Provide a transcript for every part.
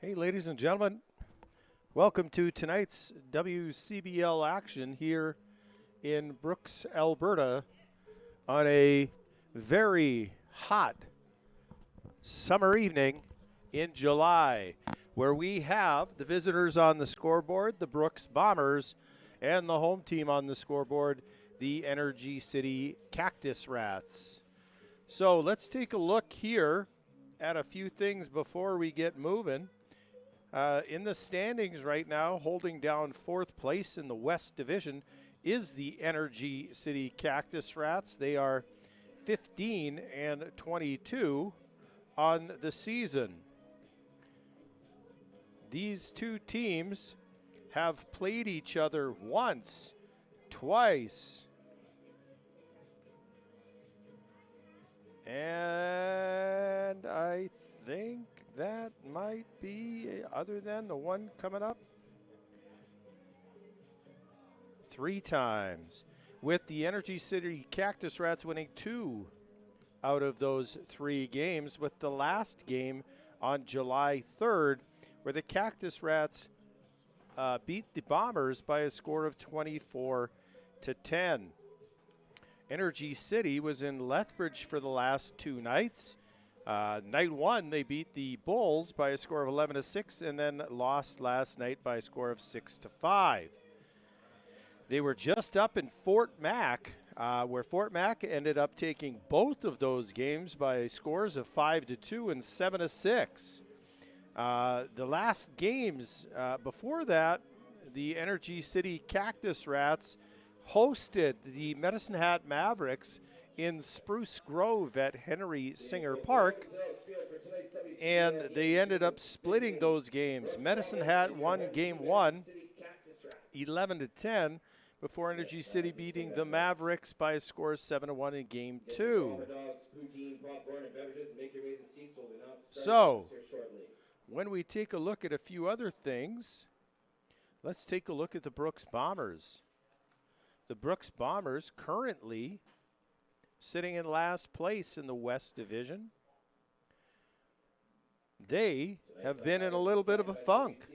Hey, ladies and gentlemen, welcome to tonight's WCBL action here in Brooks, Alberta on a very hot summer evening in July, where we have the visitors on the scoreboard, the Brooks Bombers, and the home team on the scoreboard, the Energy City Cactus Rats. So let's take a look here at a few things before we get moving. In the standings right now, holding down fourth place in the West Division is the Energy City Cactus Rats. They are 15-22 on the season. These two teams have played each other once, twice, and I think that might be, other than the one coming up, 3 times, with the Energy City Cactus Rats winning 2 out of those 3 games, with the last game on July 3rd, where the Cactus Rats beat the Bombers by a score of 24-10. Energy City was in Lethbridge for the last 2 nights. Night 1, they beat the Bulls by a score of 11-6, and then lost last night by a score of 6-5. They were just up in Fort Mac, where Fort Mac ended up taking both of those games by scores of 5-2 and 7-6. The last games before that, the Energy City Cactus Rats hosted the Medicine Hat Mavericks in Spruce Grove at Henry Singer Park, and they ended up splitting those games. Medicine Hat won game 1, 11-10, before Energy City beating the Mavericks by a score of 7-1 in game 2. So, when we take a look at a few other things, let's take a look at the Brooks Bombers. The Brooks Bombers currently sitting in last place in the West Division. They have been in a little bit of a funk.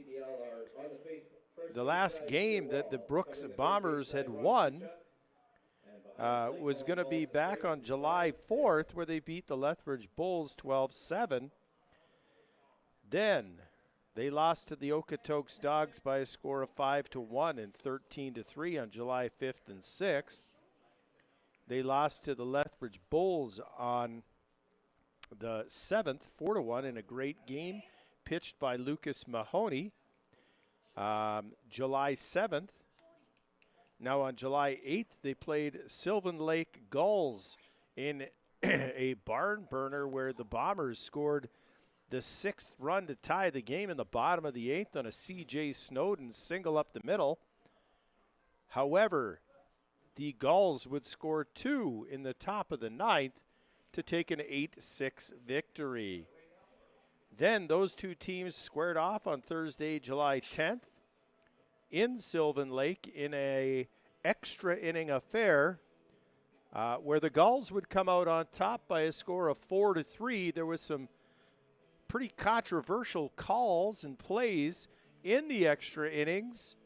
The last game that the Brooks Bombers had won was going to be back on July 4th, where they beat the Lethbridge Bulls 12-7. Then they lost to the Okotoks Dogs by a score of 5-1 and 13-3 on July 5th and 6th. They lost to the Lethbridge Bulls on the 7th, 4-1, in a great game pitched by Lucas Mahoney. July 7th. Now on July 8th, they played Sylvan Lake Gulls in a barn burner where the Bombers scored the 6th run to tie the game in the bottom of the 8th on a C.J. Snowden single up the middle. However, the Gulls would score 2 in the top of the 9th to take an 8-6 victory. Then those two teams squared off on Thursday, July 10th in Sylvan Lake in a extra inning affair where the Gulls would come out on top by a score of 4-3. There was some pretty controversial calls and plays in the extra innings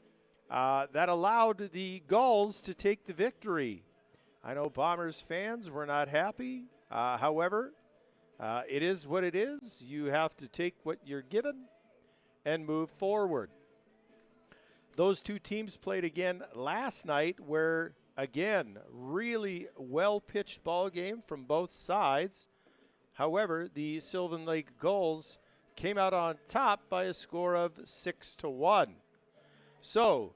that allowed the Gulls to take the victory. I know Bombers fans were not happy. However, it is what it is. You have to take what you're given and move forward. Those two teams played again last night where, again, really well-pitched ball game from both sides. However, the Sylvan Lake Gulls came out on top by a score of 6-1. So,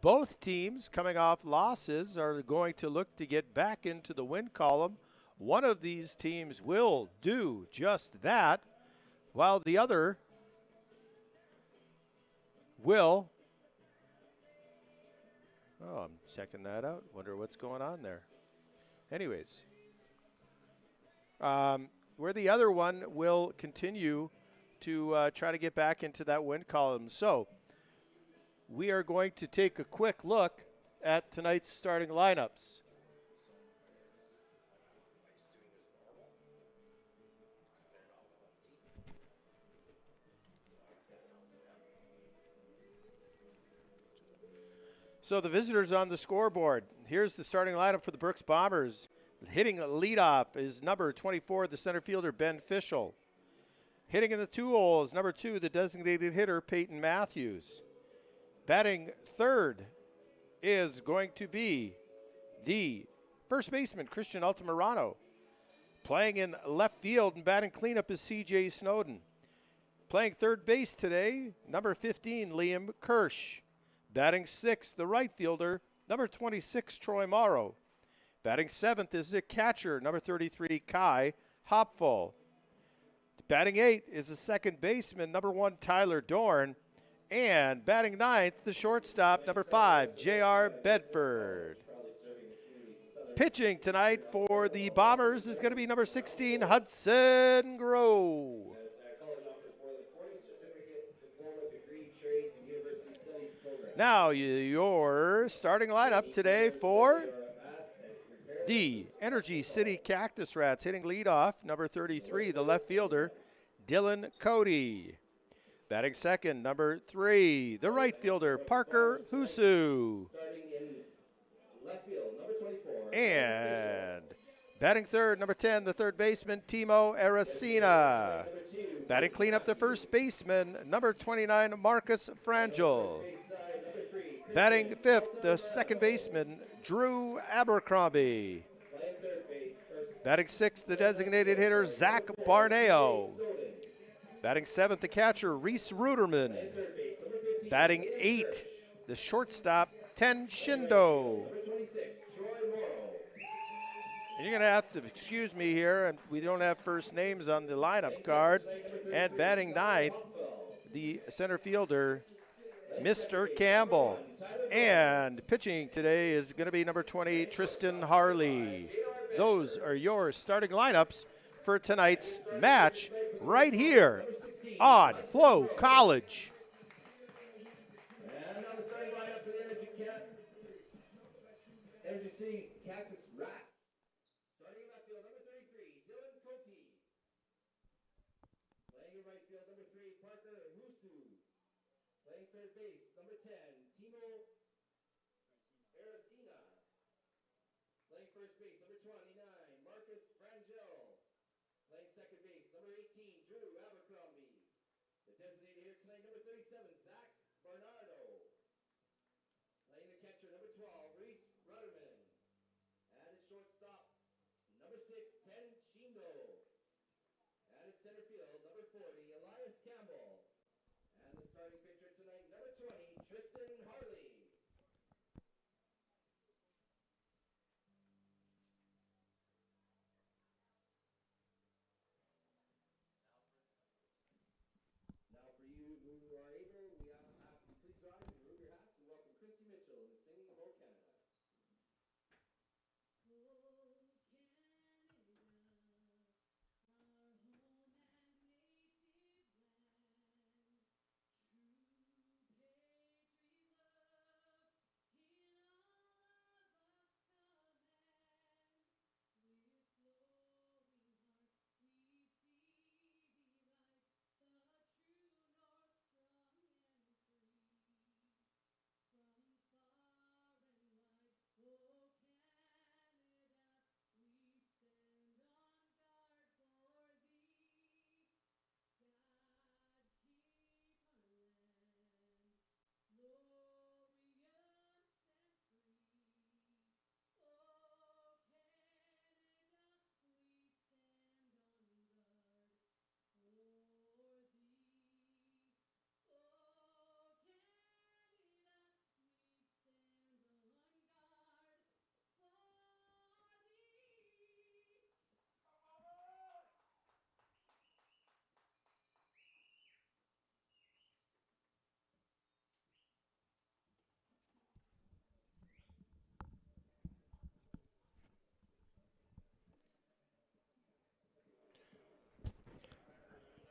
both teams coming off losses are going to look to get back into the win column. One of these teams will do just that, while the other will. Oh, I'm checking that out. Wonder what's going on there. Anyways, where the other one will continue to try to get back into that win column. So, we are going to take a quick look at tonight's starting lineups. So the visitors on the scoreboard. Here's the starting lineup for the Brooks Bombers. Hitting leadoff is number 24, the center fielder, Ben Fischel. Hitting in the 2 holes, number 2, the designated hitter, Peyton Matthews. Batting third is going to be the first baseman, Christian Altamirano. Playing in left field and batting cleanup is C.J. Snowden. Playing third base today, number 15, Liam Kirsch. Batting sixth, the right fielder, number 26, Troy Morrow. Batting seventh is the catcher, number 33, Kai Hopful. Batting eighth is the second baseman, number 1, Tyler Dorn. And batting ninth, the shortstop, number 5, J.R. Bedford. Pitching tonight for the Bombers is going to be number 16, Hudson Grove. Now your starting lineup today for the Energy City Cactus Rats. Hitting leadoff, number 33, the left fielder, Dylan Cody. Batting second, number 3, the right fielder, Parker Husu. And batting third, number 10, the third baseman, Timo Aracena. Batting cleanup, the first baseman, number 29, Marcus Frangel. Batting fifth, the second baseman, Drew Abercrombie. Batting sixth, the designated hitter, Zach Barneo. Batting seventh, the catcher, Reese Ruderman. Batting 8, the shortstop, Ten Shindo. And you're going to have to excuse me here, and we don't have first names on the lineup card. And batting ninth, the center fielder, Mr. Campbell. And pitching today is going to be number 20, Tristan Harley. Those are your starting lineups for tonight's match right here on FloCollege. And on the starting lineup for the Energy City Cactus Rats. Starting in left field, number 33, Dylan Cote. Playing in right field, number 3, Parker Husu. Playing third base, number 10, Timo Aracena. Playing first base, number 29, Marcus Frangel. Playing second base, number 18, Drew Abercrombie. The designated hitter tonight, number 37, Zach Barnardo. Playing the catcher, number 12, Reese Rudderman. And at shortstop, number 6, Ten Shindo. And at center field, number 40, Elias Campbell. And the starting pitcher tonight, number 20, Tristan Harley. Now for you who are able, we ask you please rise and remove your hats and welcome Christy Mitchell in the singing of O Canada.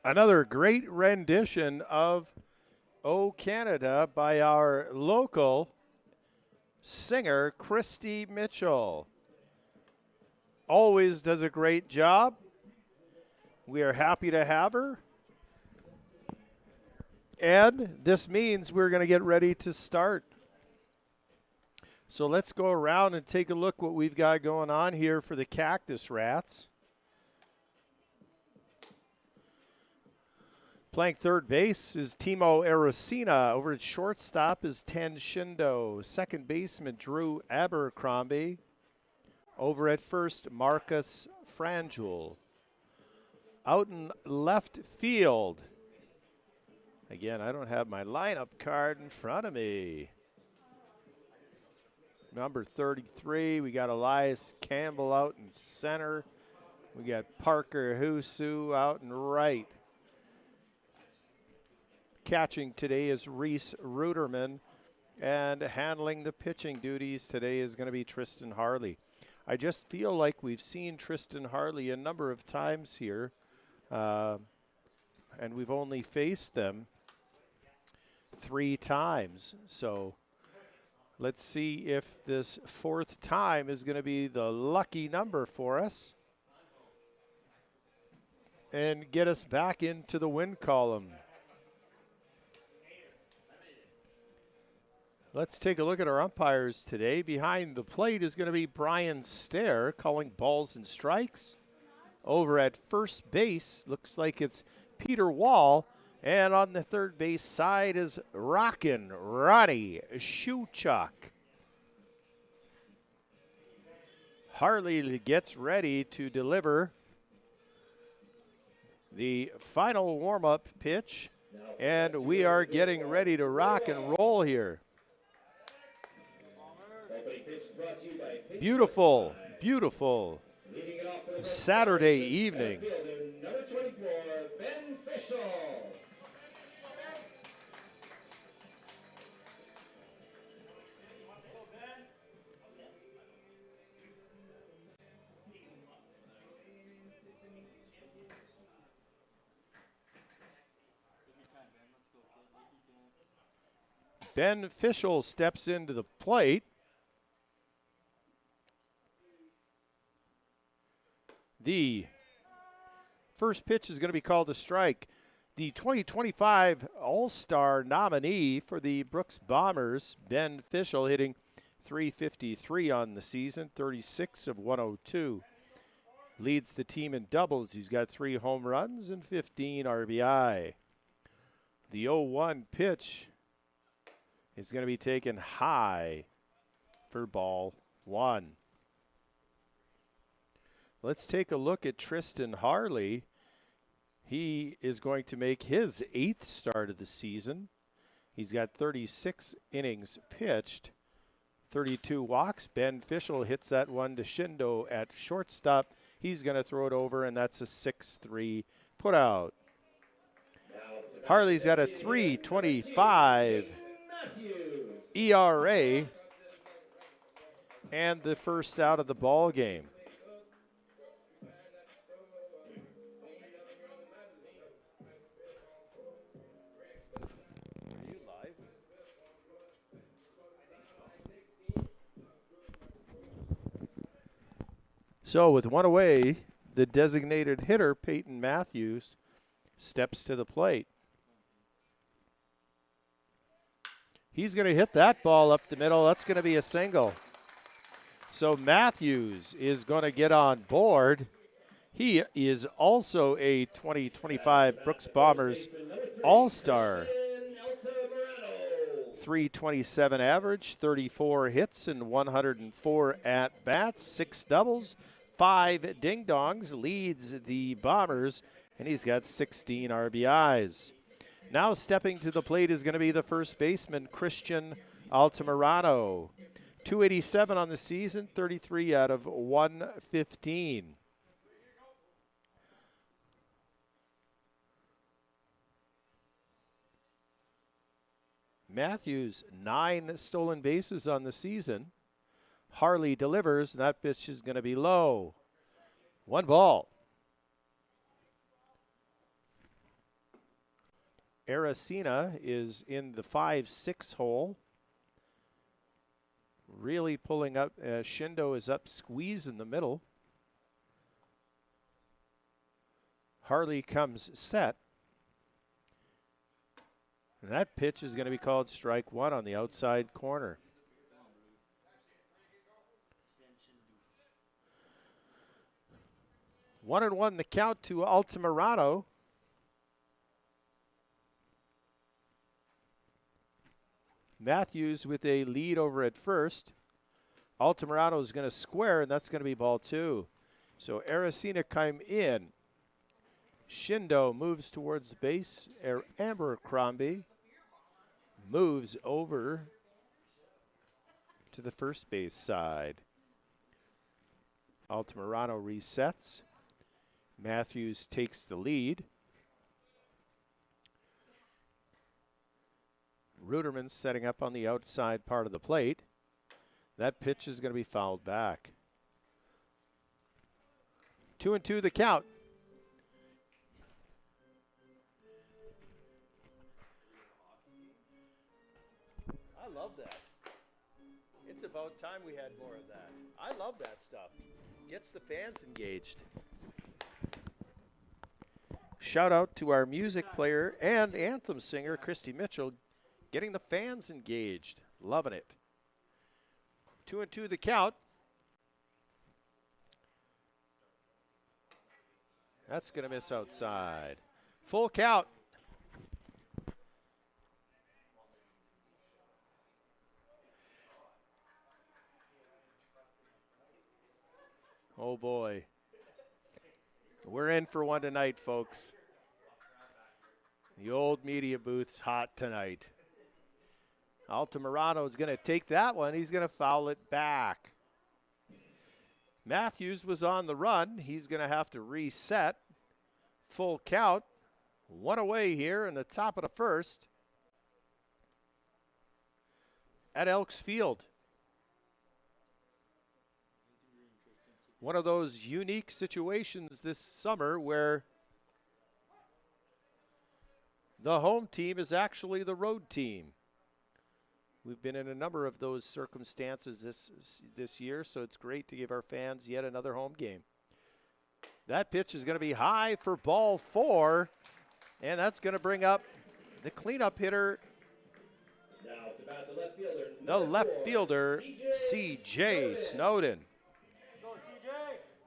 Another great rendition of O Canada by our local singer, Christy Mitchell. Always does a great job. We are happy to have her. And this means we're going to get ready to start. So let's go around and take a look what we've got going on here for the Cactus Rats. Playing third base is Timo Aracena. Over at shortstop is Ten Shindo. Second baseman Drew Abercrombie. Over at first, Marcus Frangel. Out in left field. Again, I don't have my lineup card in front of me. Number 33, we got Elias Campbell out in center. We got Parker Husu out in right. Catching today is Reese Ruderman, and handling the pitching duties today is going to be Tristan Harley. I just feel like we've seen Tristan Harley a number of times here, and we've only faced them 3 times. So let's see if this 4th time is going to be the lucky number for us and get us back into the win column. Let's take a look at our umpires today. Behind the plate is going to be Brian Stair calling balls and strikes. Over at first base, looks like it's Peter Wall. And on the third base side is Rockin' Ronnie Shuchuk. Harley gets ready to deliver the final warm-up pitch. And we are getting ready to rock and roll here. Beautiful, beautiful Saturday evening. Number 24, Ben Fischel. Ben Fischel steps into the plate. The first pitch is going to be called a strike. The 2025 All-Star nominee for the Brooks Bombers, Ben Fischel, hitting .353 on the season, 36 of 102. Leads the team in doubles. He's got 3 home runs and 15 RBI. The 0-1 pitch is going to be taken high for ball 1. Let's take a look at Tristan Harley. He is going to make his 8th start of the season. He's got 36 innings pitched, 32 walks. Ben Fischel hits that one to Shindo at shortstop. He's going to throw it over, and that's a 6-3 putout. Harley's got a 3.25 ERA and the first out of the ball game. So with 1 away, the designated hitter, Peyton Matthews, steps to the plate. He's going to hit that ball up the middle. That's going to be a single. So Matthews is going to get on board. He is also a 2025 Brooks Bombers All-Star. 327 average, 34 hits and 104 at-bats, 6 doubles, 5 ding-dongs, leads the Bombers, and he's got 16 RBIs. Now stepping to the plate is going to be the first baseman, Christian Altamirano. 287 on the season, 33 out of 115. Matthews, 9 stolen bases on the season. Harley delivers, and that pitch is going to be low. 1 ball. Aracena is in the 5-6 hole. Really pulling up. Shindo is up, squeeze in the middle. Harley comes set. And that pitch is going to be called strike 1 on the outside corner. 1-1 the count to Altamirano. Matthews with a lead over at first. Altamirano is going to square, and that's going to be ball 2. So Aracena came in. Shindo moves towards the base. Abercrombie moves over to the first base side. Altamirano resets. Matthews takes the lead. Ruderman setting up on the outside part of the plate. That pitch is going to be fouled back. 2-2 the count. I love that. It's about time we had more of that. I love that stuff. Gets the fans engaged. Shout out to our music player and anthem singer, Christy Mitchell, getting the fans engaged. Loving it. 2-2 the count. That's going to miss outside. Full count. Oh boy. We're in for one tonight, folks. The old media booth's hot tonight. Altamirano is going to take that one. He's going to foul it back. Matthews was on the run. He's going to have to reset. Full count. One away here in the top of the first at Elks Field. One of those unique situations this summer where the home team is actually the road team. We've been in a number of those circumstances this year, so it's great to give our fans yet another home game. That pitch is going to be high for ball 4, and that's going to bring up the cleanup hitter, Now to bat the left fielder. the left fielder, C.J. Snowden.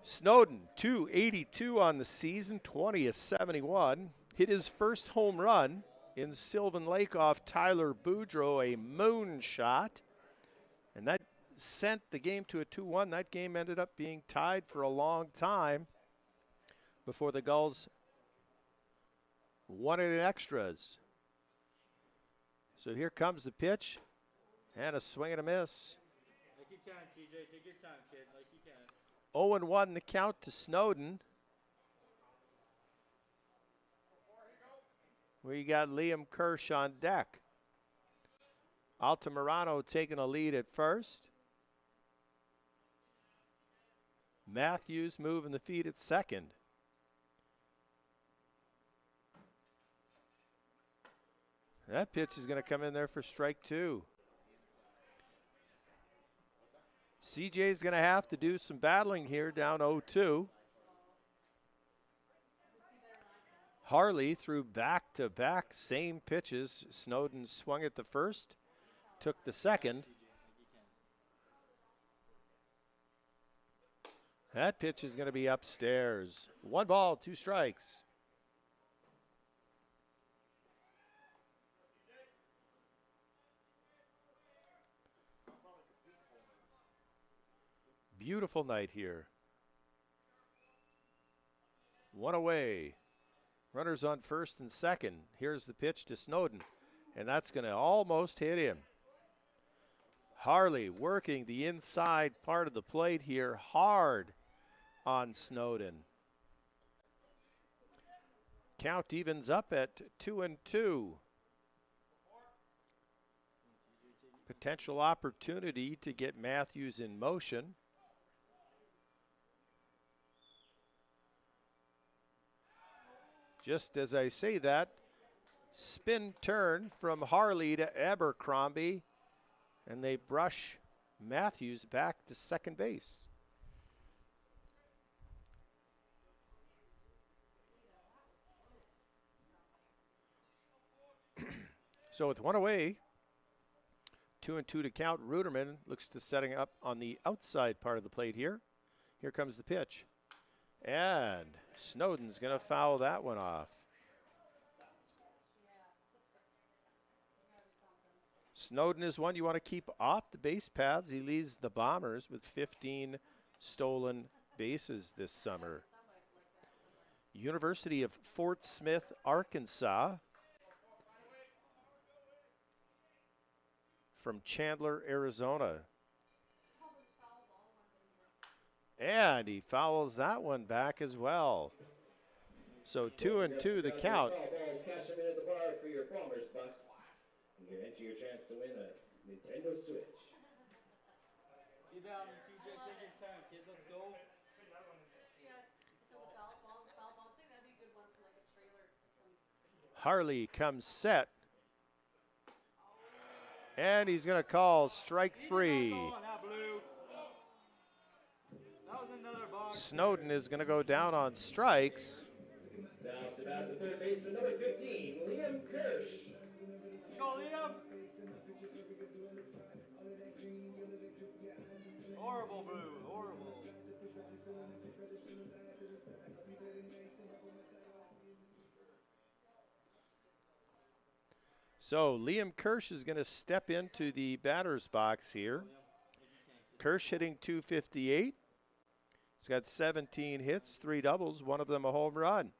Snowden, 282 on the season, 20 of 71. Hit his first home run in Sylvan Lake off Tyler Boudreau, a moonshot. And that sent the game to a 2-1. That game ended up being tied for a long time before the Gulls won it in extras. So here comes the pitch, and a swing and a miss. Like you can, CJ. Take your time, kid. Like you can. 0-1 the count to Snowden. We got Liam Kirsch on deck. Altamirano taking a lead at first. Matthews moving the feet at second. That pitch is going to come in there for strike 2. CJ's going to have to do some battling here down 0-2. Harley threw back-to-back same pitches. Snowden swung at the first, took the second. That pitch is going to be upstairs. 1 ball, 2 strikes. Beautiful night here. 1 away. Runners on first and second. Here's the pitch to Snowden, and that's going to almost hit him. Harley working the inside part of the plate here hard on Snowden. Count evens up at 2-2. Potential opportunity to get Matthews in motion. Just as I say that, spin turn from Harley to Abercrombie, and they brush Matthews back to second base. So with 1 away, 2-2 to count, Ruderman looks to setting up on the outside part of the plate here. Here comes the pitch. And Snowden's going to foul that one off. Snowden is one you want to keep off the base paths. He leads the Bombers with 15 stolen bases this summer. University of Fort Smith, Arkansas. From Chandler, Arizona. And he fouls that one back as well. So 2-2 the count. Cash them in at the bar for your Bombers bucks. And you enter your chance to win a Nintendo Switch. Get down, TJ. Take your time, kid. Let's go. Harley comes set. And he's going to call strike 3. Snowden is going to go down on strikes. Now to bat the third baseman, number 15, Liam Kirsch. Go, Liam. Horrible, Blue. Horrible. So Liam Kirsch is going to step into the batter's box here. Kirsch hitting .258. He's got 17 hits, 3 doubles, one of them a home run.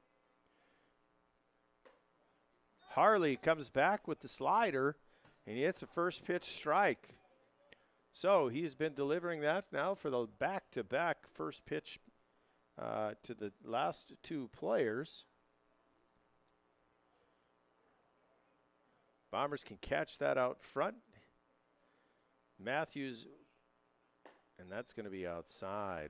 Harley comes back with the slider, and he hits a first pitch strike. So he's been delivering that now for the back-to-back first pitch to the last 2 players. Bombers can catch that out front. Matthews, and that's going to be outside.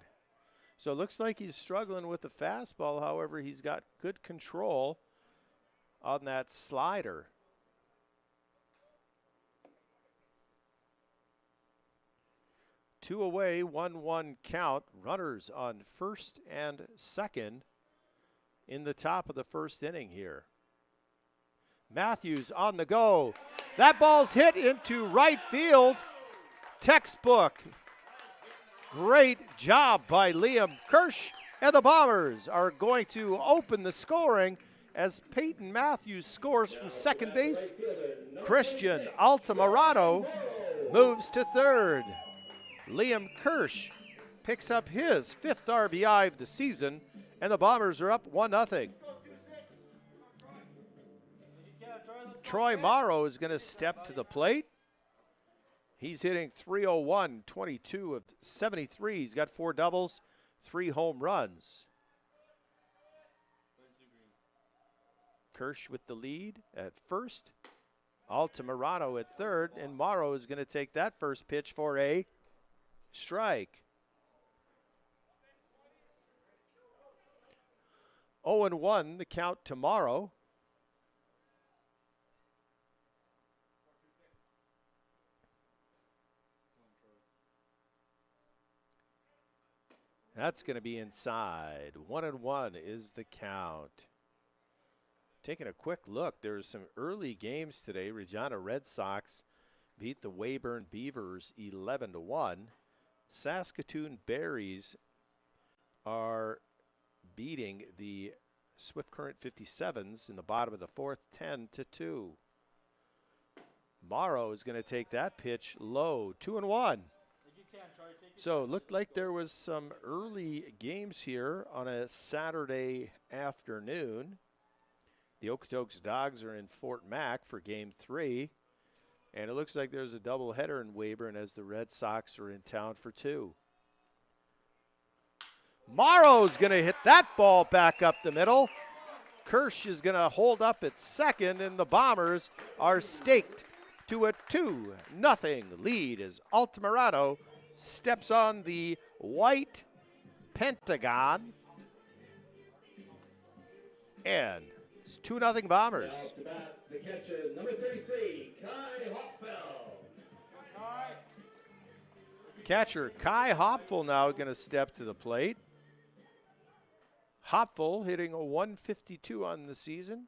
So it looks like he's struggling with the fastball. However, he's got good control on that slider. Two away, 1-1 count. Runners on first and second in the top of the first inning here. Matthews on the go. That ball's hit into right field. Textbook. Great job by Liam Kirsch. And the Bombers are going to open the scoring as Peyton Matthews scores from second base. Christian Altamirano moves to third. Liam Kirsch picks up his 5th RBI of the season, and the Bombers are up 1-0. Troy Morrow is going to step to the plate. He's hitting .301, 22 of 73. He's got 4 doubles, 3 home runs. Kirsch with the lead at first. Altamirano at third, and Morrow is going to take that first pitch for a strike. 0-1 the count to Morrow. That's going to be inside. 1-1 is the count. Taking a quick look, there's some early games today. Regina Red Sox beat the Weyburn Beavers 11-1. Saskatoon Berries are beating the Swift Current 57s in the bottom of the 4th, 10-2. Morrow is going to take that pitch low, 2-1. So it looked like there was some early games here on a Saturday afternoon. The Okotoks Dogs are in Fort Mac for Game 3. And it looks like there's a doubleheader in Weyburn as the Red Sox are in town for 2. Morrow's going to hit that ball back up the middle. Kirsch is going to hold up at second, and the Bombers are staked to a 2-0 lead as Altamirano steps on the white pentagon. And it's 2-0 Bombers. Now to bat the catcher, number 33, Kai Hopfeld. Catcher Kai Hopfel now going to step to the plate. Hopfel hitting a .152 on the season.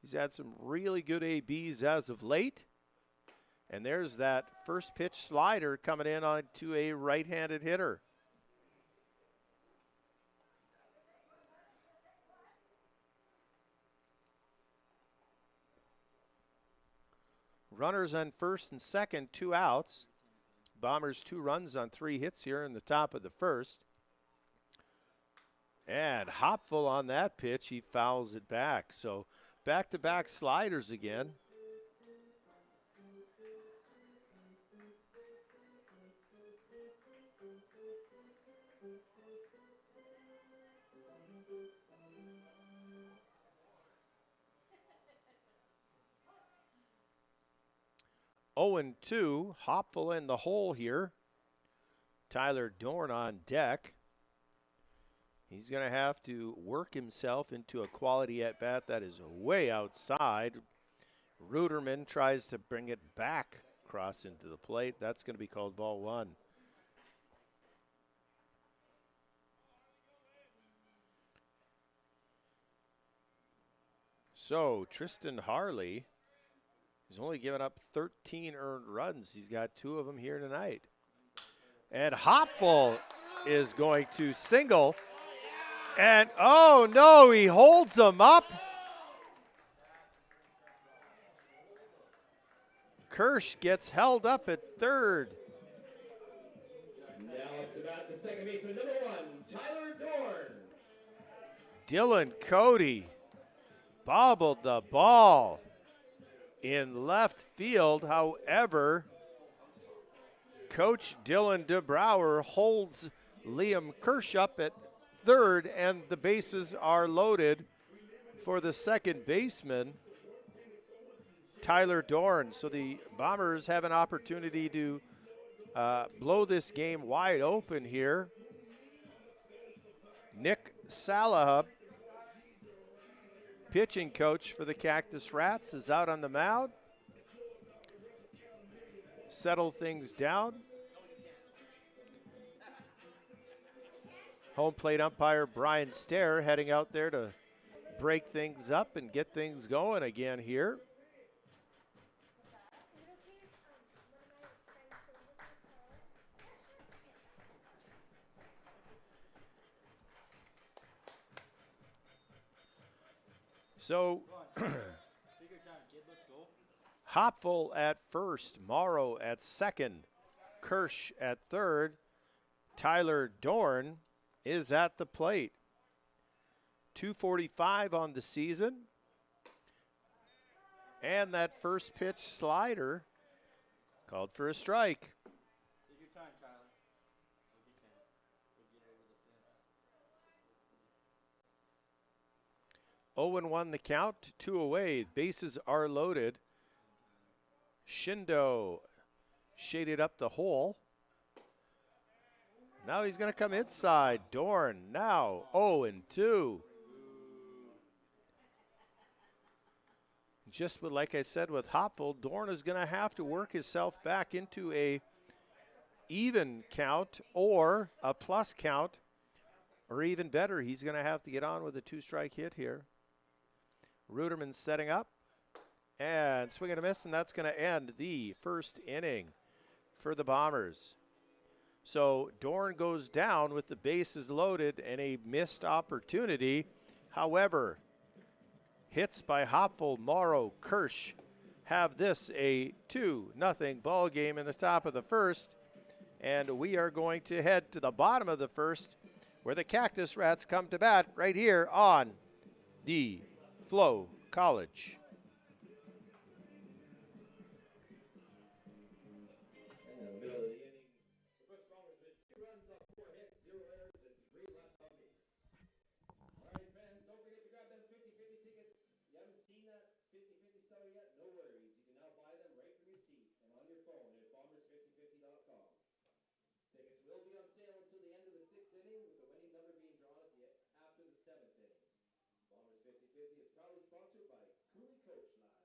He's had some really good ABs as of late. And there's that first pitch slider coming in onto a right-handed hitter. Runners on first and second, 2 outs. Bombers 2 runs on 3 hits here in the top of the first. And Hopful on that pitch, he fouls it back. So back-to-back sliders again. Oh and 2, Hopful in the hole here. Tyler Dorn on deck. He's going to have to work himself into a quality at-bat that is way outside. Ruderman tries to bring it back across into the plate. That's going to be called ball 1. So Tristan Harley has only given up 13 earned runs. He's got 2 of them here tonight. And Hopful is going to single. And, oh, no, he holds him up. Kirsch gets held up at third. Now up to bat, the second baseman, number 1, Tyler Dorn. Dylan Cody bobbled the ball in left field. However, Coach Dylan DeBrouwer holds Liam Kirsch up at third, and the bases are loaded for the second baseman, Tyler Dorn. So the Bombers have an opportunity to blow this game wide open here. Nick Salahub, pitching coach for the Cactus Rats, is out on the mound. Settle things down. Home plate umpire Brian Stair heading out there to break things up and get things going again here. So Take your time, kid. Let's go. Hopful at first, Morrow at second, Kirsch at third, Tyler Dorn is at the plate. 2:45 on the season. And that first pitch slider called for a strike. Take your time, Tyler. If you can. We'll get over the fence. 0-1 the count, 2 away. Bases are loaded. Shindo shaded up the hole. Now he's going to come inside. Dorn now 0-2. Just with, like I said, with Hopful, Dorn is going to have to work himself back into a even count or a plus count, or even better, he's going to have to get on with a 2-strike hit here. Ruderman setting up and swing and a miss, and that's going to end the first inning for the Bombers. So Dorn goes down with the bases loaded and a missed opportunity. However, hits by Hopful, Morrow, Kirsch have this a 2-0 ball game in the top of the first. And we are going to head to the bottom of the first where the Cactus Rats come to bat right here on the FloCollege. In the middle of the inning, the first Bombers with 2 runs off 4 hits, 0 errors, and 3 left on base. All right, fans, don't forget to grab them 50/50 tickets. You haven't seen that 50/50 seller yet? No worries. You can now buy them right from your seat and on your phone at bombers5050.com. Tickets will be on sale until the end of the 6th inning, with the winning number being drawn after the 7th inning. Bombers 50/50 is proudly sponsored by Cooley Coach Lines.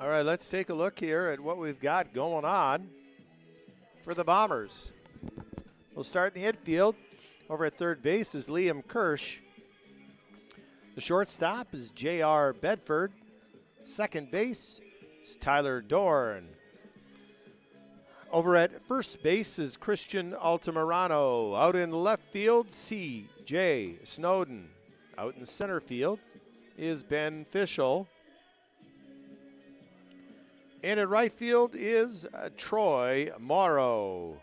All right, let's take a look here at what we've got going on for the Bombers. We'll start in the infield. Over at third base is Liam Kirsch. The shortstop is J.R. Bedford. Second base is Tyler Dorn. Over at first base is Christian Altamirano. Out in left field, C.J. Snowden. Out in center field is Ben Fischel. And in right field is Troy Morrow.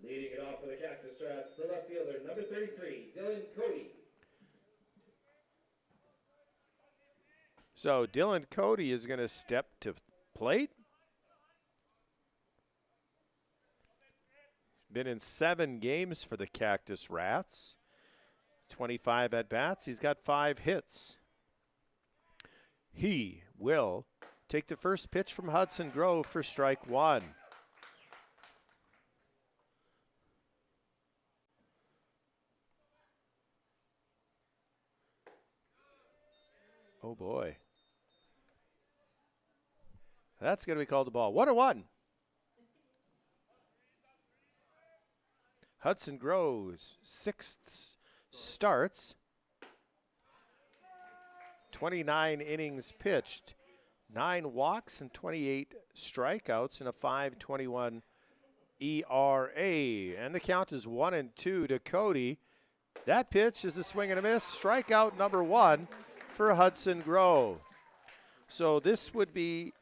Leading it off for the Cactus Strats, the left fielder, number 33, Dylan Cody. So Dylan Cody is going to step to plate. Been in 7 games for the Cactus Rats. 25 at-bats. He's got 5 hits. He will take the first pitch from Hudson Grove for strike 1. Oh, boy. That's going to be called a ball. 1-1. Hudson Grove's 6th starts. 29 innings pitched. 9 walks and 28 strikeouts and a 5.21 ERA. And the count is 1-2 to Cody. That pitch is a swing and a miss. Strikeout number 1 for Hudson Grove. So this would be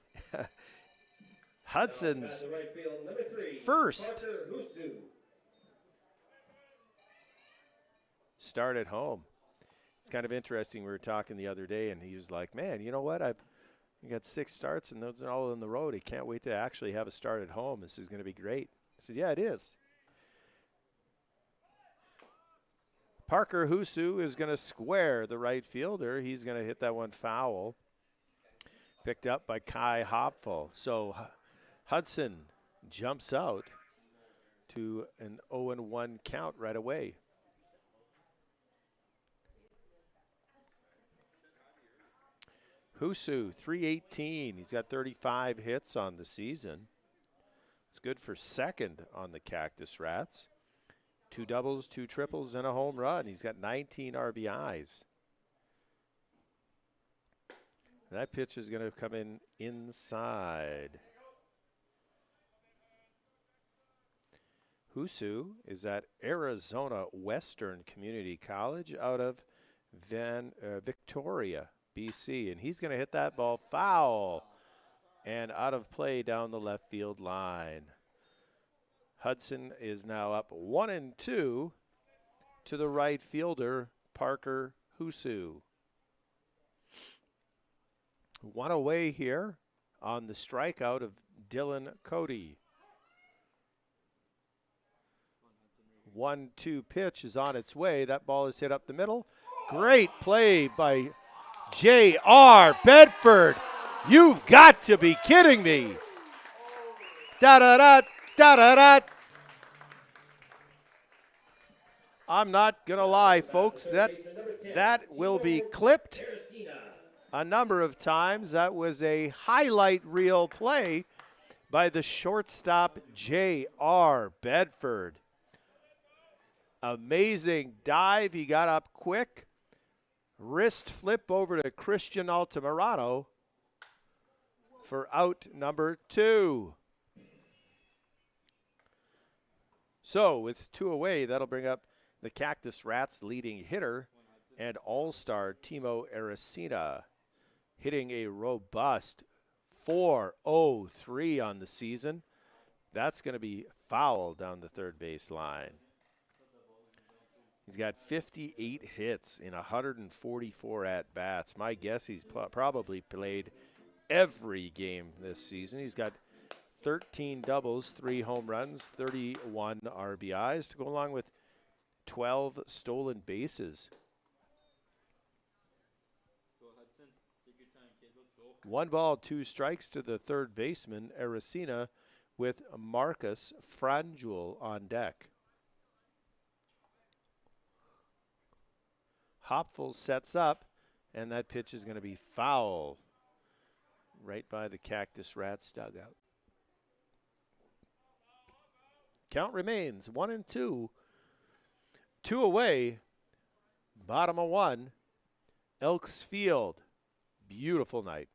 Hudson's Right field, number 3, first Parker Husu. start at home. It's kind of interesting. We were talking the other day, and he was like, man, you know what? I've got 6 starts, and those are all on the road. He can't wait to actually have a start at home. This is going to be great. I said, yeah, it is. Parker Husu is going to square the right fielder. He's going to hit that one foul. Picked up by Kai Hopfel. So Hudson jumps out to an 0-1 count right away. Husu, 318. He's got 35 hits on the season. It's good for second on the Cactus Rats. 2 doubles, 2 triples, and a home run. He's got 19 RBIs. That pitch is going to come in inside. Husu is at Arizona Western Community College out of Victoria, BC. And he's going to hit that ball foul and out of play down the left field line. Hudson is now up 1-2 to the right fielder, Parker Husu. 1 away here on the strikeout of Dylan Cody. 1-2 pitch is on its way. That ball is hit up the middle. Great play by J.R. Bedford. You've got to be kidding me. Da-da-da, da-da-da. I'm not going to lie, folks. That will be clipped a number of times. That was a highlight reel play by the shortstop, J.R. Bedford. Amazing dive. He got up quick. Wrist flip over to Christian Altamirano for out number 2. So with 2 away, that'll bring up the Cactus Rats leading hitter and all-star Timo Aracena, hitting a robust .403 on the season. That's going to be foul down the third base line. He's got 58 hits in 144 at-bats. My guess he's probably played every game this season. He's got 13 doubles, 3 home runs, 31 RBIs to go along with 12 stolen bases. 1 ball, 2 strikes to the third baseman, Aracena, with Marcus Franjul on deck. Hopfel sets up, and that pitch is going to be foul. right by the Cactus Rats dugout. Count remains 1-2. 2 away. Bottom of 1. Elks Field. Beautiful night.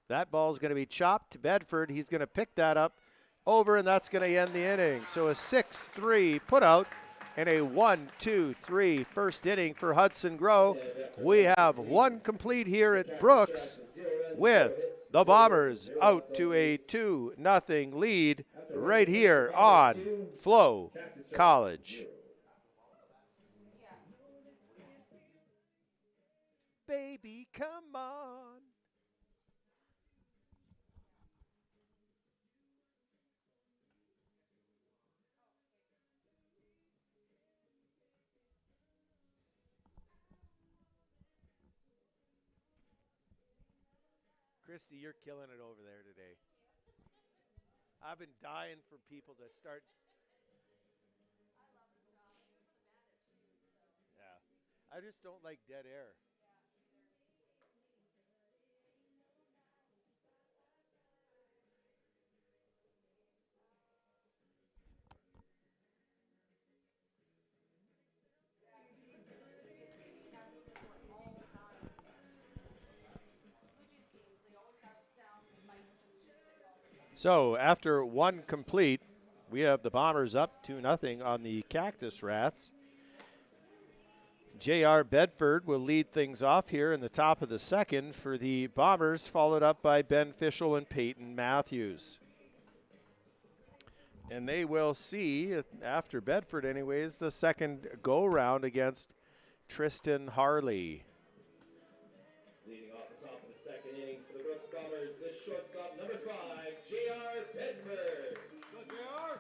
That ball's going to be chopped to Bedford. He's going to pick that up over, and that's going to end the inning. So a 6-3 putout and a 1-2-3 first inning for Hudson Grow. We have one complete here at Brooks with the Bombers out to a 2-0 lead right here on FloCollege. Baby, come on. Christy, you're killing it over there today. I've been dying for people to start. Yeah. I just don't like dead air. So after one complete, we have the Bombers up 2-0 on the Cactus Rats. J.R. Bedford will lead things off here in the top of the second for the Bombers, followed up by Ben Fischel and Peyton Matthews. And they will see, after Bedford anyways, the second go-round against Tristan Harley. Leading off the top of the second inning for the Brooks Bombers, the shortstop number 5, J.R. Bedford. Go, J.R.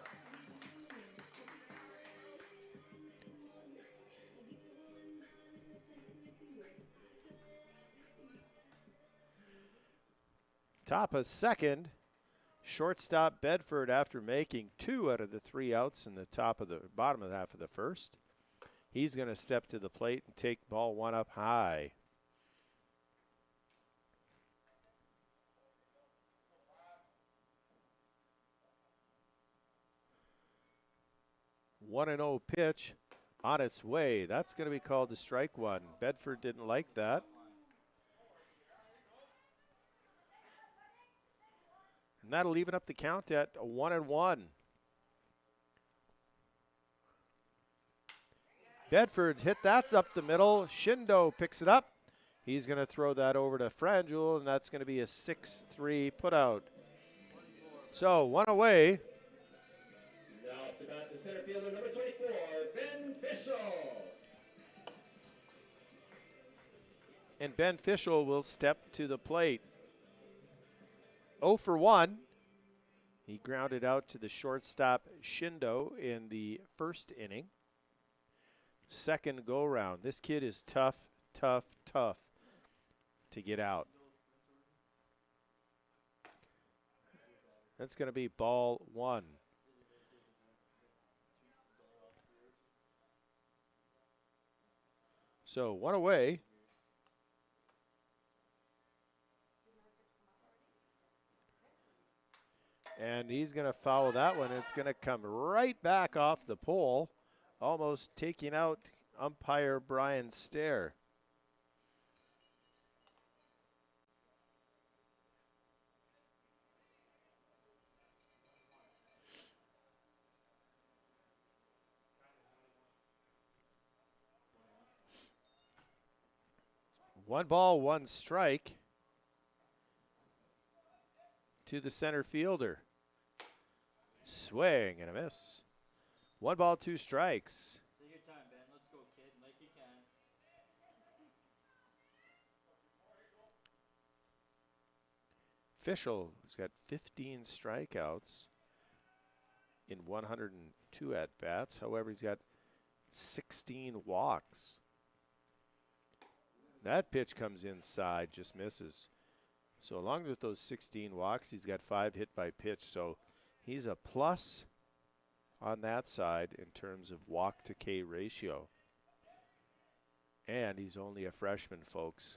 Top of second, shortstop Bedford after making 2 out of the 3 outs in the bottom of the half of the first. He's going to step to the plate and take ball 1 up high. One and 0 pitch on its way. That's going to be called the strike one. Bedford didn't like that. And that'll even up the count at 1-1. Bedford hit that up the middle. Shindo picks it up. He's going to throw that over to Frangel, and that's going to be a 6-3 putout. So 1 away. Now up to bat the center fielder number 24, Ben Fischel. And Ben Fischel will step to the plate. 0 for 1. He grounded out to the shortstop Shindo in the first inning. Second go round. This kid is tough to get out. That's going to be ball 1. So 1 away. And he's going to foul that one. It's going to come right back off the pole, almost taking out umpire Brian Stair. One ball, one strike to the center fielder. Swing and a miss. 1 ball, 2 strikes. Take your time, Ben. Let's go, kid. Like you can. Fischel has got 15 strikeouts in 102 at-bats. However, he's got 16 walks. That pitch comes inside, just misses. So along with those 16 walks, he's got 5 hit by pitch. So he's a plus on that side in terms of walk to K ratio. And he's only a freshman, folks.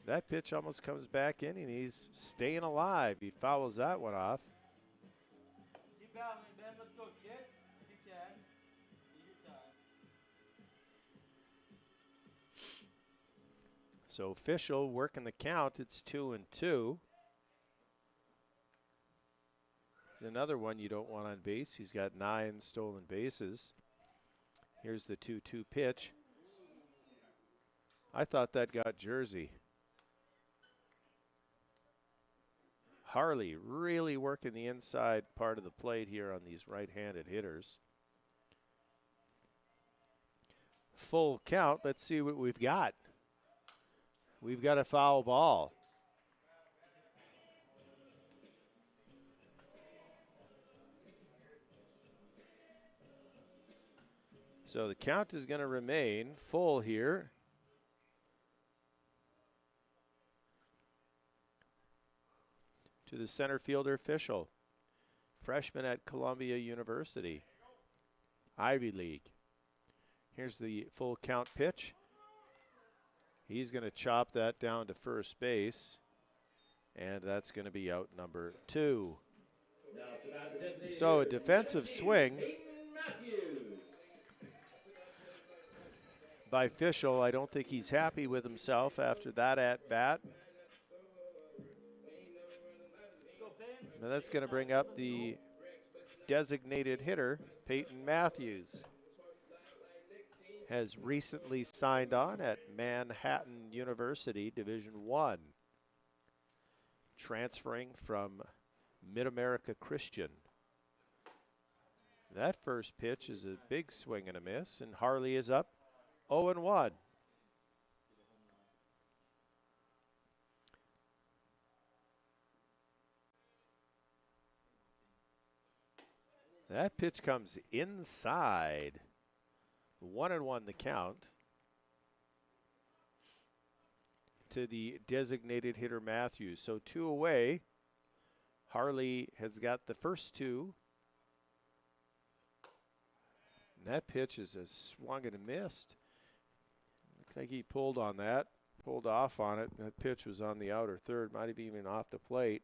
That pitch almost comes back in, and he's staying alive. He fouls that one off. Keep battling, Ben. Let's go, kid. If you can. Take your time. So official working the count. It's 2-2. There's another one you don't want on base. He's got 9 stolen bases. Here's the 2-2 pitch. I thought that got Jersey. Harley really working the inside part of the plate here on these right-handed hitters. Full count. Let's see what we've got. We've got a foul ball. So the count is going to remain full here. To the center fielder official. Freshman at Columbia University. Ivy League. Here's the full count pitch. He's going to chop that down to first base. And that's going to be out number 2. So a defensive swing by Fischel. I don't think he's happy with himself after that at bat. Now that's going to bring up the designated hitter, Peyton Matthews. Has recently signed on at Manhattan University, Division I. Transferring from Mid-America Christian. That first pitch is a big swing and a miss, and Harley is up 0-1. That pitch comes inside. 1-1 the count to the designated hitter Matthews. So 2 away. Harley has got the first 2. And that pitch is a swung and a missed. Looks like he pulled on that, pulled off on it. That pitch was on the outer third, might have even off the plate.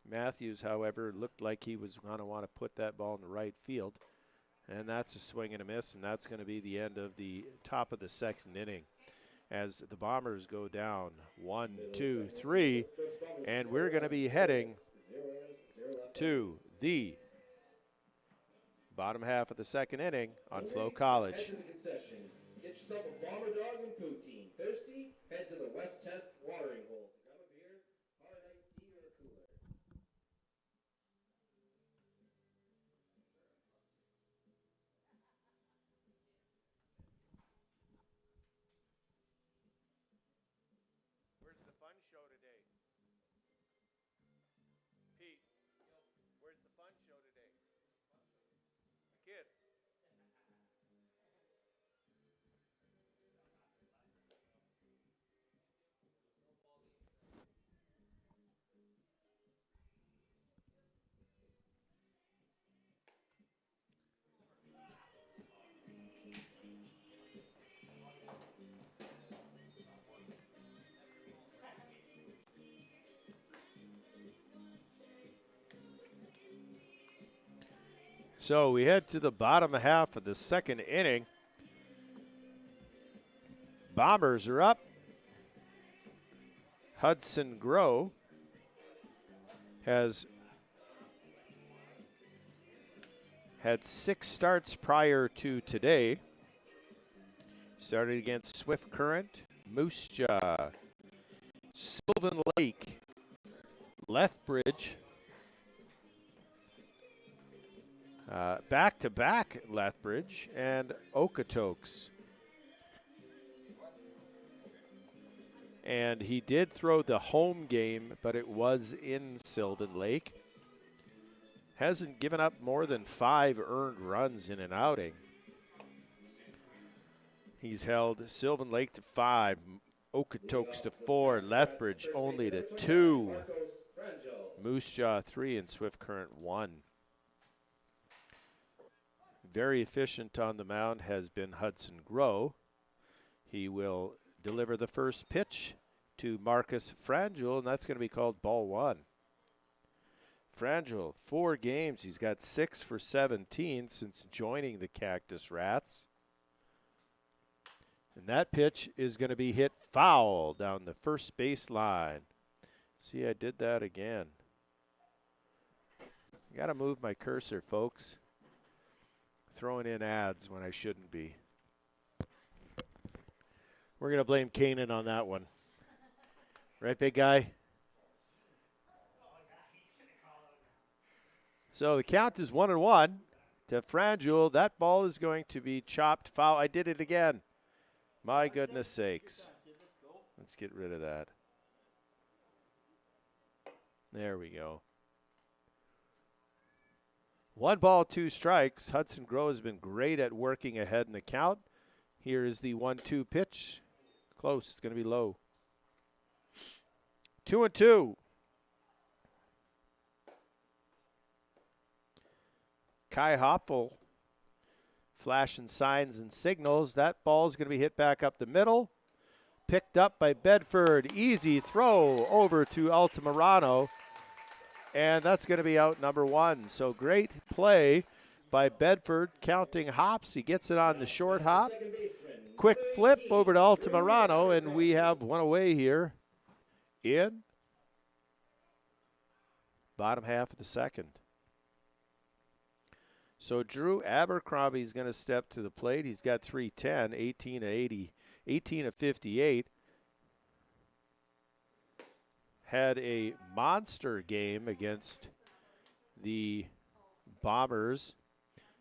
Matthews, however, looked like he was going to want to put that ball in the right field. And that's a swing and a miss, and that's going to be the end of the top of the 2nd inning as the Bombers go down 1, 2, 3, and we're going to be heading to the bottom half of the 2nd inning on FloCollege. Head to the concession. Get yourself a Bomber Dog and poutine. Thirsty? Head to the West Test watering hole to grab a beer, hard iced tea, or a cooler. Where's the fun show today? Pete, where's the fun show today? Kids. So we head to the bottom half of the 2nd inning. Bombers are up. Hudson Grow has had 6 starts prior to today. Started against Swift Current, Moose Jaw, Sylvan Lake, Lethbridge, back-to-back Lethbridge, and Okotoks. And he did throw the home game, but it was in Sylvan Lake. Hasn't given up more than 5 earned runs in an outing. He's held Sylvan Lake to 5, Okotoks to 4, Lethbridge only to 2, Moose Jaw 3, and Swift Current 1. Very efficient on the mound has been Hudson Grow. He will deliver the first pitch to Marcus Frangel, and that's going to be called ball 1. Frangel, 4 games. He's got 6 for 17 since joining the Cactus Rats. And that pitch is going to be hit foul down the first base line. See, I did that again. I got to move my cursor, folks. Throwing in ads when I shouldn't be. We're going to blame Kanan on that one. Right, big guy? So the count is 1-1 to Frangel. That ball is going to be chopped foul. I did it again. My goodness sakes. Let's get rid of that. There we go. 1 ball, 2 strikes. Hudson Grow has been great at working ahead in the count. Here is the 1-2 pitch. Close. It's going to be low. 2-2. Kai Hoppel flashing signs and signals. That ball is going to be hit back up the middle. Picked up by Bedford. Easy throw over to Altamirano. And that's going to be out number 1. So great play by Bedford, counting hops. He gets it on the short hop. Quick flip over to Altamirano, and we have one away here in bottom half of the second. So Drew Abercrombie is going to step to the plate. He's got 310, 18 of 58. Had a monster game against the Bombers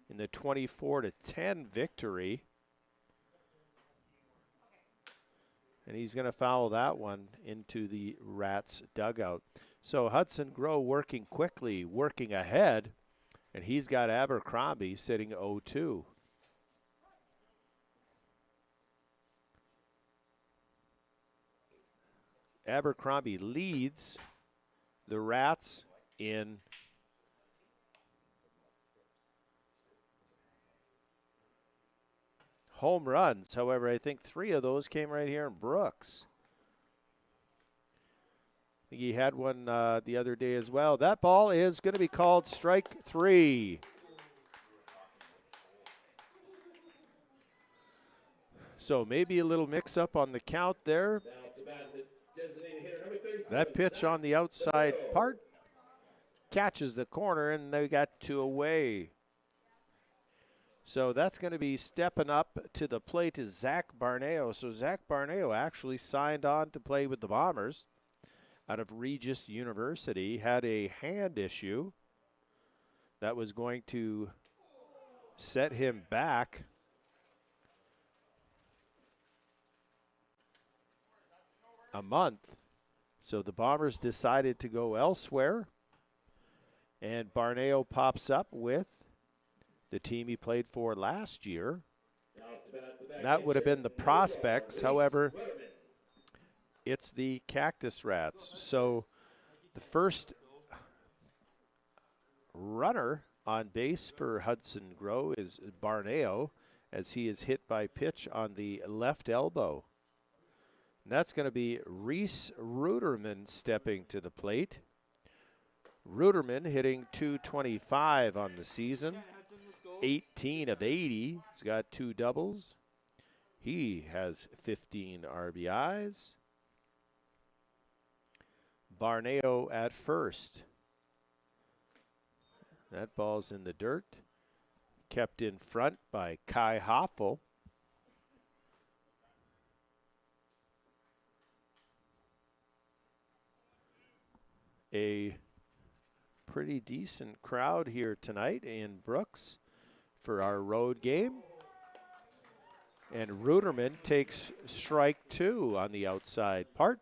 in the 24-10 victory. And he's going to foul that one into the Rats dugout. So Hudson Grow working quickly, working ahead, and he's got Abercrombie sitting 0-2. Abercrombie leads the Rats in home runs. However, I think 3 of those came right here in Brooks. I think he had one the other day as well. That ball is going to be called strike 3. So maybe a little mix-up on the count there. That pitch on the outside part catches the corner, and they got 2 away. So that's going to be stepping up to the plate is Zach Barneo. So Zach Barneo actually signed on to play with the Bombers out of Regis University. Had a hand issue that was going to set him back a month. So the Bombers decided to go elsewhere, and Barneo pops up with the team he played for last year. That would have been the Prospects. However, it's the Cactus Rats. So the first runner on base for Hudson Grow is Barneo, as he is hit by pitch on the left elbow. And that's going to be Reese Ruderman stepping to the plate. Ruderman hitting .225 on the season, 18 of 80. He's got 2 doubles. He has 15 RBIs. Barneo at first. That ball's in the dirt. Kept in front by Kai Hoffel. A pretty decent crowd here tonight in Brooks for our road game. And Ruderman takes strike 2 on the outside part.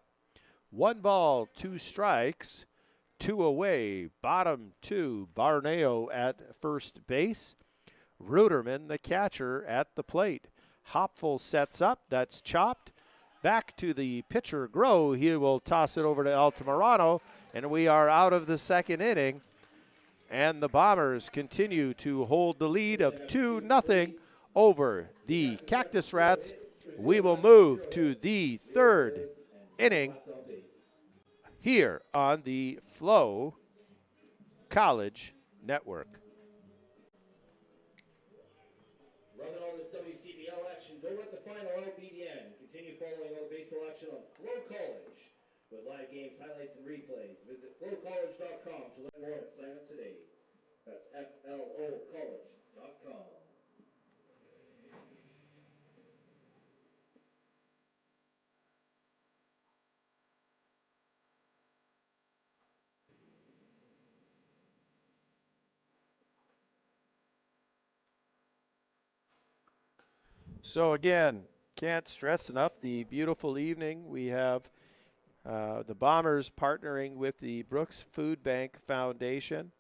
1 ball, 2 strikes, 2 away. Bottom 2, Barneo at first base. Ruderman, the catcher, at the plate. Hopful sets up. That's chopped. Back to the pitcher, Grow. He will toss it over to Altamirano. And we are out of the second inning. And the Bombers continue to hold the lead of 2-0 over the Cactus Rats we will move to the third inning here on the FloCollege Network. Loving all this WCBL action. Don't let the final out be the end. Continue following all the baseball action on FloCollege with live games, highlights, and replays. Visit FloCollege.com to learn more and sign up today. That's FLOCollege.com. So again, can't stress enough the beautiful evening we have. The Bombers partnering with the Brooks Food Bank Foundation.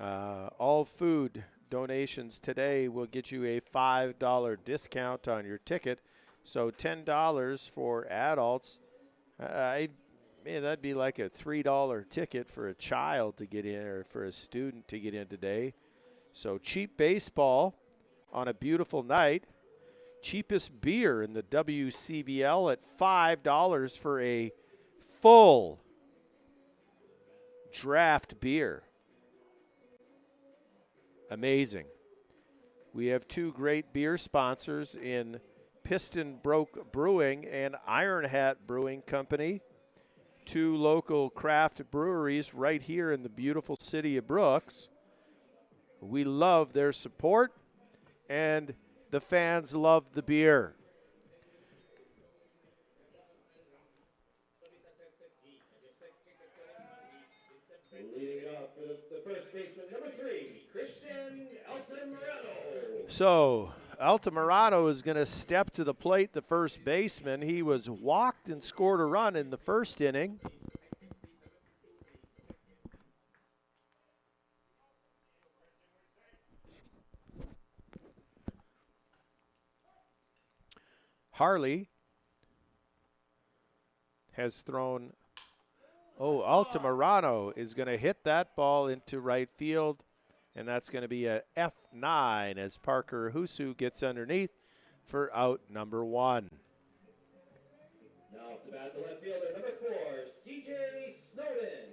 All food donations today will get you a $5 discount on your ticket. So $10 for adults. Man, that'd be like a $3 ticket for a child to get in or for a student to get in today. So cheap baseball on a beautiful night. Cheapest beer in the WCBL at $5 for a full draft beer. Amazing. We have two great beer sponsors in Piston Broke Brewing and Iron Hat Brewing Company. Two local craft breweries right here in the beautiful city of Brooks. We love their support, and the fans love the beer. Leading it off for the first baseman, number 3, Christian Altamirano. So Altamirano is going to step to the plate, the first baseman. He was walked and scored a run in the first inning. Harley has thrown. Oh, Altamirano is going to hit that ball into right field, and that's going to be a F9 as Parker Husu gets underneath for out number 1. Now up to bat the left fielder, number 4, CJ Snowden.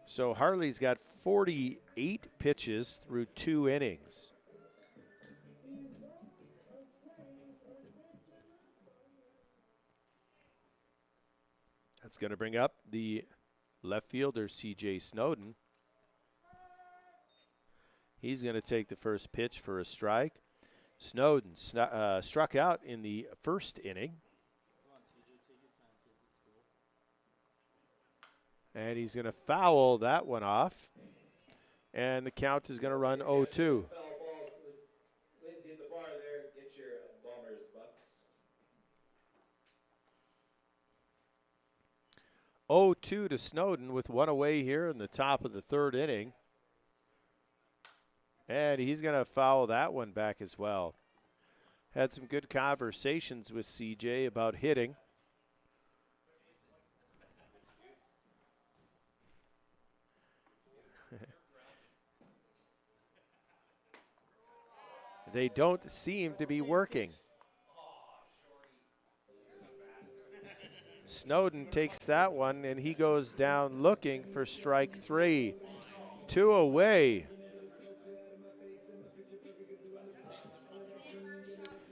So Harley's got 48 pitches through 2 innings. That's going to bring up the left fielder, C.J. Snowden. He's going to take the first pitch for a strike. Snowden struck out in the first inning. And he's going to foul that one off. And the count is going to run 0-2. Lindsay at the bar there, get your Bombers bucks. 0-2 to Snowden with one away here in the top of the third inning. And he's going to foul that one back as well. Had some good conversations with CJ about hitting. They don't seem to be working. Snowden takes that one, and he goes down looking for strike 3. 2 away.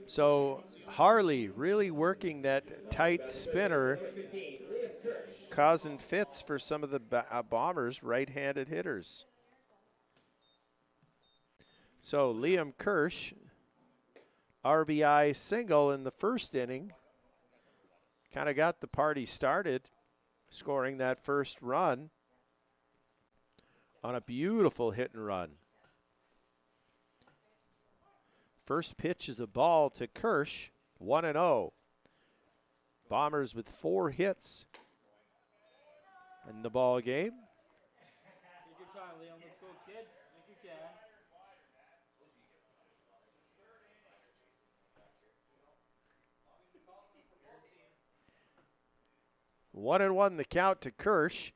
So Harley really working that tight spinner, causing fits for some of the Bombers' right-handed hitters. So Liam Kirsch, RBI single in the first inning, kind of got the party started, scoring that first run on a beautiful hit and run. First pitch is a ball to Kirsch, 1-0. Bombers with 4 hits in the ball game. Take your time, Liam. Let's go, kid. If you can. 1-1 the count to Kirsch.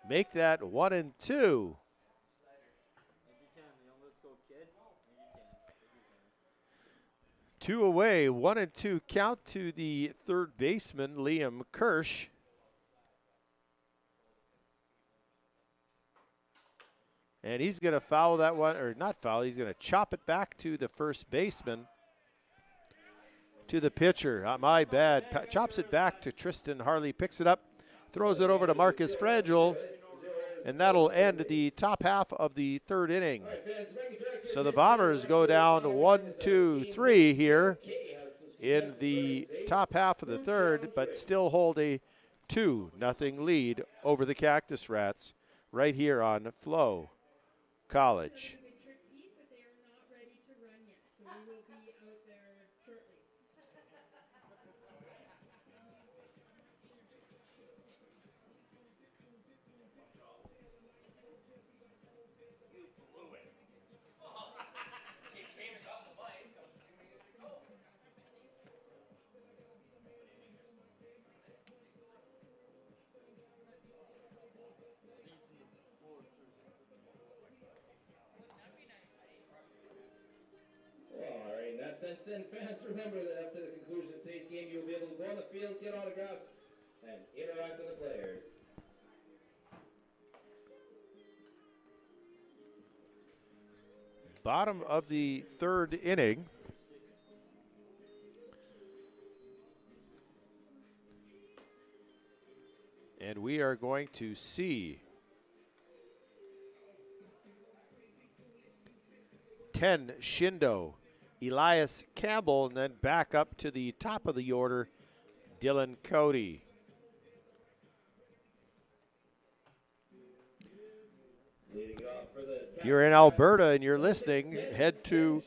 Make that 1-2. If you can, Liam. Let's go, kid. If you can. Two away, 1-2 count to the third baseman, Liam Kirsch. And he's going to foul that one, or not foul, he's going to chop it back to the first baseman. To the pitcher, my bad. Chops it back to Tristan Harley, picks it up, throws it over to Marcus Frangel, and that'll end the top half of the third inning. So the Bombers go down 1-2-3 here in the top half of the third, but still hold a 2-0 lead over the Cactus Rats right here on FloCollege. And fans, remember that after the conclusion of today's game, you'll be able to go on the field, get autographs, and interact with the players. Bottom of the third inning. And we are going to see 10 Shindo, Elias Campbell, and then back up to the top of the order, Dylan Cody. If you're in Alberta and you're listening, head to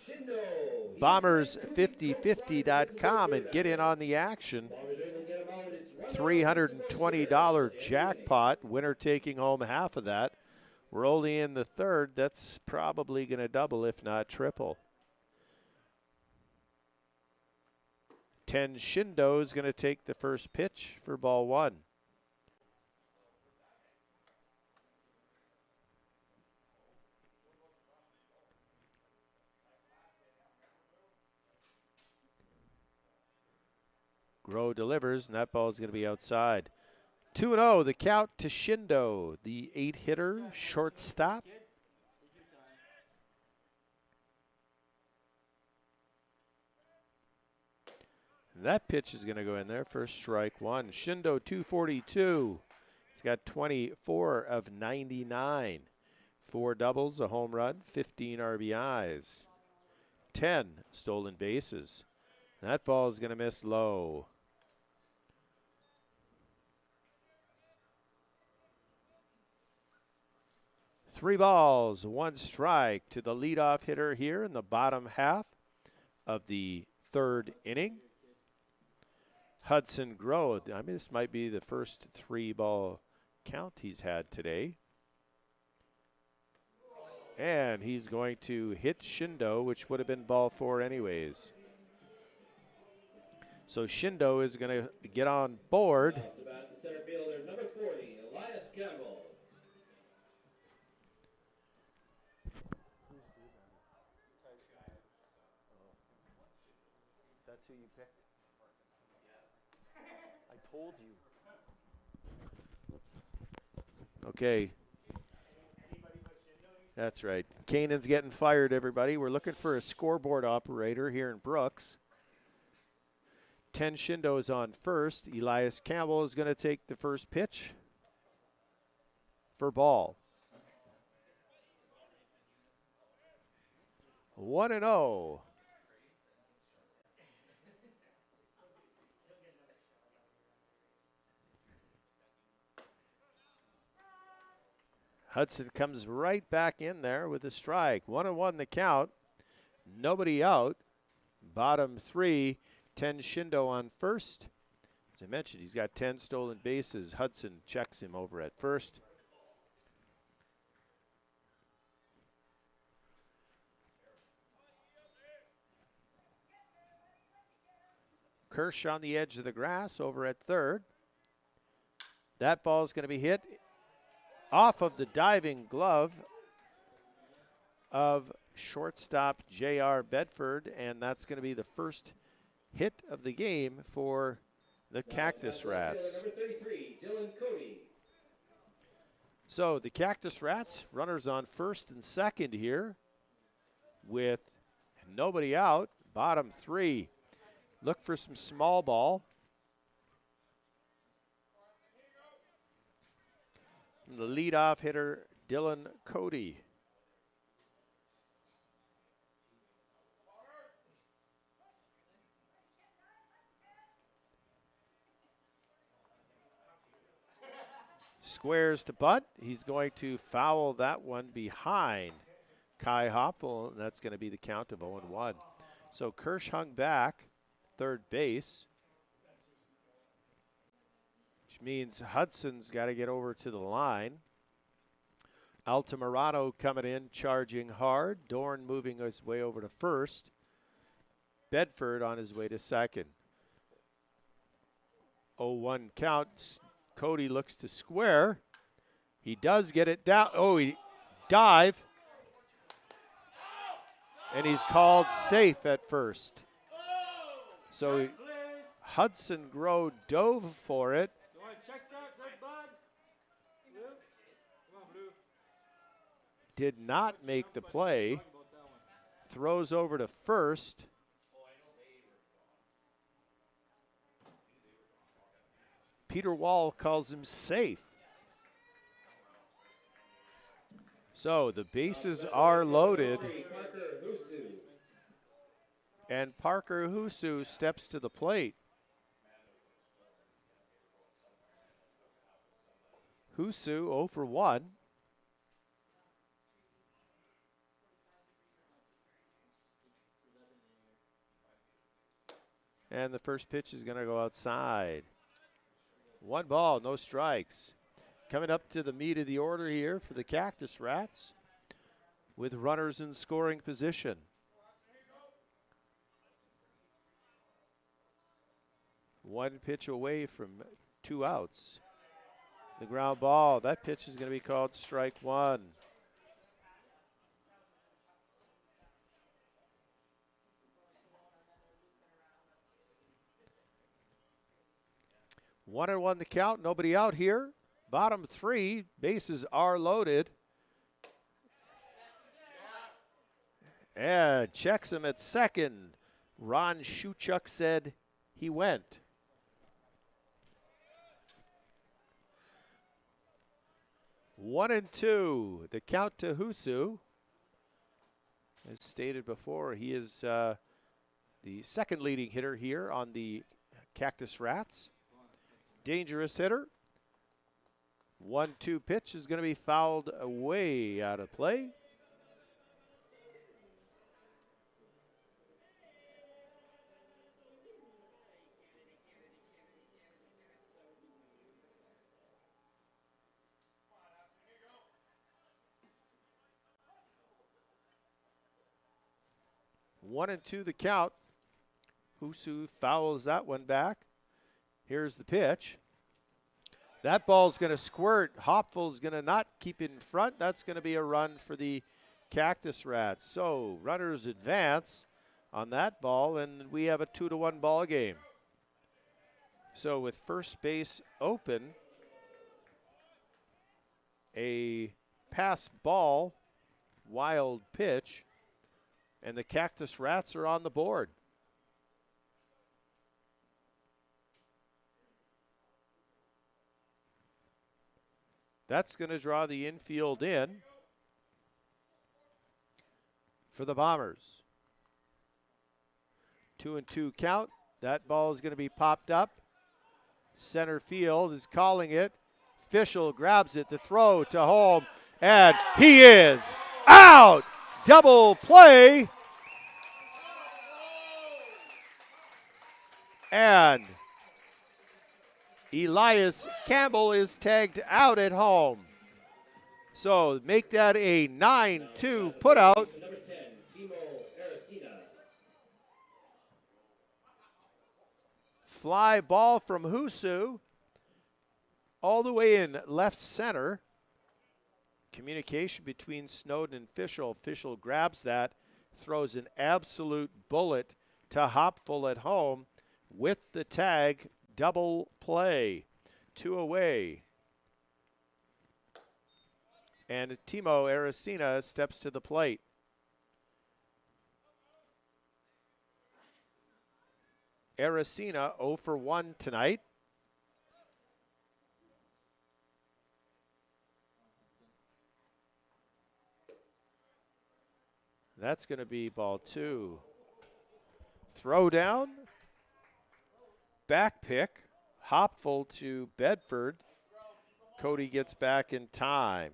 Bombers5050.com and get in on the action. $320 jackpot, winner taking home half of that. We're only in the third. That's probably going to double, if not triple. 10 Shindo is going to take the first pitch for ball one. Groh delivers, and that ball is going to be outside. 2-0, the count to Shindo, the 8-hitter, shortstop. That pitch is going to go in there for strike one. Shindo 242. He's got 24 of 99. 4 doubles, a home run, 15 RBIs. 10 stolen bases. That ball is going to miss low. Three balls, 1 strike to the leadoff hitter here in the bottom half of the third inning. Hudson Groh, I mean, this might be the first 3-ball count he's had today. And he's going to hit Shindo, which would have been ball 4 anyways. So Shindo is going to get on board. About the center fielder, number 40, Elias Campbell. That's who you picked? I told you. Okay. That's right. Kanan's getting fired, everybody. We're looking for a scoreboard operator here in Brooks. 10 Shindo is on first. Elias Campbell is going to take the first pitch for ball. 1-0. Hudson comes right back in there with a strike. 1-1 the count. Nobody out. Bottom 3, 10 Shindo on first. As I mentioned, he's got 10 stolen bases. Hudson checks him over at first. Kirsch on the edge of the grass over at third. That ball is going to be hit off of the diving glove of shortstop J.R. Bedford, and that's going to be the first hit of the game for the Cactus Rats. Number 33, Dylan Cody. So the Cactus Rats, runners on first and second here with nobody out, bottom 3. Look for some small ball. The leadoff hitter, Dylan Cody. Squares to bunt. He's going to foul that one behind Kai Hopfel, and that's going to be the count of 0-1. So Kirsch hung back, third base, which means Hudson's got to get over to the line. Altamirano coming in, charging hard. Dorn moving his way over to first. Bedford on his way to second. 0-1 count. Cody looks to square. He does get it down. Oh, he dive. And he's called safe at first. So Hudson Grow dove for it. You want to check that, good bud? Blue? Come on, Blue. Did not make the play. Talk about that one. Throws over to first. Peter Wall calls him safe. So the bases are loaded. And Parker Husu steps to the plate. Husu 0 for 1. And the first pitch is going to go outside. 1 ball, no strikes. Coming up to the meat of the order here for the Cactus Rats with runners in scoring position. One pitch away from 2 outs. The ground ball, that pitch is going to be called strike 1. One and one the count, nobody out here. Bottom 3, bases are loaded. And checks him at second. Ron Shuchuk said he went. One and two, the count to Husu. As stated before, he is the second leading hitter here on the Cactus Rats. Dangerous hitter. 1-2 pitch is going to be fouled away out of play. One and two the count. Husu fouls that one back. Here's the pitch. That ball's going to squirt. Hopfel's going to not keep in front. That's going to be a run for the Cactus Rats. So runners advance on that ball, and we have a 2-1 ball game. So with first base open, a pass ball, wild pitch, and the Cactus Rats are on the board. That's going to draw the infield in for the Bombers. 2-2 count. That ball is going to be popped up. Center field is calling it. Fischel grabs it, the throw to home, and he is out! Double play. And Elias Campbell is tagged out at home. So make that a 9-2 putout. Number 10, Timo Aracena. Fly ball from Husu all the way in left center. Communication between Snowden and Fischel. Fischel grabs that, throws an absolute bullet to Hopful at home with the tag. Double play. 2 away. And Timo Aracena steps to the plate. Aracena 0 for 1 tonight. That's going to be ball 2. Throw down. Back pick. Hopful to Bedford. Cody gets back in time.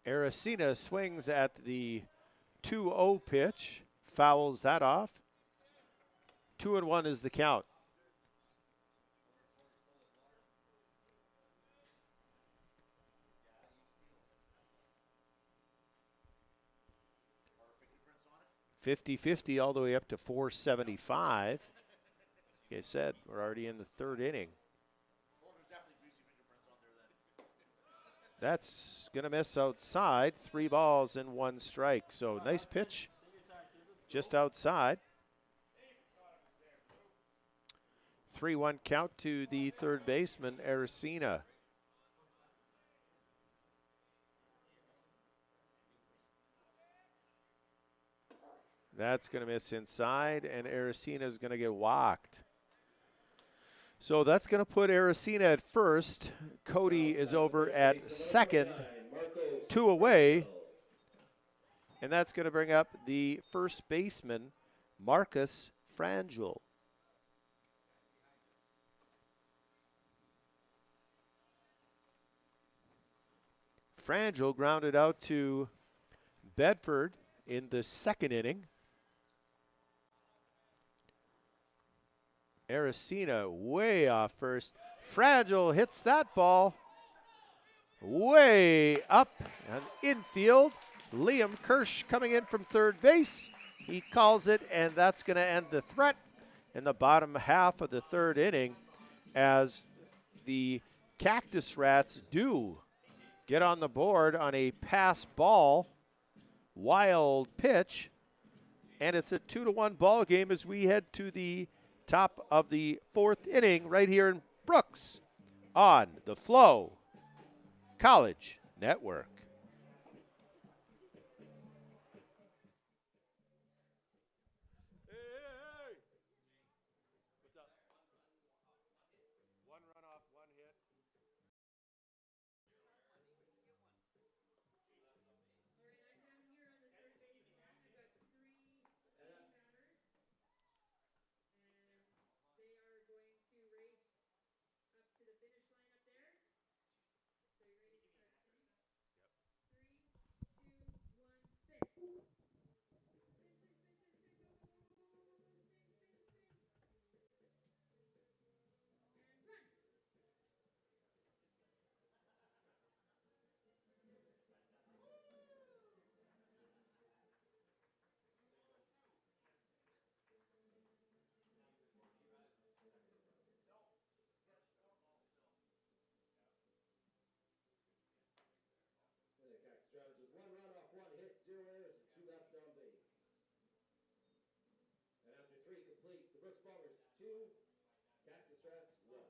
Aracena swings at the 2-0 pitch, fouls that off. 2-1 is the count. .50 all the way up to 475. Like I said, we're already in the 3rd inning. That's going to miss outside. 3 balls and 1 strike. So nice pitch just outside. 3-1 count to the 3rd baseman, Aracena. That's going to miss inside, and Aracena is going to get walked. So that's going to put Aracena at first. Cody is over at second, 2 away. And that's going to bring up the first baseman, Marcus Frangel. Frangel grounded out to Bedford in the 2nd inning. Aracena way off first. Fragile hits that ball way up and infield. Liam Kirsch coming in from 3rd base. He calls it, and that's going to end the threat in the bottom half of the 3rd inning as the Cactus Rats do get on the board on a pass ball. Wild pitch. And it's a 2-1 ball game as we head to the top of the 4th inning right here in Brooks on the FloCollege Network. Hey. What's up? 1 runoff, 1 hit. Cactus with 1 runoff, 1 hit, 0 errors, and 2 left on base. And after 3 complete, the Brooks Bombers 2, Cactus Rats 1.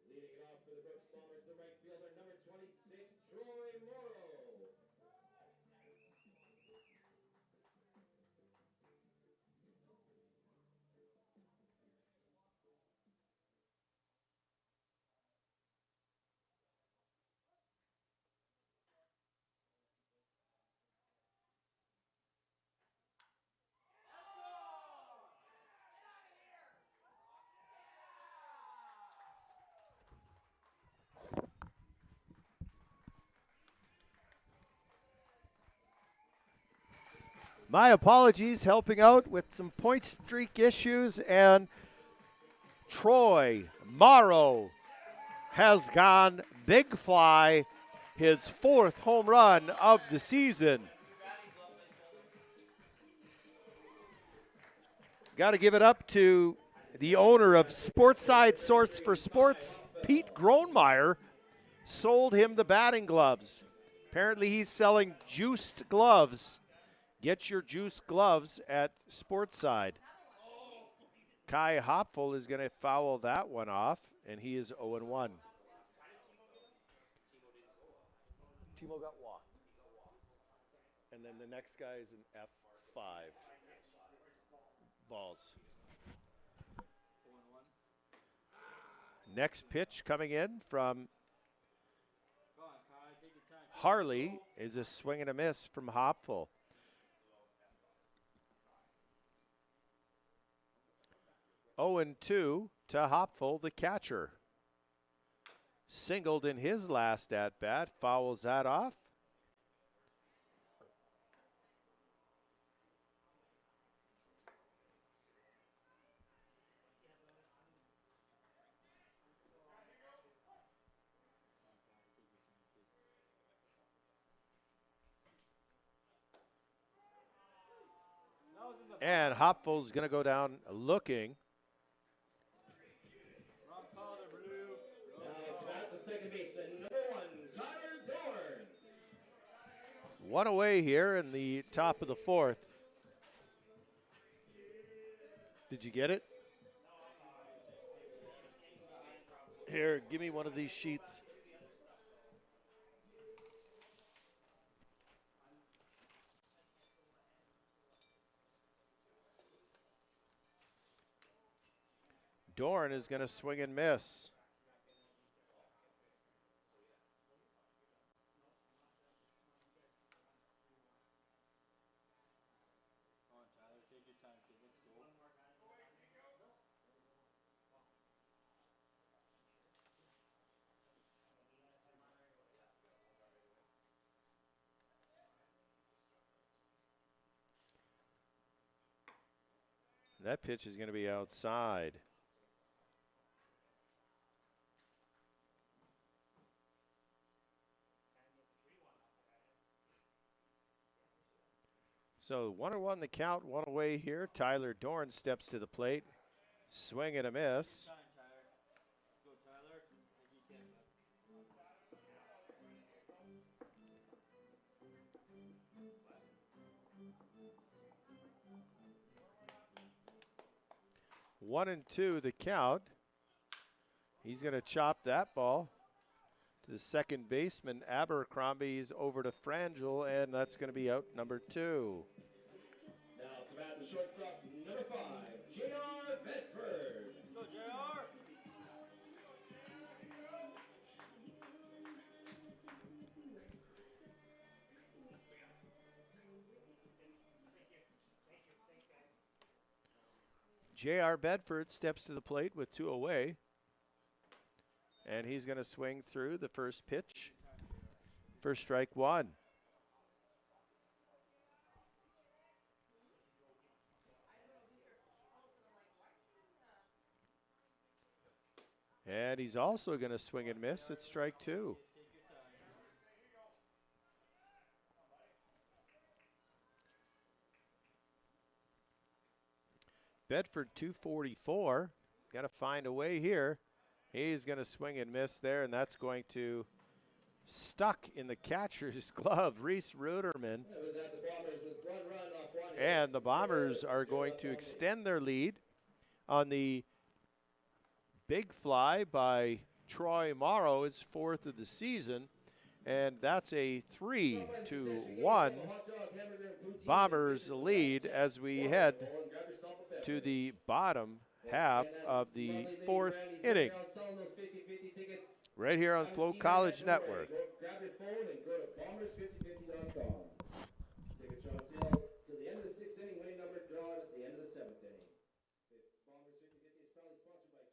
Leading it off for the Brooks Bombers, the right fielder, number 26, Troy Morrow. My apologies, helping out with some point streak issues, and Troy Morrow has gone big fly his 4th home run of the season. Got to give it up to the owner of Sportside Source for Sports, Pete Gronemeyer, sold him the batting gloves. Apparently he's selling juiced gloves. Get your juiced gloves at Sportside. Kai Hopful is going to foul that one off, and he is 0-1. Timo got walked. And then the next guy is an F5. Balls. Next pitch coming in from Harley is a swing and a miss from Hopful. 0-2 to Hopful, the catcher. Singled in his last at-bat, fouls that off. And Hopful's going to go down looking. Second baseman, number 1, Tyler Dorn. One away here in the top of the 4th. Did you get it? Here, give me one of these sheets. Dorn is going to swing and miss. That pitch is going to be outside. So 1-1 the count, one away here. Tyler Dorn steps to the plate. Swing and a miss. 1-2 the count. He's going to chop that ball to the second baseman. Abercrombie's over to Frangel, and that's going to be out number 2. Now come out the shortstop, number 5, J.R. Bedford. Let's go, J.R. J.R. Bedford steps to the plate with 2 away. And he's going to swing through the first pitch. First strike 1. And he's also going to swing and miss at strike 2. Bedford 244. Got to find a way here. He's going to swing and miss there, and that's going to stuck in the catcher's glove, Reese Ruderman. And the Bombers are going to extend their lead on the big fly by Troy Morrow. It's 4th of the season, and that's a 3-1 Bombers lead as we head to the bottom half of the 4th inning. Right here on FloCollege Network. Grab your phone and go to bombers5050.com. Tickets are on sale till the end of the 6th inning, winning number drawn at the end of the 7th inning. Bombers 5050 is proudly sponsored by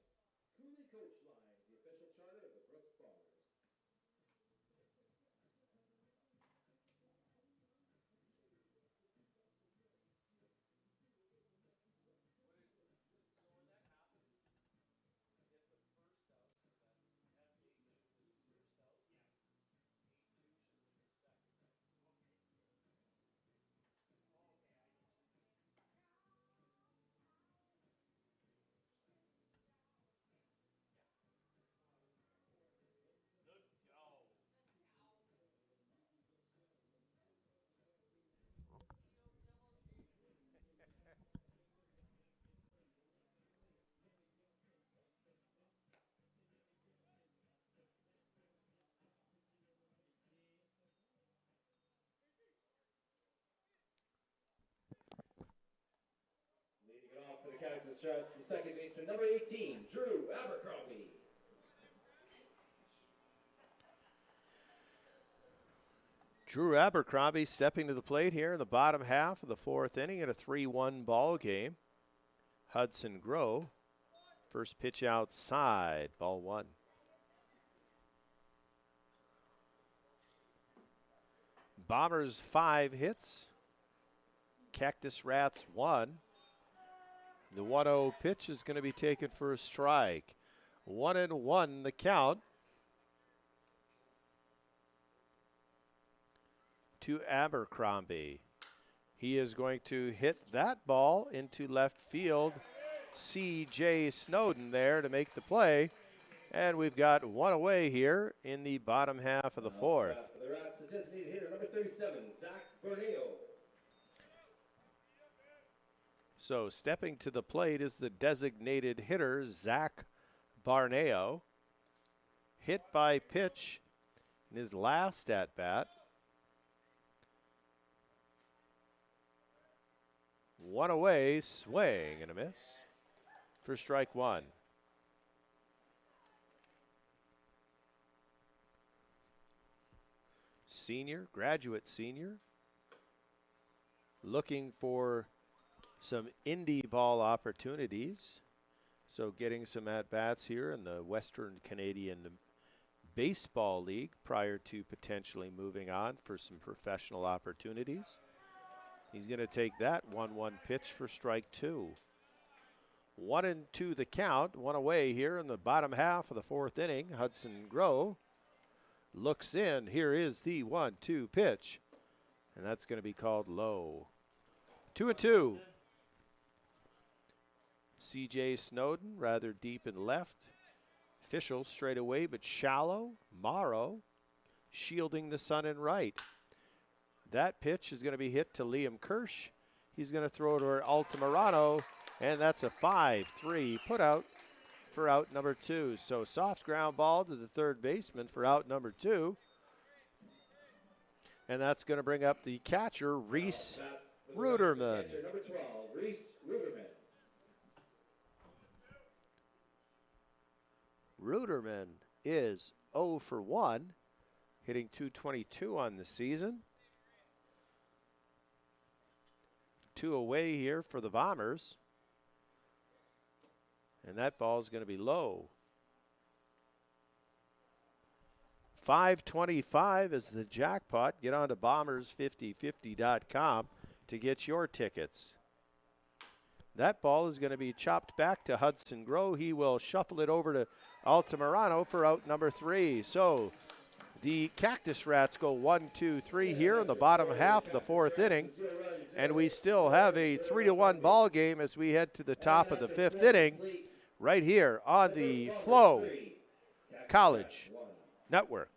Cooley Coach Lines, the official charter of the Brooks Bombers. Cactus Rats, the second baseman, number 18, Drew Abercrombie. Drew Abercrombie stepping to the plate here in the bottom half of the fourth inning in a 3-1 ball game. Hudson Grove, first pitch outside, ball one. Bombers 5 hits, Cactus Rats 1. The 1-0 pitch is going to be taken for a strike. 1-1 the count to Abercrombie. He is going to hit that ball into left field. C.J. Snowden there to make the play. And we've got one away here in the bottom half of the fourth. For the Rats, the designated hitter, number 37, Zach Borneo. So stepping to the plate is the designated hitter, Zach Barneo. Hit by pitch in his last at-bat. One away, swing and a miss for strike one. Graduate senior, looking for some indie ball opportunities. So getting some at-bats here in the Western Canadian Baseball League prior to potentially moving on for some professional opportunities. He's going to take that 1-1 pitch for strike two. 1-2 the count, one away here in the bottom half of the fourth inning. Hudson Grove looks in. Here is the 1-2 pitch, and that's going to be called low. 2-2. C.J. Snowden rather deep in left. Official straight away, but shallow. Morrow shielding the sun in right. That pitch is going to be hit to Liam Kirsch. He's going to throw it to Altamirano, and that's a 5-3 put out for out number two. So soft ground ball to the third baseman for out number two. And that's going to bring up the catcher, Reese Ruderman. Catcher, number 12, Reese Ruderman. Ruderman is 0 for 1, hitting .222 on the season. 2 away here for the Bombers. And that ball is going to be low. 525 is the jackpot. Get on to bombers5050.com to get your tickets. That ball is going to be chopped back to Hudson Grove. He will shuffle it over to Altamirano for out number 3. So the Cactus Rats go 1-2-3 here in the bottom half of the fourth inning. And we still have a 3-1 ball game as we head to the top of the fifth inning right here on the FloCollege Network.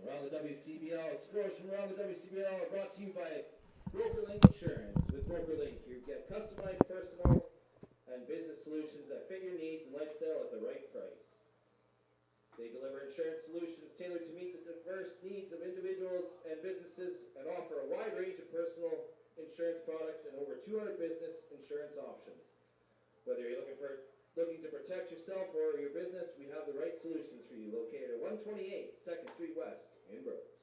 Around the WCBL, scores from around the WCBL are brought to you by BrokerLink Insurance. With BrokerLink, you get customized personal and business solutions that fit your needs and lifestyle at the right price. They deliver insurance solutions tailored to meet the diverse needs of individuals and businesses and offer a wide range of personal insurance products and over 200 business insurance options. Whether you're looking to protect yourself or your business, we have the right solutions for you. Located at 128 2nd Street West in Brooks.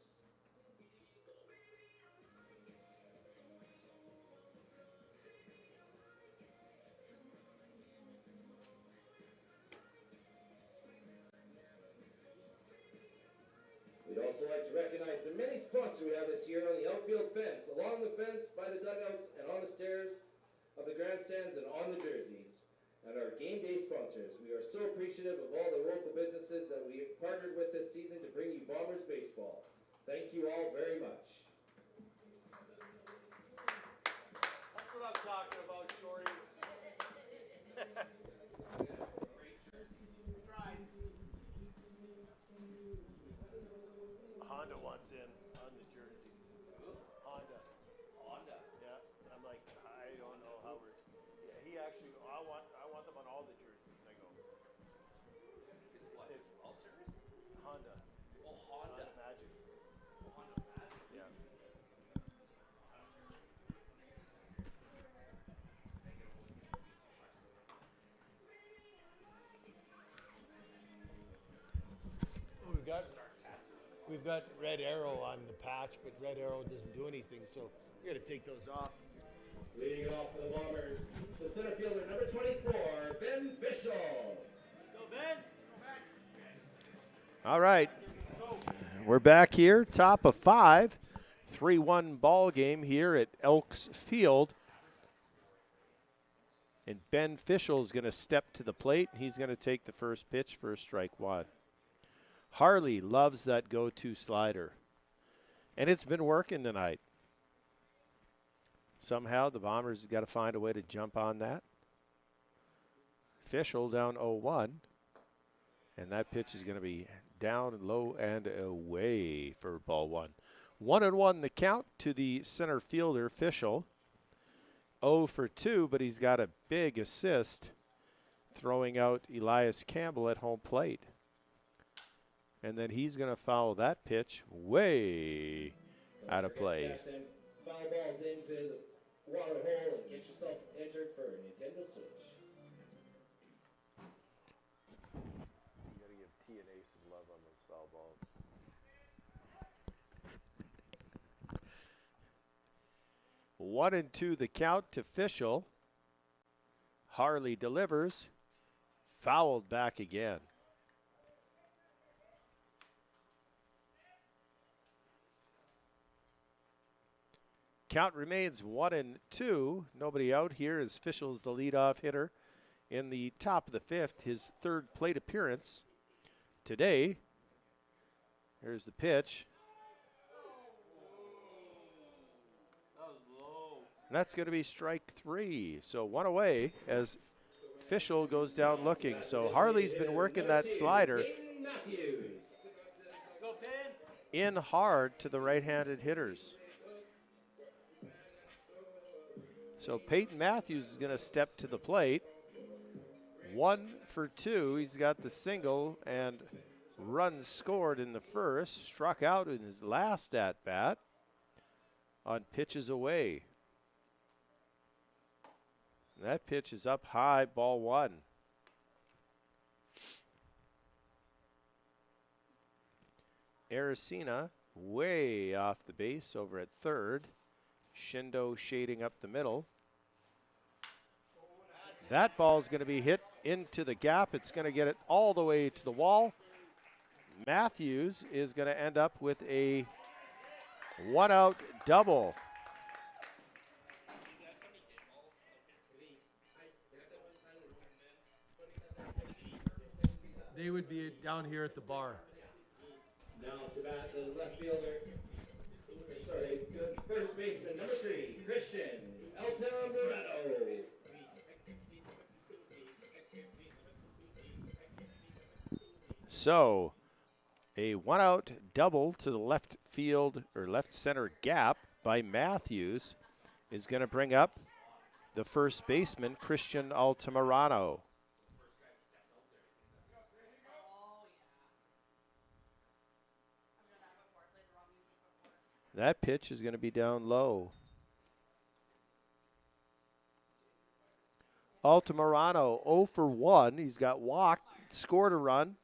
We'd also like to recognize the many sponsors we have this year on the outfield fence, along the fence, by the dugouts, and on the stairs of the grandstands and on the jerseys. And our game day sponsors. We are so appreciative of all the local businesses that we partnered with this season to bring you Bombers baseball. Thank you all very much. That's what I'm talking about, Shorty. Honda wants in on the jerseys. Honda. Yeah. I'm like, I don't know how we're. Yeah, he actually. I want them on all the jerseys. I go. Is what? It says All series? Honda. Oh, Honda. Magic. Honda Magic. Yeah. got red arrow on the patch, but red arrow doesn't do anything, so we got to take those off. Leading it off for the Bombers, the center fielder, number 24, Ben Fishel. Go, Ben. All right. We're back here, top of 5. 3-1 ball game here at Elks Field. And Ben Fishel is going to step to the plate. He's going to take the first pitch for strike 1. Harley loves that go-to slider. And it's been working tonight. Somehow the Bombers got to find a way to jump on that. Fishel down 0-1. And that pitch is going to be down, low, and away for ball 1. 1-1 the count to the center fielder, Fishel. 0 for 2, but he's got a big assist throwing out Elias Campbell at home plate. And then he's going to foul that pitch way out of play. Foul balls into the water hole and get yourself entered for a Nintendo Switch. You got to give TNA some love on those foul balls. 1-2 the count to Fishel. Harley delivers. Fouled back again. Count remains 1-2. Nobody out here as Fishel's the leadoff hitter in the top of the 5th, his 3rd plate appearance today. Here's the pitch. That was low. And that's going to be strike 3. So 1 away as Fishel goes down looking. So Harley's been working that slider Let's go, Ben. in hard to the right-handed hitters. So Peyton Matthews is going to step to the plate. 1 for 2. He's got the single and run scored in the first. Struck out in his last at-bat on pitches away. And that pitch is up high, ball 1. Aracena way off the base over at 3rd. Shindo shading up the middle. That ball is going to be hit into the gap. It's going to get it all the way to the wall. Matthews is going to end up with a 1-out double. They would be down here at the bar. Now to bat the left fielder. Sorry, first baseman, number 3, Christian Altamirano. So, a 1-out double to the left field or left center gap by Matthews is going to bring up the first baseman, Christian Altamirano. That pitch is going to be down low. Altamirano 0 for 1. He's got walked, scored a run.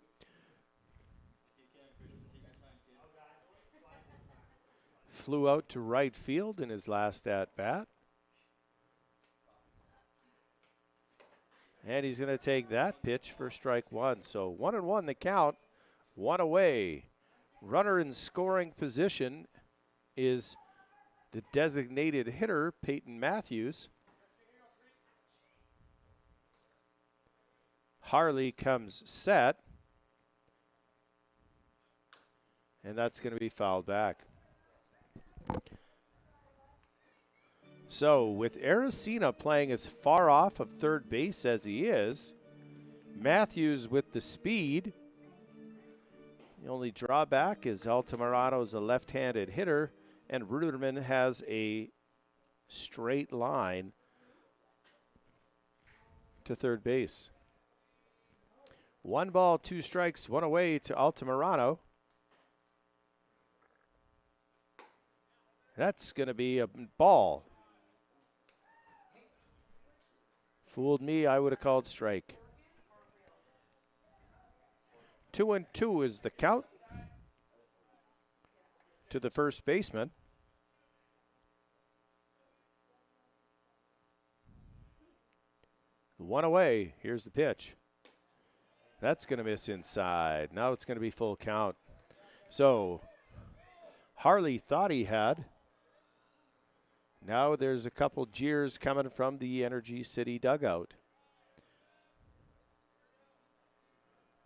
Flew out to right field in his last at-bat. And he's going to take that pitch for strike 1. So 1-1 the count, 1 away. Runner in scoring position is the designated hitter, Peyton Matthews. Harley comes set. And that's going to be fouled back. So with Aracena playing as far off of third base as he is, Matthews with the speed. The only drawback is Altamirano is a left-handed hitter, and Ruderman has a straight line to third base. 1 ball, 2 strikes, 1 away to Altamirano. That's going to be a ball. Fooled me, I would have called strike. 2-2 is the count. to the first baseman. One away. Here's the pitch. That's going to miss inside. Now it's going to be full count. So Harley thought he had. Now there's a couple jeers coming from the Energy City dugout.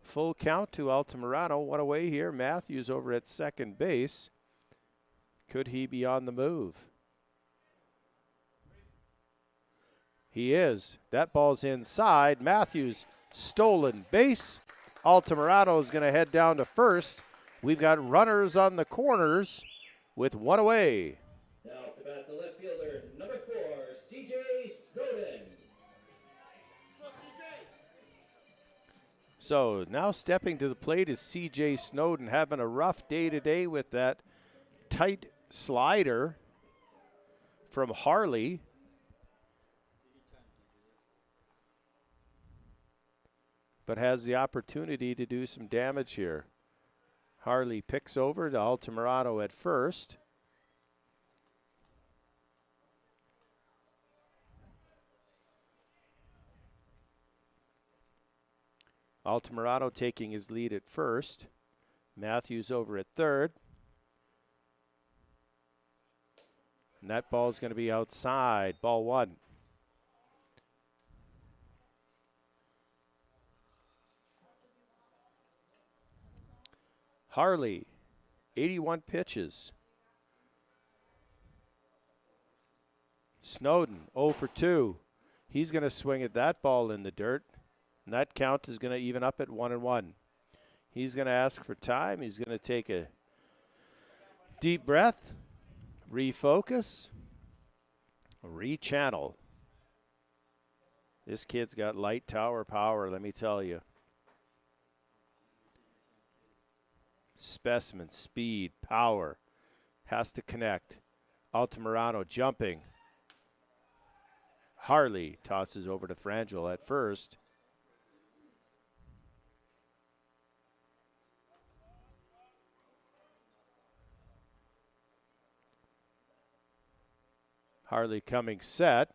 Full count to Altamirano. One away here. Matthews over at second base. Could he be on the move? He is. That ball's inside. Matthews stolen base. Altamirano is going to head down to first. We've got runners on the corners with one away. Now to bat the left fielder, number 4, C.J. Snowden. So now stepping to the plate is C.J. Snowden, having a rough day today with that tight slider from Harley. But has the opportunity to do some damage here. Harley picks over to Altamirano at first. Altamirano taking his lead at first. Matthews over at third. And that ball is going to be outside. Ball 1. Harley, 81 pitches. Snowden, 0 for 2. He's going to swing at that ball in the dirt. And that count is going to even up at 1-1. He's going to ask for time. He's going to take a deep breath, refocus, rechannel. This kid's got light tower power, let me tell you. Specimen, speed, power. Has to connect. Altamirano jumping. Harley tosses over to Frangel at first. Harley coming set.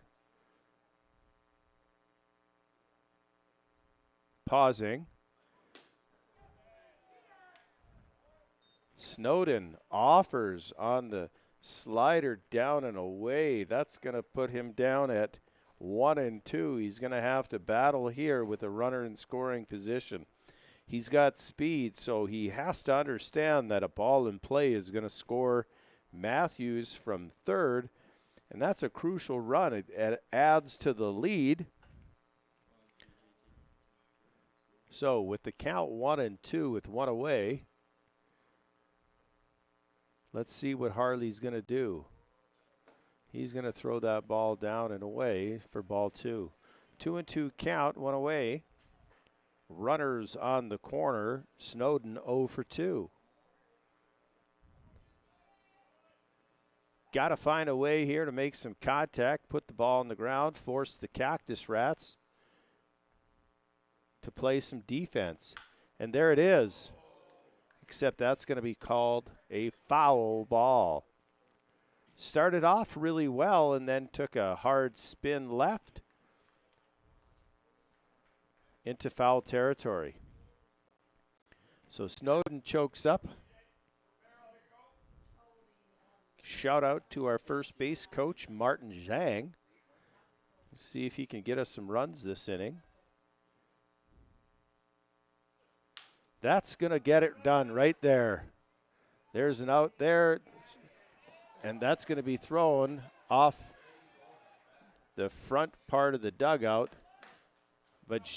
Pausing. Snowden offers on the slider down and away. That's going to put him down at 1-2. He's going to have to battle here with a runner in scoring position. He's got speed, so he has to understand that a ball in play is going to score Matthews from third, and that's a crucial run. It adds to the lead. So with the count 1-2 with one away, let's see what Harley's going to do. He's going to throw that ball down and away for ball 2. 2-2 count, one away. Runners on the corner. Snowden 0 for 2. Got to find a way here to make some contact, put the ball on the ground, force the Cactus Rats to play some defense. And there it is. Except that's going to be called a foul ball. Started off really well and then took a hard spin left into foul territory. So Snowden chokes up. Shout out to our first base coach, Martin Zhang. Let's see if he can get us some runs this inning. That's going to get it done right there. There's an out there, and that's going to be thrown off the front part of the dugout. But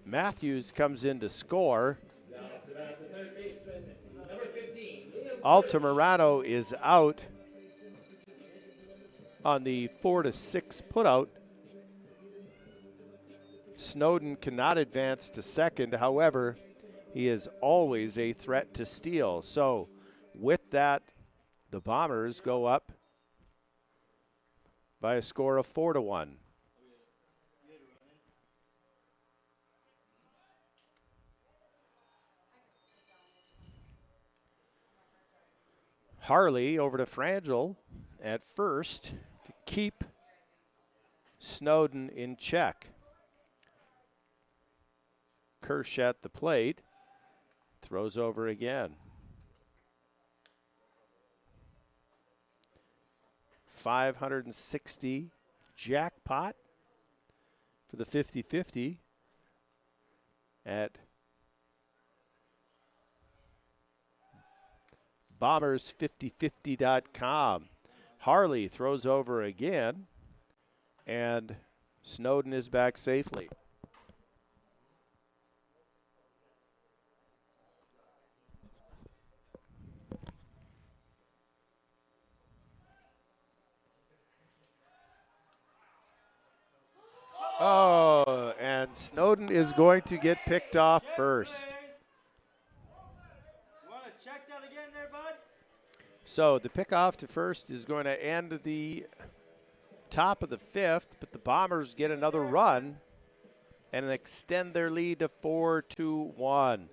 Matthews comes in to score. Altamirano is out on the 4-6 putout. Snowden cannot advance to second. However, he is always a threat to steal. So with that, the Bombers go up by a score of 4-1. Harley over to Frangel at first to keep Snowden in check. Kirsch at the plate. Throws over again. 560 jackpot for the 50-50 at bombers5050.com. Harley throws over again, and Snowden is back safely. Oh, and Snowden is going to get picked off first. You want to check that again there, bud? So the pickoff to first is going to end the top of the 5th, but the Bombers get another run and extend their lead to 4-1.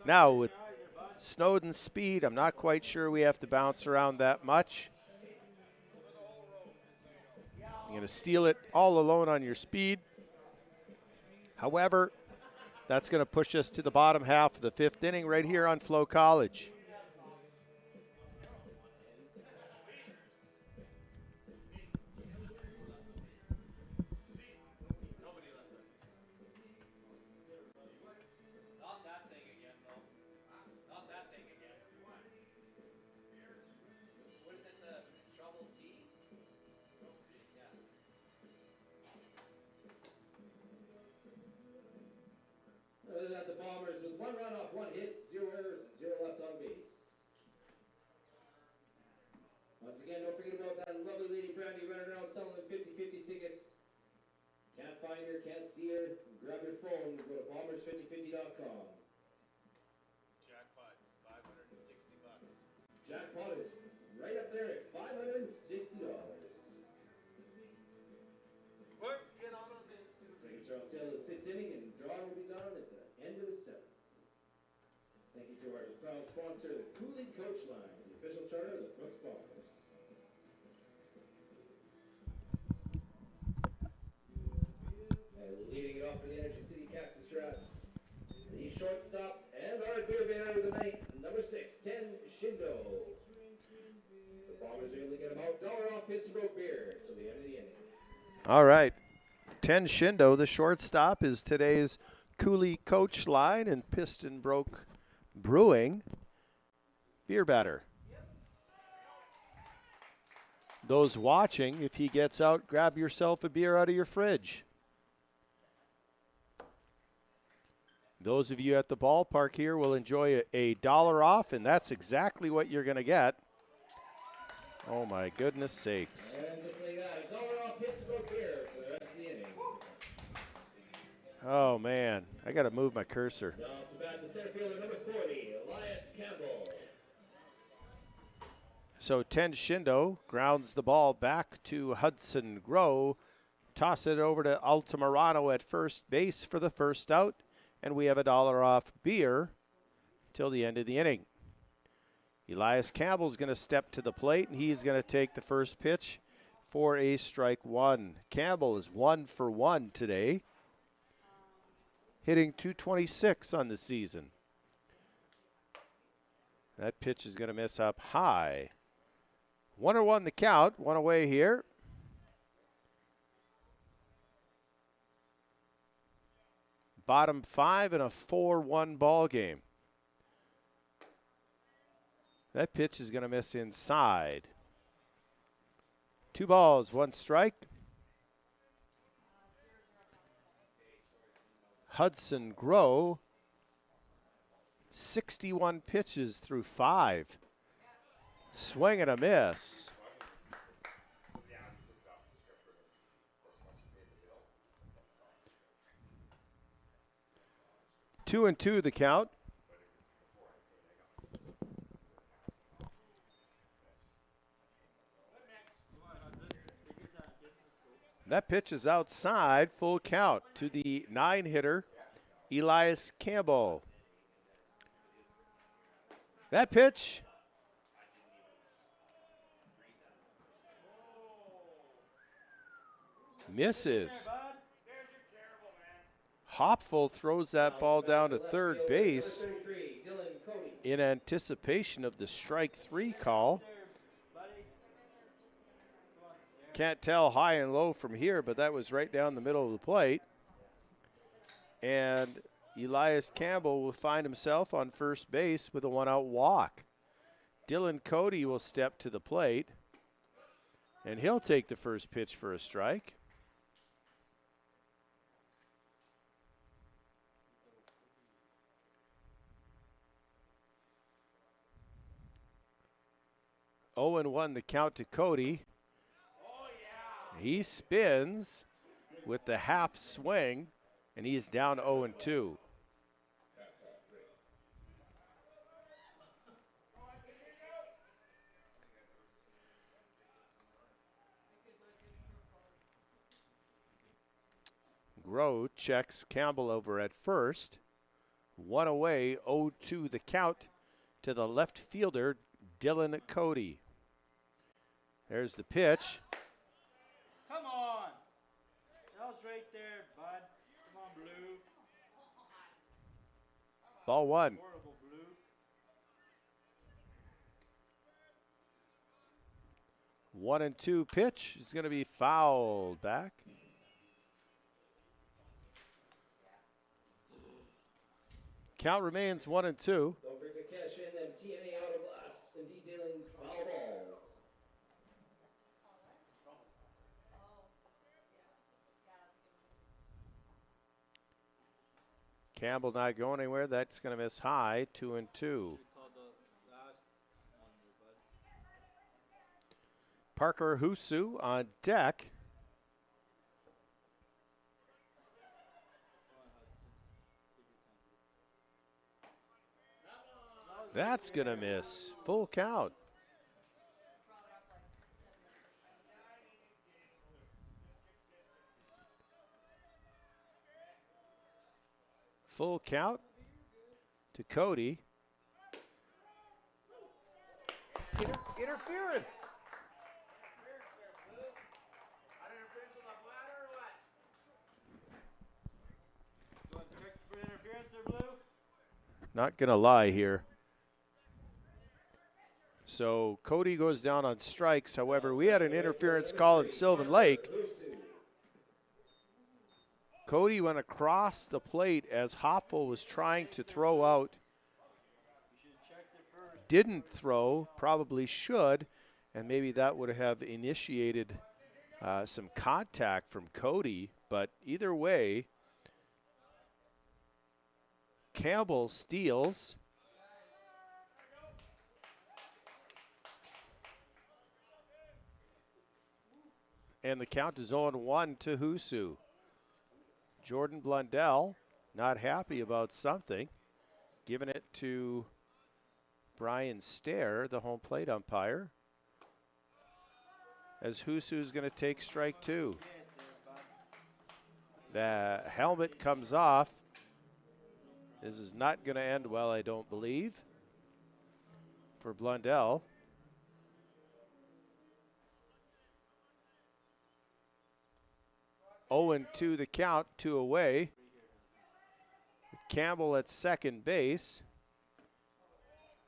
Now with Snowden's speed, I'm not quite sure we have to bounce around that much. You're going to steal it all alone on your speed. However, that's going to push us to the bottom half of the 5th inning right here on FloCollege. Not that thing again, though. Not that thing again. What is it, the trouble T? Yeah. Other than that, the Bombers with 1 run off, 1 hit, 0 errors, and 0 left on base. Once again, don't forget about that lovely lady Brandy running around selling them 50-50 tickets. Can't find her, can't see her, grab your phone, go to bombers5050.com. Jackpot, $560. Jackpot is right up there at $560. Get on this. Tickets are on sale in the 6th inning, and drawing will be done at the end of the 7th. Thank you to our proud sponsor, the Cooling Coach Line, the official charter of the Brooks Bombers. And leading it off for the Energy City Cactus Rats, the shortstop and our beer banner of the night, number 6, 10 Shindo. The Bombers are able to get about $1 off Piston Broke beer till the end of the inning. All right. 10 Shindo, the shortstop, is today's Cooley Coach Line and Piston Broke Brewing beer batter. Those watching, if he gets out, grab yourself a beer out of your fridge. Those of you at the ballpark here will enjoy a $1 off, and that's exactly what you're going to get. Oh, my goodness sakes. And just like that, $1 off Piston Broke beer for the rest of the inning. Oh, man. I got to move my cursor. Now up to bat, the center fielder, number 40, Elias Campbell. So 10 Shindo grounds the ball back to Hudson Grow. Toss it over to Altamirano at first base for the first out. And we have a $1 off beer till the end of the inning. Elias Campbell's going to step to the plate, and he's going to take the first pitch for a strike one. Campbell is 1 for 1 today, hitting .226 on the season. That pitch is going to miss up high. 1-1 the count, one away here. Bottom 5 in a 4-1 ball game. That pitch is going to miss inside. 2 balls, 1 strike. Hudson Grow, 61 pitches through 5. Swing and a miss. Two and two the count. That pitch is outside, full count to the 9-hitter, Elias Campbell. That pitch Misses. Bud. Hopful throws that ball down to third base 33, Dylan Cody. in anticipation of the strike 3 call. There, buddy. Come on, stare. Can't tell high and low from here, but that was right down the middle of the plate. And Elias Campbell will find himself on first base with a 1-out walk. Dylan Cody will step to the plate, and he'll take the first pitch for a strike. Oh, and 1 the count to Cody. He spins with the half swing, and he's down 0-2. Groh checks Campbell over at first. 1 away, 0-2 the count to the left fielder, Dylan Cody. There's the pitch. Come on. That was right there, bud. Come on, Blue. Ball 1. Horrible Blue. 1-2 pitch is going to be fouled back. Count remains 1-2. Don't forget to cash in them TNA auto blasts and detailing foul balls. Campbell not going anywhere. That's going to miss high. 2-2. Called the last one there, bud. Parker Husu on deck. That's going to miss. Full count. Full count to Cody. Interference. You want to check for interference there, Blue? Not going to lie here. So Cody goes down on strikes. However, we had an interference call at Sylvan Lake. Cody went across the plate as Hoffel was trying to throw out. You should have checked it first. Didn't throw, probably should, and maybe that would have initiated some contact from Cody. But either way, Campbell steals. And the count is 0-1 to Husu. Jordan Blundell not happy about something, giving it to Brian Stair, the home plate umpire, as Husu's going to take strike 2. The helmet comes off. This is not going to end well, I don't believe, for Blundell. Oh, and 2 the count, 2 away. Campbell at second base.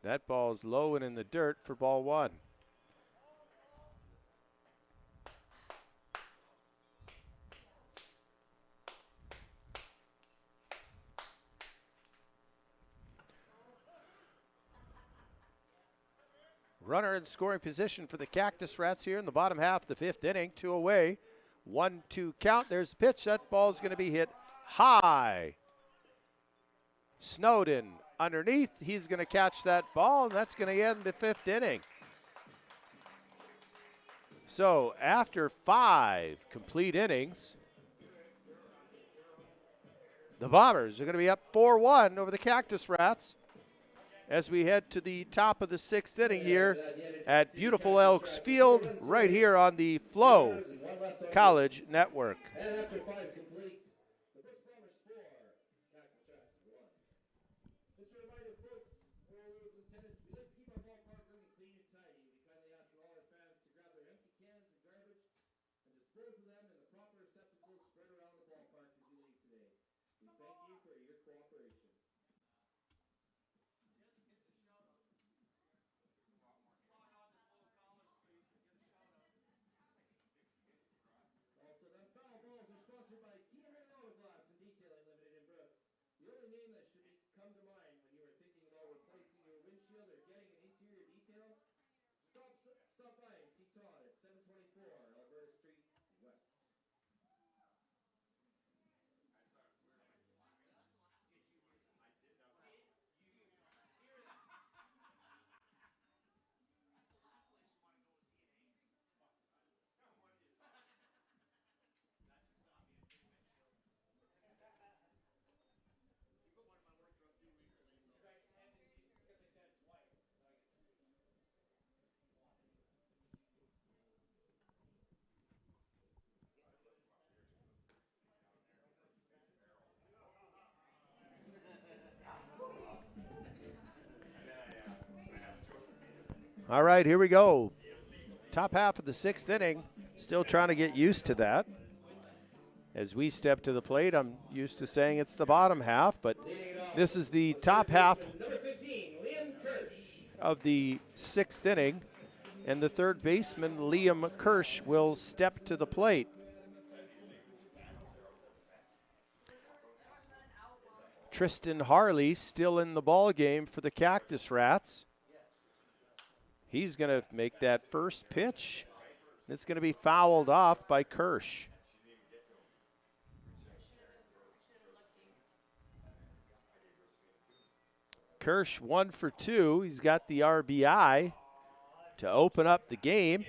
That ball is low and in the dirt for ball 1. Runner in scoring position for the Cactus Rats here in the bottom half of the 5th inning. 2 away. 1-2 count. There's the pitch. That ball is going to be hit high. Snowden underneath. He's going to catch that ball, and that's going to end the 5th inning. So after 5 complete innings, the Bombers are going to be up 4-1 over the Cactus Rats as we head to the top of the 6th inning here at beautiful Elks Field, right here on the FloCollege Network. And after 5 complete, the Brooks Bombers 4, Cactus Rats 1. Just a reminder, folks, for all those in attendance, we like to keep our ballpark really clean and tidy. We kindly ask all our fans to grab their empty cans of garbage and dispose of them in the proper All right, here we go. Top half of the 6th inning. Still trying to get used to that. As we step to the plate, I'm used to saying it's the bottom half, but this is the top half Number 15, Liam Kirsch. of the 6th inning, and the third baseman, Liam Kirsch, will step to the plate. Tristan Harley still in the ball game for the Cactus Rats. He's going to make that first pitch. It's going to be fouled off by Kirsch. Kirsch 1 for 2. He's got the RBI to open up the game.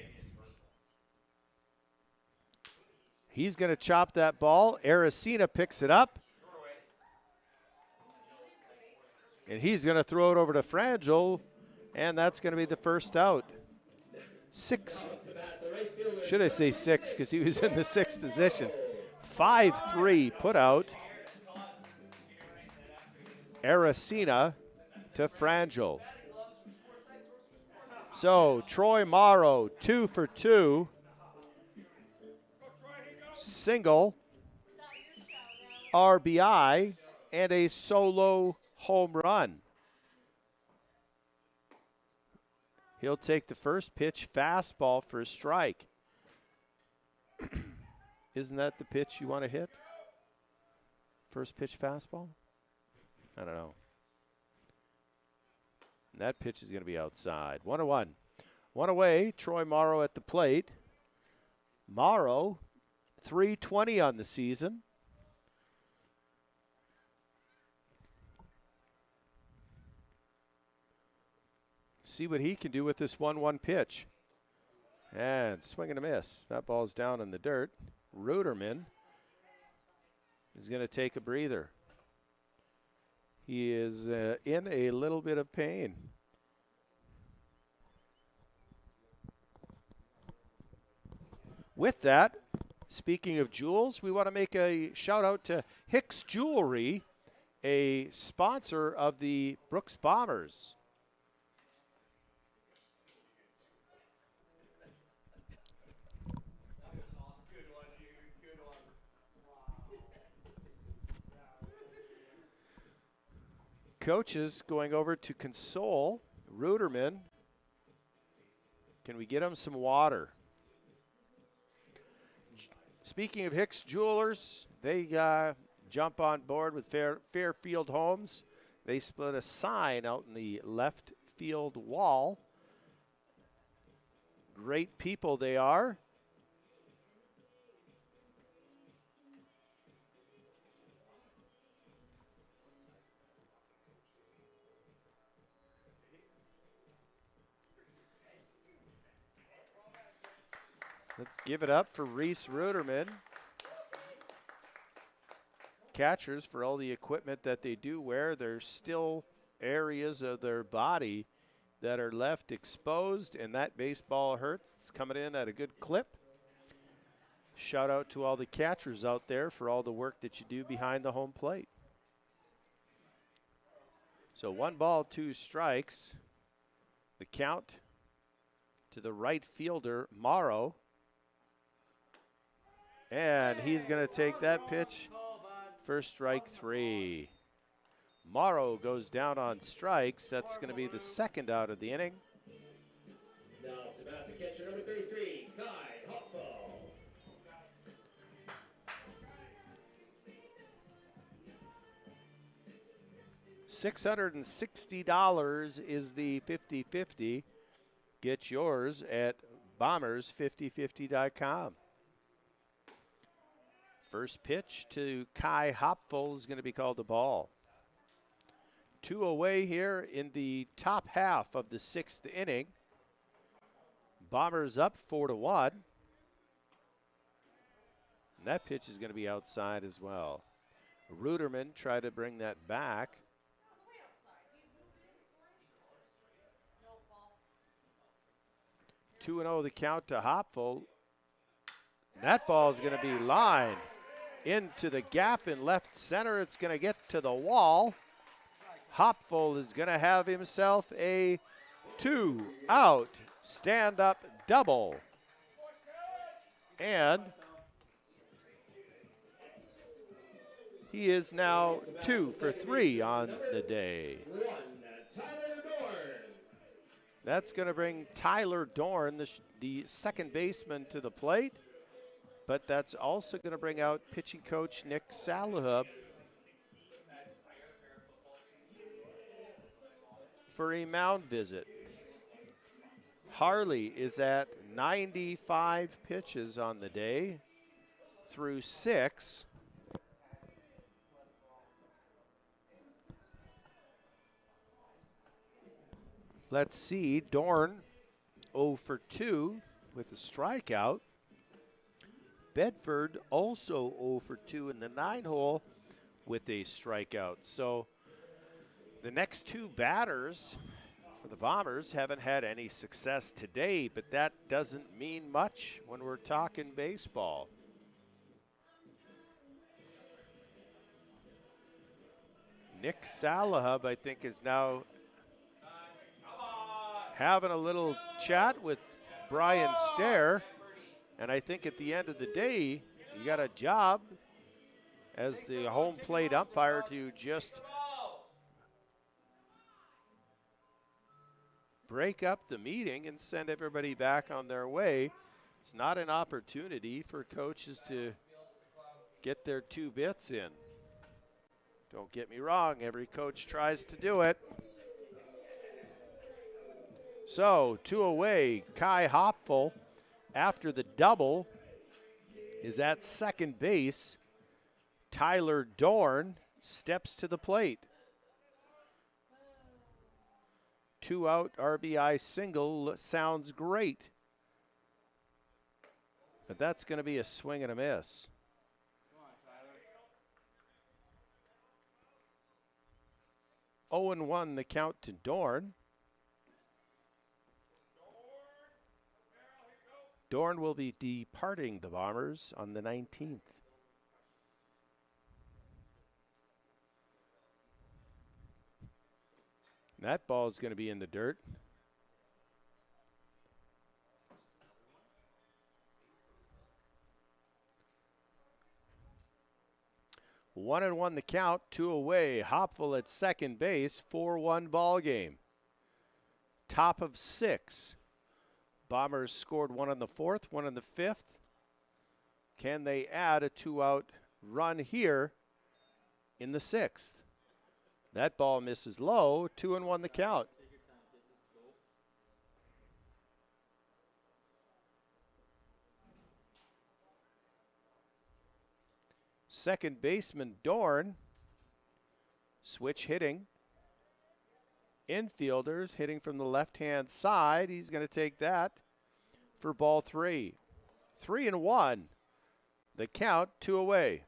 He's going to chop that ball. Aracena picks it up. And he's going to throw it over to Frangel, and that's going to be the first out. 6. Should I say 6 because he was in the 6th position. 5-3 put out. Aracena to Frangel. So Troy Morrow, 2 for 2. Single, RBI, and a solo home run. He'll take the first pitch, fastball for a strike. Isn't that the pitch you want to hit? First pitch fastball? I don't know. And that pitch is going to be outside. 1-1. One away, Troy Morrow at the plate. Morrow, .320 on the season. See what he can do with this 1-1 pitch. And swing and a miss. That ball's down in the dirt. Ruderman is going to take a breather. He is in a little bit of pain. With that, speaking of jewels, we want to make a shout out to Hicks Jewelry, a sponsor of the Brooks Bombers. Coaches going over to console Ruderman. Can we get him some water? Speaking of Hicks Jewelers, they jump on board with Fairfield Homes. They split a sign out in the left field wall. Great people they are. Let's give it up for Reese Ruderman. Catchers, for all the equipment that they do wear, there's still areas of their body that are left exposed, and that baseball hurts. It's coming in at a good clip. Shout out to all the catchers out there for all the work that you do behind the home plate. So 1 ball, 2 strikes. The count to the right fielder, Morrow. And he's going to take that pitch for strike 3. Morrow goes down on strikes. That's going to be the second out of the inning. Now to bat the catcher, number 33, Kai Hopfall. $660 is the 50-50. Get yours at bombers5050.com. First pitch to Kai Hopful is going to be called a ball. 2 away here in the top half of the 6th inning. Bombers up 4-1. And that pitch is going to be outside as well. Ruderman tried to bring that back. Two 2-0 the count to Hopful. That ball is going to be lined into the gap in left center. It's going to get to the wall. Hopful is going to have himself a 2 out, stand up double. And he is now 2 for 3 on the day. Tyler Dorn. That's going to bring Tyler Dorn, the second baseman, to the plate. But that's also going to bring out pitching coach Nick Salahub for a mound visit. Harley is at 95 pitches on the day through 6. Let's see, Dorn 0 for 2 with a strikeout. Bedford also 0 for 2 in the 9-hole with a strikeout. So the next 2 batters for the Bombers haven't had any success today, but that doesn't mean much when we're talking baseball. Nick Salahub, I think, is now having a little chat with Brian Stair. And I think at the end of the day, you got a job as the home plate umpire to just break up the meeting and send everybody back on their way. It's not an opportunity for coaches to get their 2 bits in. Don't get me wrong, every coach tries to do it. So, 2 away, Kai Hopful, after the double, is at second base. Tyler Dorn steps to the plate. 2 out RBI single sounds great. But that's going to be a swing and a miss. 0-1 the count to Dorn. Dorn will be departing the Bombers on the 19th. That ball is going to be in the dirt. One and one the count, 2 away. Hopful at second base, 4-1 ball game. Top of 6. Bombers scored 1 in the 4th, 1 in the 5th. Can they add a 2-out run here in the 6th? That ball misses low, 2-1 the count. Second baseman Dorn, switch hitting. Infielders hitting from the left-hand side. He's going to take that for ball 3. 3-1. The count, 2 away.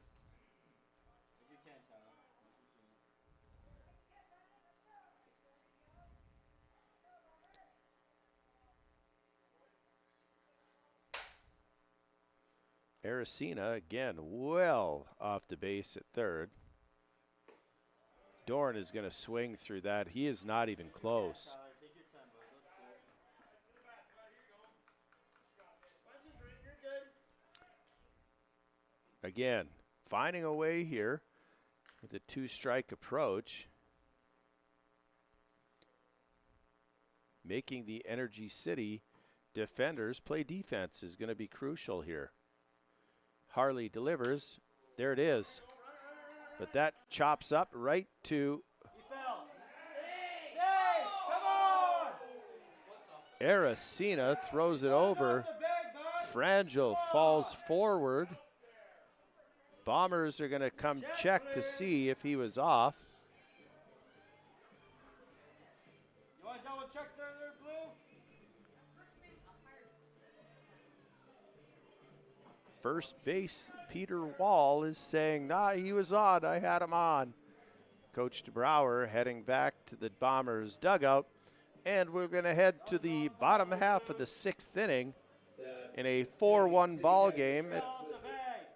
Aracena again well off the base at third. Dorn is going to swing through that. He is not even close. Again, finding a way here with a 2-strike approach. Making the Energy City defenders play defense is going to be crucial here. Harley delivers. There it is. But that chops up right to Aracena, throws it over. Frangel falls forward. Bombers are going to come check to see if he was off. You want to double check there, Blue? First base, Peter Wall is saying, nah, he was on. I had him on. Coach DeBrouwer heading back to the Bombers dugout. And we're going to head to the bottom half of the 6th inning in a 4-1 ball game at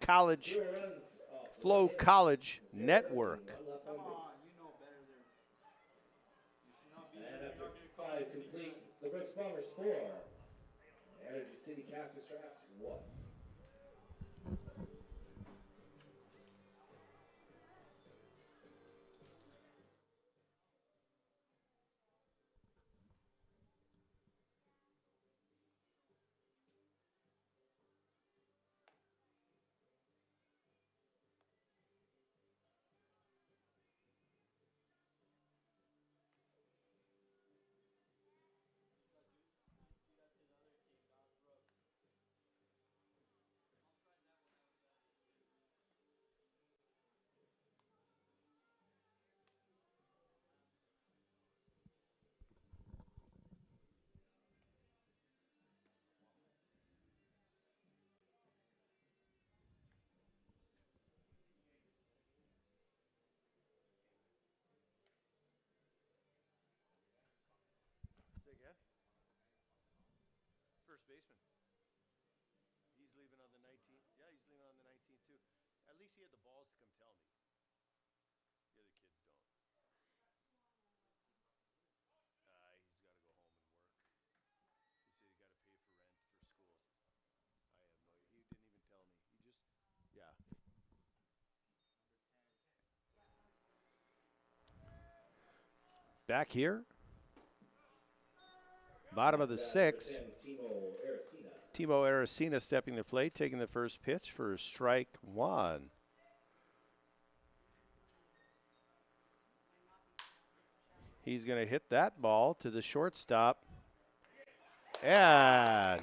College, FloCollege Network. And after 5 complete Brooks Bombers 4. Energy City Cactus Rats 1. Say again? First baseman. He's leaving on the 19th. Yeah, he's leaving on the 19th too. At least he had the balls to come tell me. The other kids don't. He's got to go home and work. He said he got to pay for rent for school. I have no. He didn't even tell me. He just. Yeah. Back here. Bottom of the sixth. Timo Aracena stepping to plate, taking the first pitch for strike one. He's going to hit that ball to the shortstop. And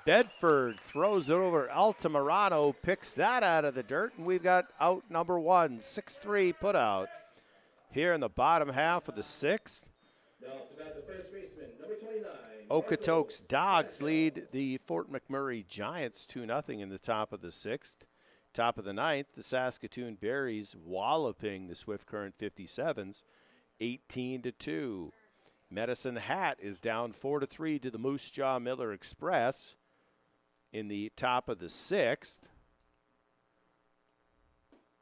Bedford throws it over. Altamirano picks that out of the dirt, and we've got out number one, 6-3 put out. Here in the bottom half of the sixth. Now to bat the first baseman, number 29. Okotoks Dogs lead the Fort McMurray Giants 2-0 in the top of the sixth. Top of the ninth, the Saskatoon Berries walloping the Swift Current 57s 18-2. Medicine Hat is down 4-3 to the Moose Jaw Miller Express in the top of the sixth.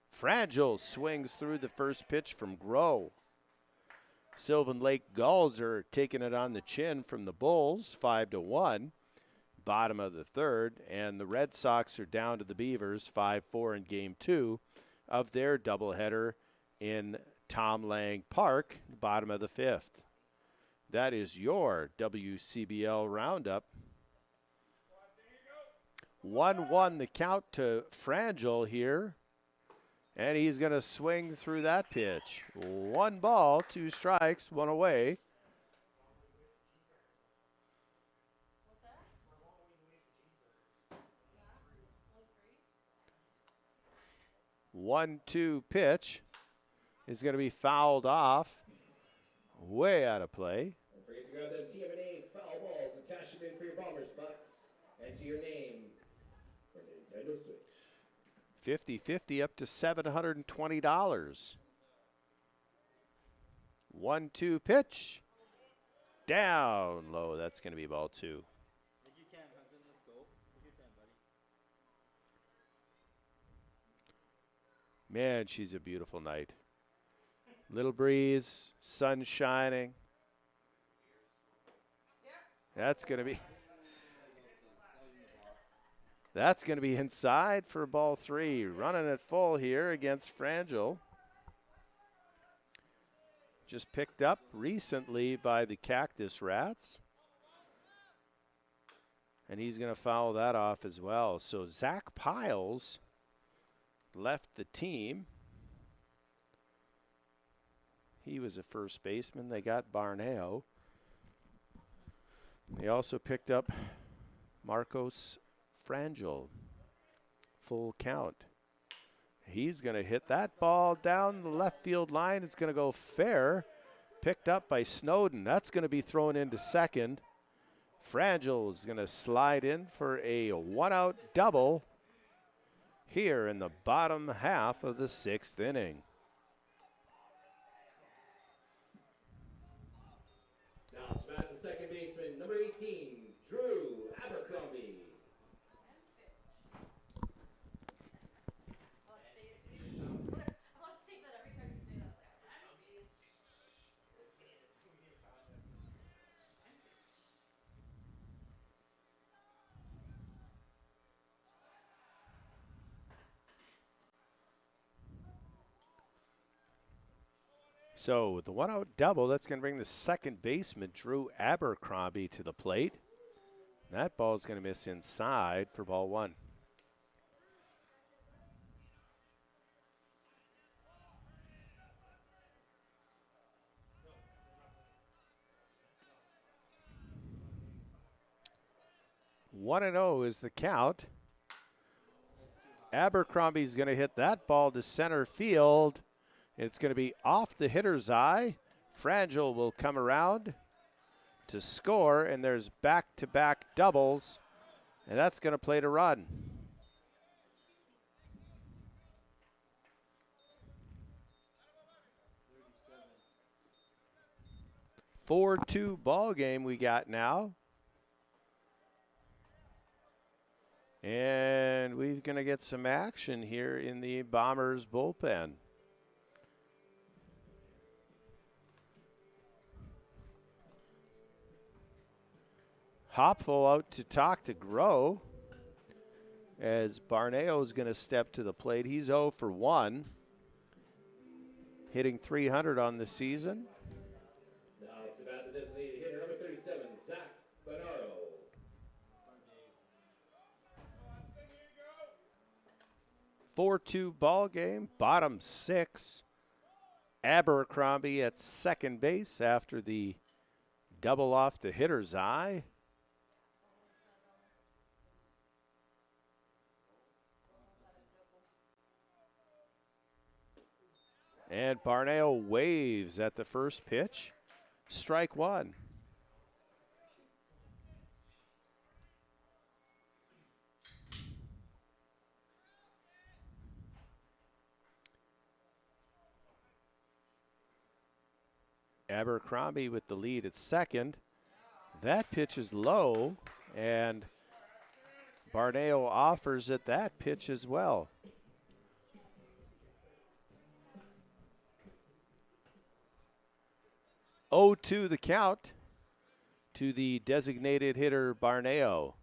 Fragile swings through the first pitch from Grow. Sylvan Lake Gulls are taking it on the chin from the Bulls, 5-1. Bottom of the third, and the Red Sox are down to the Beavers, 5-4 in Game 2 of their doubleheader in Tom Lang Park, bottom of the fifth. That is your WCBL roundup. 1-1 the count to Fragile here. And he's going to swing through that pitch. 1 ball, 2 strikes, 1 away. What's that? 1-2 pitch is going to be fouled off. Way out of play. Don't forget to grab them TMNA foul balls and cash them in for your Bombers bucks. Enter your name for Nintendo Switch. 50-50 up to $720. 1-2 pitch. Down low. That's going to be ball 2. Think you can, Hudson. Let's go. Think you can, buddy. Man, she's a beautiful night. Little breeze, sun shining. That's going to be inside for ball 3. Running it full here against Fragile. Just picked up recently by the Cactus Rats. And he's going to foul that off as well. So Zach Piles left the team. He was a first baseman. They got Barneo. They also picked up Marcos Frangel. Full count. He's going to hit that ball down the left field line. It's going to go fair. Picked up by Snowden. That's going to be thrown into second. Frangel is going to slide in for a 1-out double here in the bottom half of the 6th inning. Now to bat the second baseman, number 18, Drew Abercrombie. I want to say that every time you say that. So with the one-out double, that's going to bring the second baseman, Drew Abercrombie, to the plate. That ball is going to miss inside for ball one. One and 0 is the count. Abercrombie's going to hit that ball to center field. It's going to be off the hitter's eye. Frangel will come around to score, and there's back-to-back doubles, and that's going to play to run. 4-2 ball game we got now. And we're going to get some action here in the Bombers bullpen. Hopful out to talk to Groh as Barneo is going to step to the plate. He's 0 for 1, hitting .300 on the season. Now to bat the designated hitter, number 37, Zach Bernardo. 4-2 ball game, bottom 6. Abercrombie at second base after the double off the hitter's eye. And Barneo waves at the first pitch. Strike one. Abercrombie with the lead at second. That pitch is low, and Barneo offers at that pitch as well. Oh, 2 the count to the designated hitter Barneo.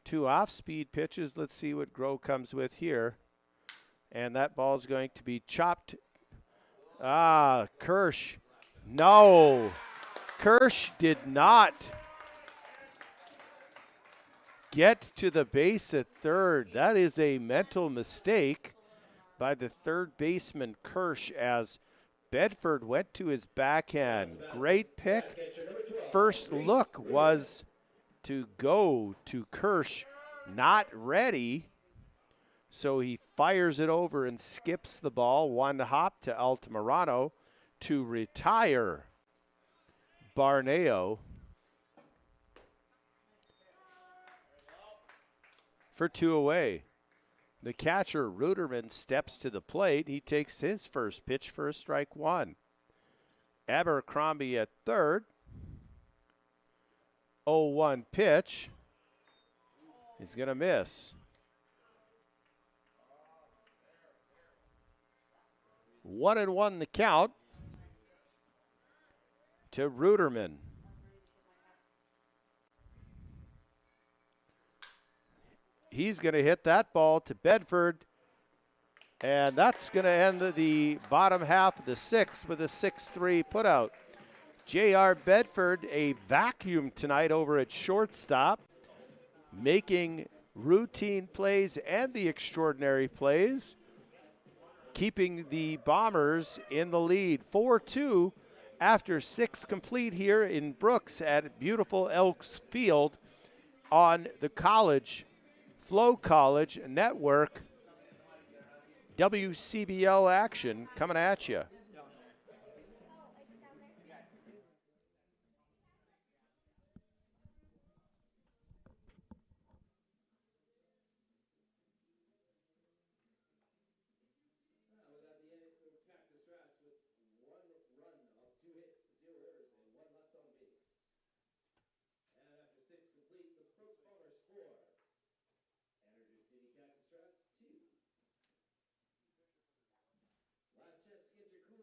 2 off-speed pitches. Let's see what Groh comes with here. And that ball is going to be chopped. Kirsch. No. Kirsch did not get to the base at third. That is a mental mistake by the third baseman Kirsch as Bedford went to his backhand. Great pick. First look was to go to Kirsch, not ready. So he fires it over and skips the ball. One hop to Altamirano to retire Barneo for 2 away. The catcher, Ruderman, steps to the plate. He takes his first pitch for a strike one. Abercrombie at third. 0-1 pitch. He's going to miss. 1-1 the count to Ruderman. He's going to hit that ball to Bedford, and that's going to end the bottom half of the 6th with a 6-3 putout. J.R. Bedford, a vacuum tonight over at shortstop, making routine plays and the extraordinary plays, keeping the Bombers in the lead. 4-2 after 6 complete here in Brooks at beautiful Elks Field on the college FloCollege Network. WCBL action coming at you. Cactus Rats with 1 run of 2 hits, 0 errors, and 1 left on base. And after 6 complete, the Brooks Bombers 4. Energy City Cactus Rats 2. Last chance to get your cool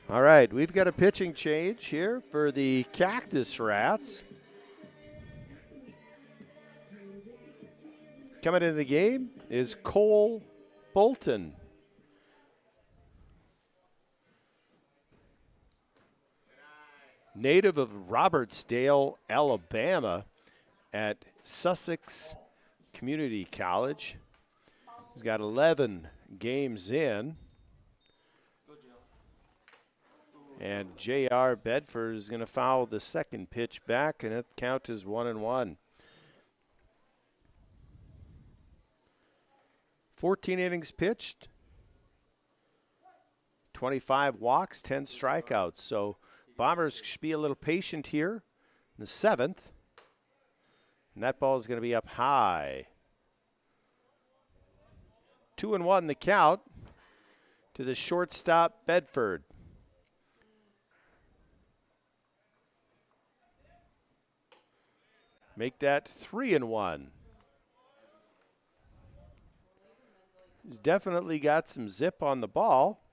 All right, we've got a pitching change here for the Cactus Rats. Coming into the game is Cole Bolton. Native of Robertsdale, Alabama, at Sussex Community College. He's got 11 games in. And J.R. Bedford is going to foul the second pitch back, and it count as 1-1. 14 innings pitched, 25 walks, 10 strikeouts. So Bombers should be a little patient here in the seventh. And that ball is going to be up high. 2-1 the count to the shortstop, Bedford. Make that 3-1. He's definitely got some zip on the ball.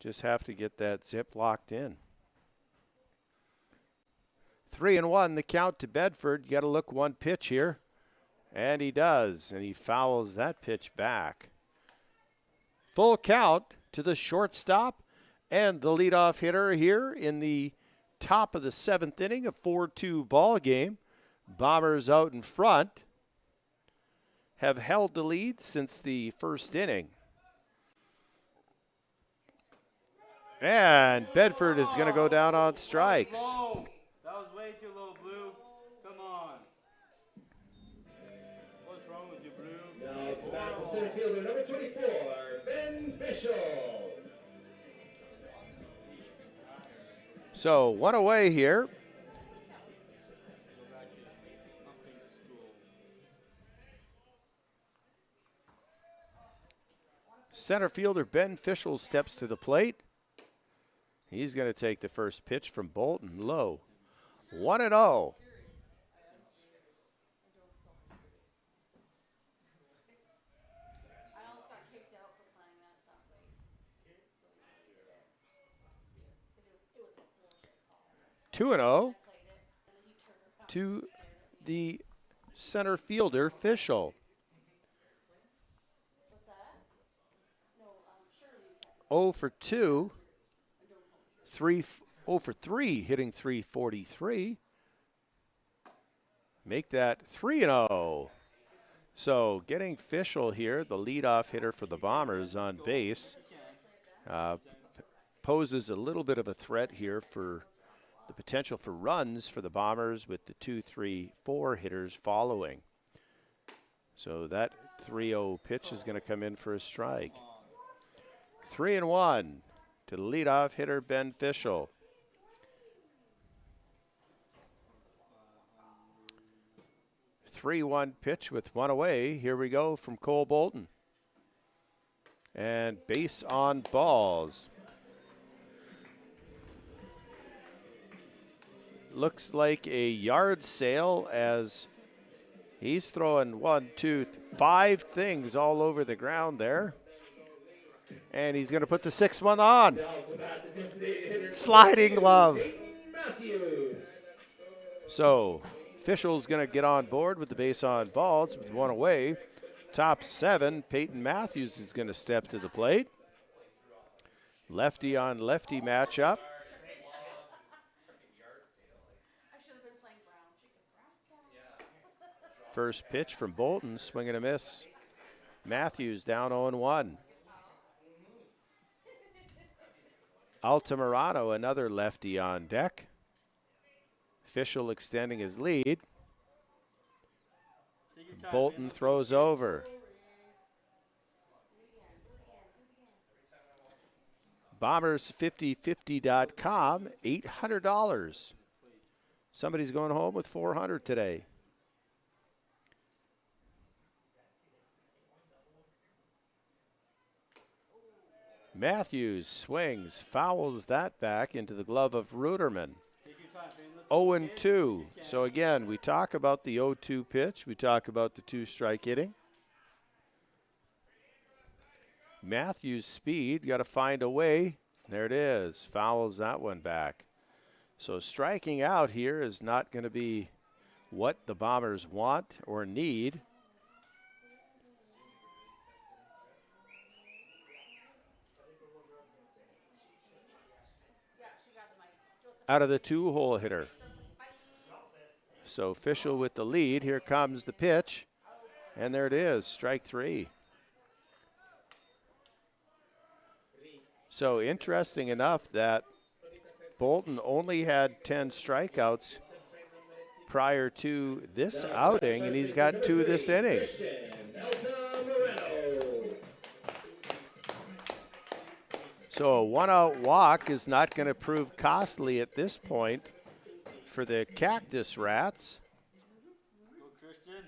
Just have to get that zip locked in. 3-1, the count to Bedford. You got to look one pitch here. And he does, and he fouls that pitch back. Full count to the shortstop and the leadoff hitter here in the top of the seventh inning, a 4-2 ball game. Bombers out in front have held the lead since the first inning. And Bedford is going to go down on strikes. Low. That was way too low, Blue. Come on. What's wrong with you, Blue? Now to bat the center fielder, number 24, Ben Fischel. So one away here. Center fielder Ben Fischel steps to the plate. He's going to take the first pitch from Bolton, low. 1-0. I almost got kicked out for playing that soundbite. It was a bullshit call. 2-0 Played it, and then he turned around. to the center fielder, Fischel. What's that? No, surely you can't. 0 for 2. 0 for 3, hitting .343. Make that 3-0. So getting Fischel here, the leadoff hitter for the Bombers on base, poses a little bit of a threat here for the potential for runs for the Bombers with the 2, 3, 4 hitters following. So that 3-0 pitch is going to come in for a strike. 3-1 to the leadoff hitter, Ben Fischel. Three-one pitch with one away. Here we go from Cole Bolton. And base on balls. Looks like a yard sale as he's throwing 1, 2, 5 things all over the ground there. And he's going to put the 6th one on. Sliding glove. So Fischel's going to get on board with the base on balls with one away. Top 7, Peyton Matthews is going to step to the plate. Lefty on lefty matchup. I should have been playing brown chicken. First pitch from Bolton, swing and a miss. Matthews down 0-1. Altamirano, another lefty on deck. Fischel extending his lead. Bolton throws over. Bombers5050.com, $800. Somebody's going home with $400 today. Matthews swings, fouls that back into the glove of Ruderman. 0-2. So again, we talk about the 0-2 pitch. We talk about the 2-strike hitting. Matthews' speed, got to find a way. There it is. Fouls that one back. So striking out here is not going to be what the Bombers want or need. Out of the 2-hole hitter. So Fischel with the lead. Here comes the pitch. And there it is, strike 3. So interesting enough that Bolton only had 10 strikeouts prior to this outing, and he's got 2 this inning. So a 1-out walk is not going to prove costly at this point for the Cactus Rats. Go, Christian.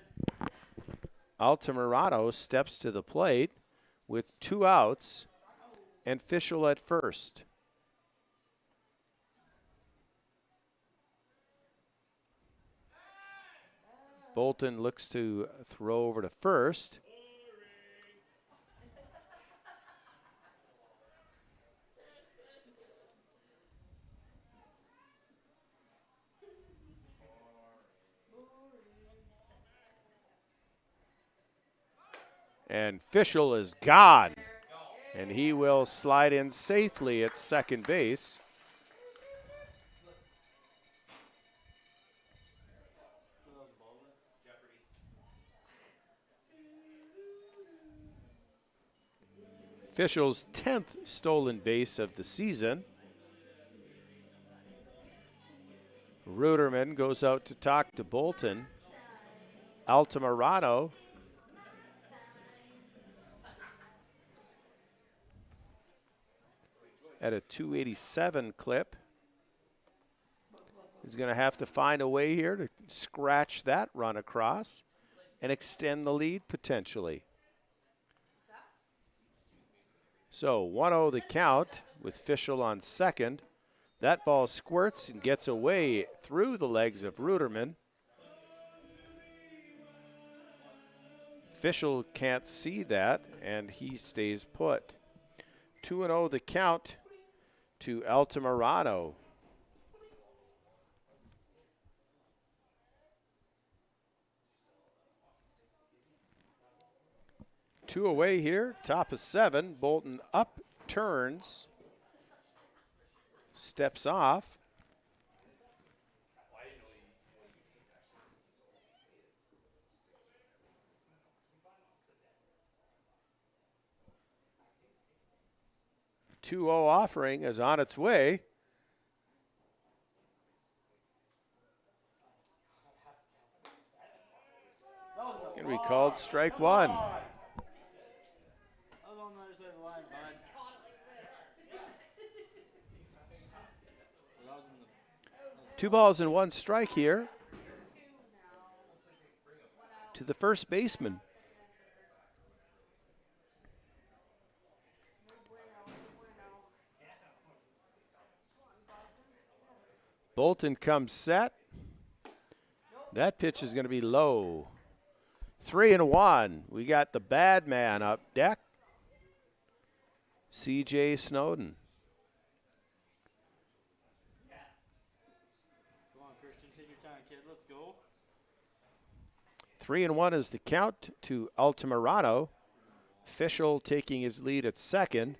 Altamirano steps to the plate with 2 outs and Fischel at first. Bolton looks to throw over to first. And Fischel is gone. And he will slide in safely at second base. Fischel's 10th stolen base of the season. Ruderman goes out to talk to Bolton. Altamirano at a 287 clip. He's going to have to find a way here to scratch that run across and extend the lead potentially. So 1-0 the count with Fischel on second. That ball squirts and gets away through the legs of Ruderman. Fischel can't see that, and he stays put. 2-0 the count to Altamirano. Two away here, top of 7. Bolton up, turns, steps off. Two-0 offering is on its way. Going to be called strike 1. Two balls and 1 strike here to the first baseman. Bolton comes set. That pitch is going to be low. 3-1. We got the bad man up deck. C.J. Snowden. Come on, Christian. Take your time, kid. Let's go. 3-1 is the count to Altamirano. Fischel taking his lead at second.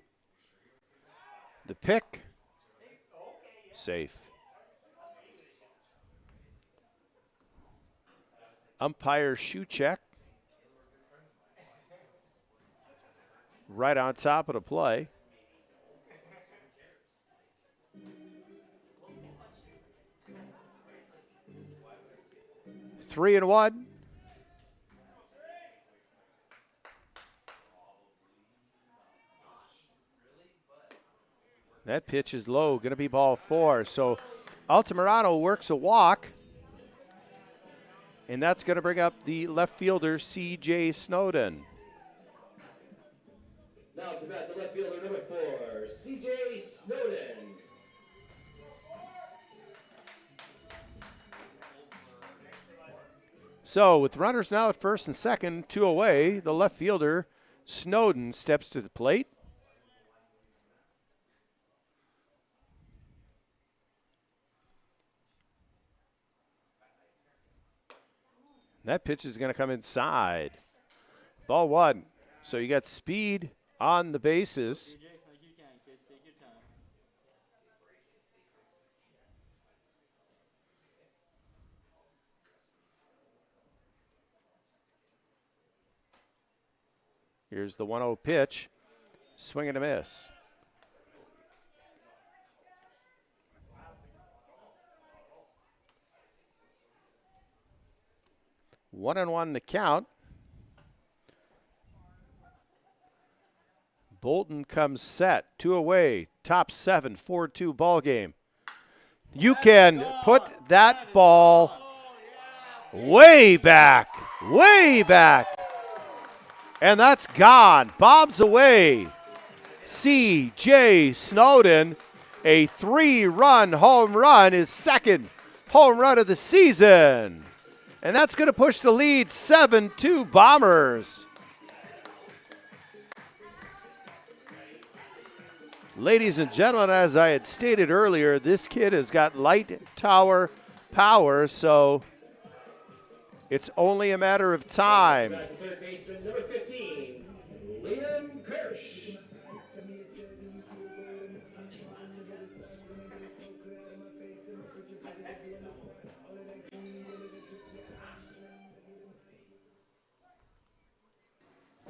The pick. Safe. Umpire shoe check. Right on top of the play. Three and one. That pitch is low, going to be ball 4. So Altamirano works a walk. And that's going to bring up the left fielder, C.J. Snowden. Now to bat the left fielder, number 4, C.J. Snowden. So with runners now at first and second, 2 away, the left fielder Snowden steps to the plate. That pitch is going to come inside. Ball one. So you got speed on the bases. Jason, like you can, kids. Take your time. Here's the 1-0 pitch. Swing and a miss. One and one the count. Bolton comes set. 2 away. Top 7. 4-2 ball game. You can put that ball way back. Way back. And that's gone. Bobs away. C.J. Snowden, a 3-run home run, his second home run of the season. And that's going to push the lead 7-2 Bombers. Ladies and gentlemen, as I had stated earlier, this kid has got light tower power, so it's only a matter of time. Third baseman, number 15, Liam Kirsch.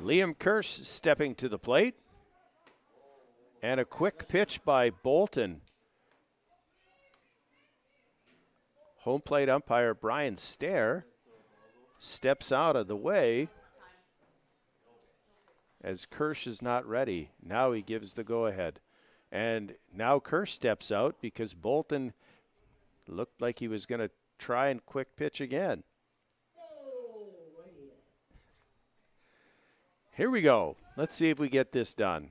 Liam Kirsch stepping to the plate. And a quick pitch by Bolton. Home plate umpire Brian Stair steps out of the way as Kirsch is not ready. Now he gives the go-ahead. And now Kirsch steps out because Bolton looked like he was going to try and quick pitch again. Here we go. Let's see if we get this done.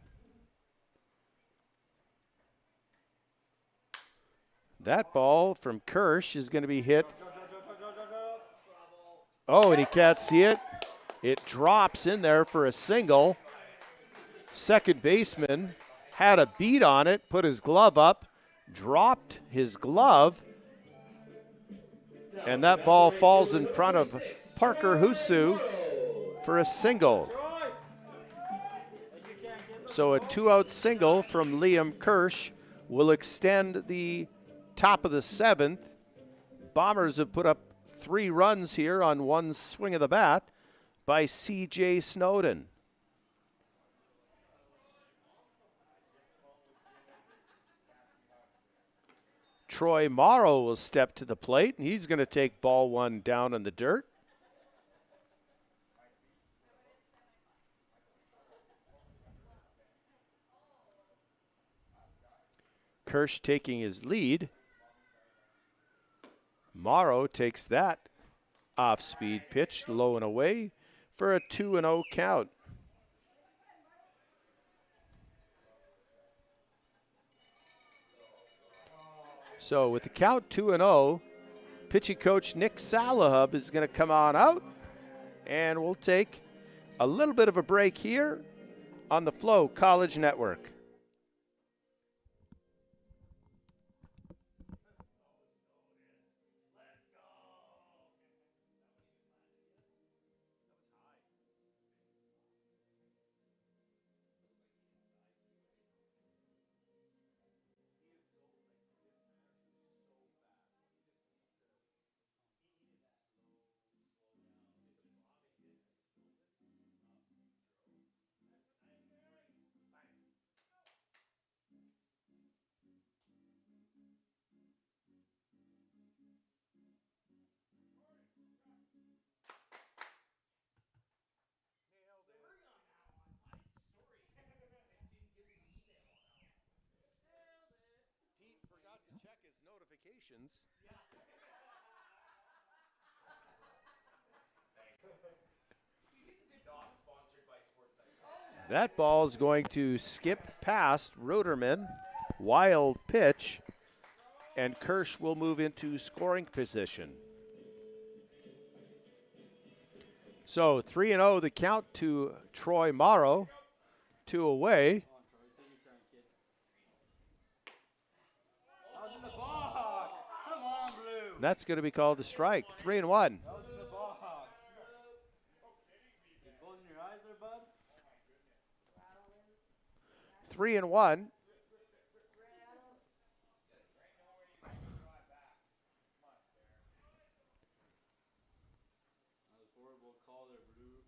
That ball from Kirsch is going to be hit. Oh, and he can't see it. It drops in there for a single. Second baseman had a beat on it, put his glove up, dropped his glove, and that ball falls in front of Parker Husu for a single. So a 2-out single from Liam Kirsch will extend the top of the 7th. Bombers have put up 3 runs here on one swing of the bat by C.J. Snowden. Troy Morrow will step to the plate, and he's going to take ball 1 down in the dirt. Kirsch taking his lead. Morrow takes that off-speed pitch, low and away, for a 2-0 count. So with the count 2-0, pitching coach Nick Salahub is going to come on out, and we'll take a little bit of a break here on the FloCollege Network. Check his notifications. That ball is going to skip past Roderman. Wild pitch. And Kirsch will move into scoring position. So 3-0 the count to Troy Morrow. 2 away. Come on, Troy. Take your turn, kid. That was in the box. Come on, Blue. That's going to be called a strike. 3-1. That was in the box. You closing your eyes there, bud? 3-1. That was horrible call there, Blue.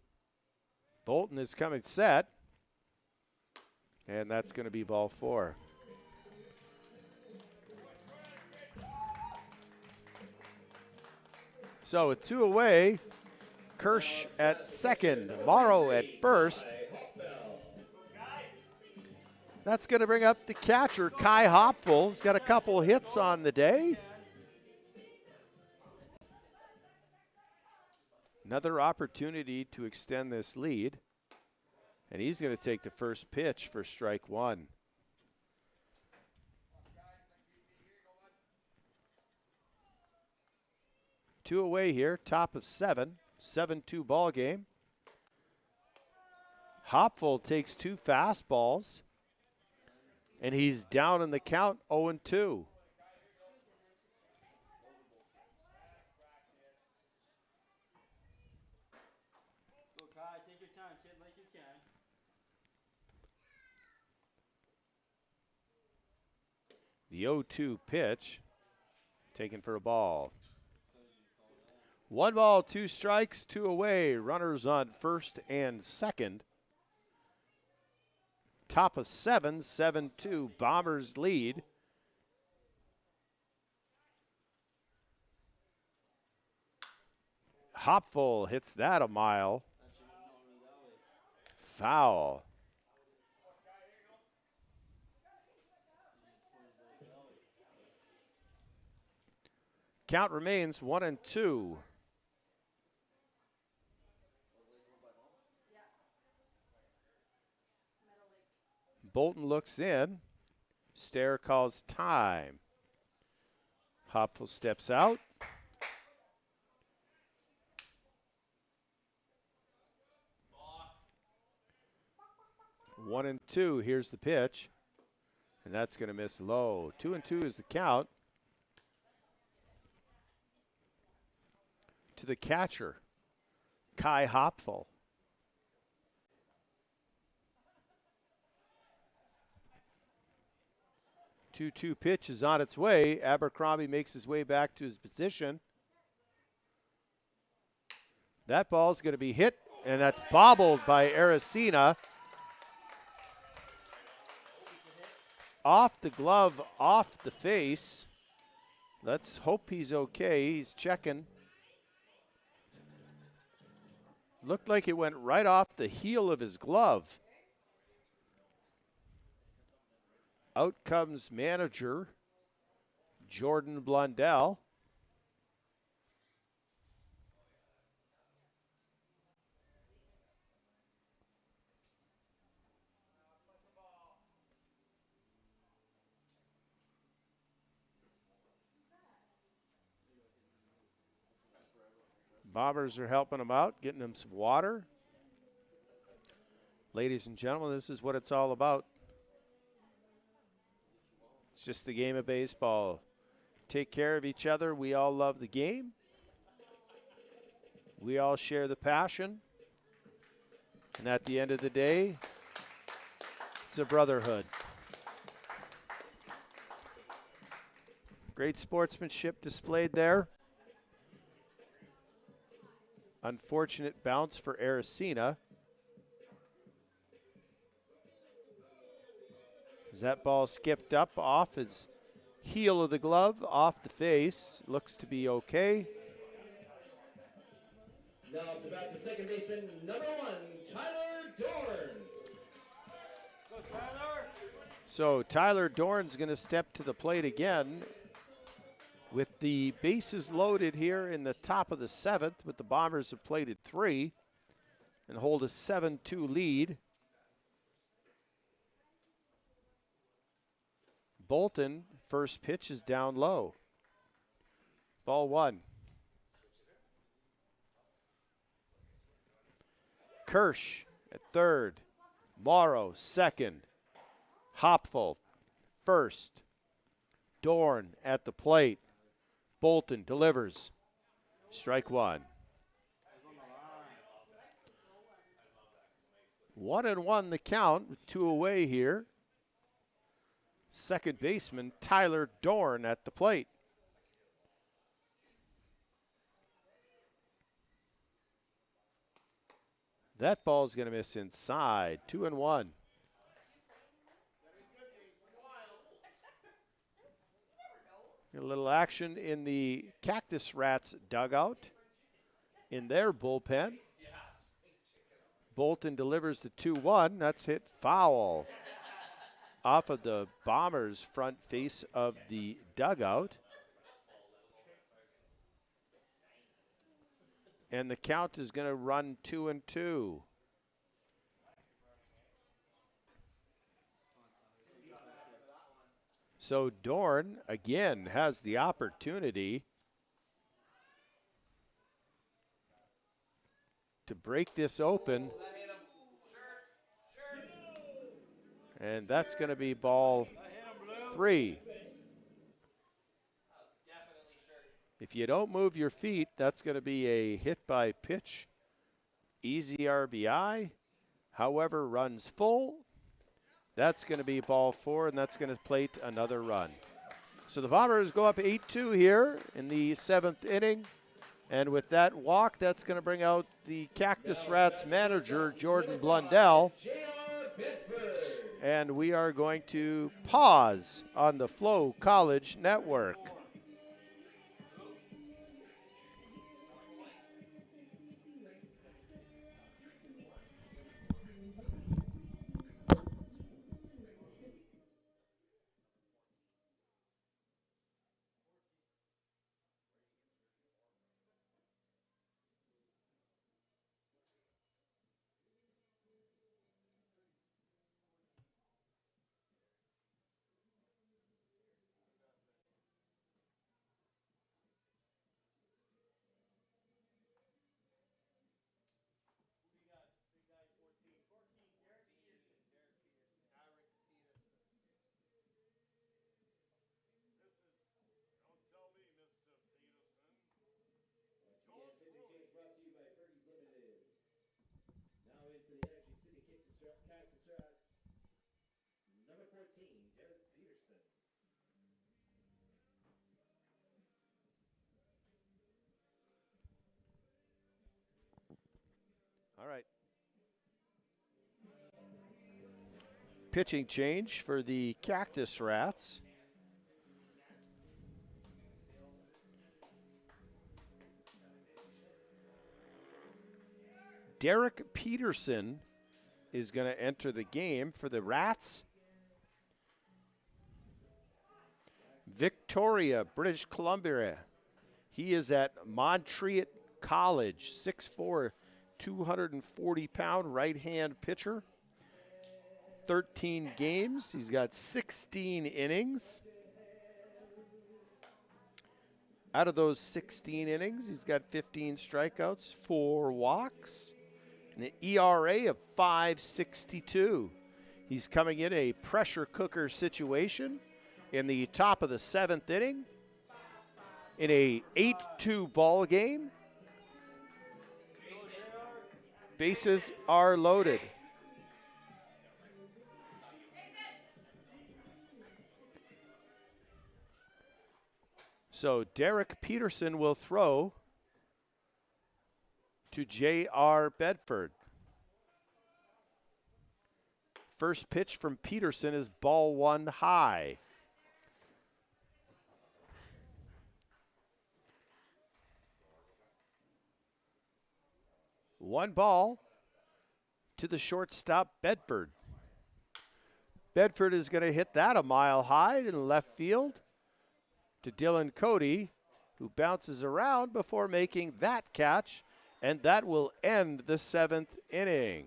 Bolton is coming set. And that's going to be ball 4. So with 2 away, Kirsch at second, Morrow at first. That's going to bring up the catcher, Kai Hopful. He's got a couple hits on the day. Another opportunity to extend this lead. And he's going to take the first pitch for strike 1. Two away here, top of 7, 7-2 ball game. Hopful takes 2 fastballs, and he's down in the count 0-2. Go, Kai. Take your time, kid, like you can. The 0-2 pitch, taken for a ball. 1 ball, 2 strikes, 2 away. Runners on first and second. Top of 7, 7-2. Bombers lead. Hopful hits that a mile. Foul. Count remains 1-2. Bolton looks in. Stair calls time. Hopful steps out. One and two. Here's the pitch. And that's going to miss low. 2-2 is the count. To the catcher, Kai Hopful. 2-2 pitch is on its way. Abercrombie makes his way back to his position. That ball's going to be hit, and that's bobbled by Aracena. Off the glove, off the face. Let's hope he's okay. He's checking. Looked like it went right off the heel of his glove. Out comes manager Jordan Blundell. Bombers are helping him out, getting him some water. Ladies and gentlemen, this is what it's all about. It's just the game of baseball. Take care of each other. We all love the game. We all share the passion. And at the end of the day, it's a brotherhood. Great sportsmanship displayed there. Unfortunate bounce for Aracena. As that ball skipped up off his heel of the glove, off the face. Looks to be okay. Now up to bat the second baseman, number 1, Tyler Dorn. Go, Tyler. So Tyler Dorn's going to step to the plate again. With the bases loaded here in the top of the 7th, with the Bombers have plated 3 and hold a 7-2 lead. Bolton, first pitch is down low. Ball 1. Kirsch at third. Morrow second. Hopful first. Dorn at the plate. Bolton delivers. Strike one. 1-1 the count with 2 away here. Second baseman Tyler Dorn at the plate. That ball's going to miss inside. 2-1. A little action in the Cactus Rats dugout in their bullpen. Bolton delivers the 2-1. That's hit foul off of the Bombers' front face of the dugout. And the count is going to run 2-2. So Dorn, again, has the opportunity to break this open. And that's going to be ball 3. If you don't move your feet, that's going to be a hit by pitch. Easy RBI. However, runs full. That's going to be ball 4, and that's going to plate another run. So the Bombers go up 8-2 here in the 7th inning. And with that walk, that's going to bring out the Cactus Rats manager, Jordan Blundell. And we are going to pause on the FloCollege Network. Cactus Rats. Number 14, Derek Peterson. All right. Pitching change for the Cactus Rats. Derek Peterson is going to enter the game for the Rats. Victoria, British Columbia. He is at Montreat College, 6'4", 240-pound right-hand pitcher. 13 games. He's got 16 innings. Out of those 16 innings, he's got 15 strikeouts, 4 walks, and an ERA of 5.62. He's coming in a pressure cooker situation in the top of the 7th inning in a 8-2 ball game. Bases are loaded. So Derek Peterson will throw to J.R. Bedford. First pitch from Peterson is ball 1 high. One ball to the shortstop, Bedford. Bedford is going to hit that a mile high in left field to Dylan Cody, who bounces around before making that catch, and that will end the 7th inning.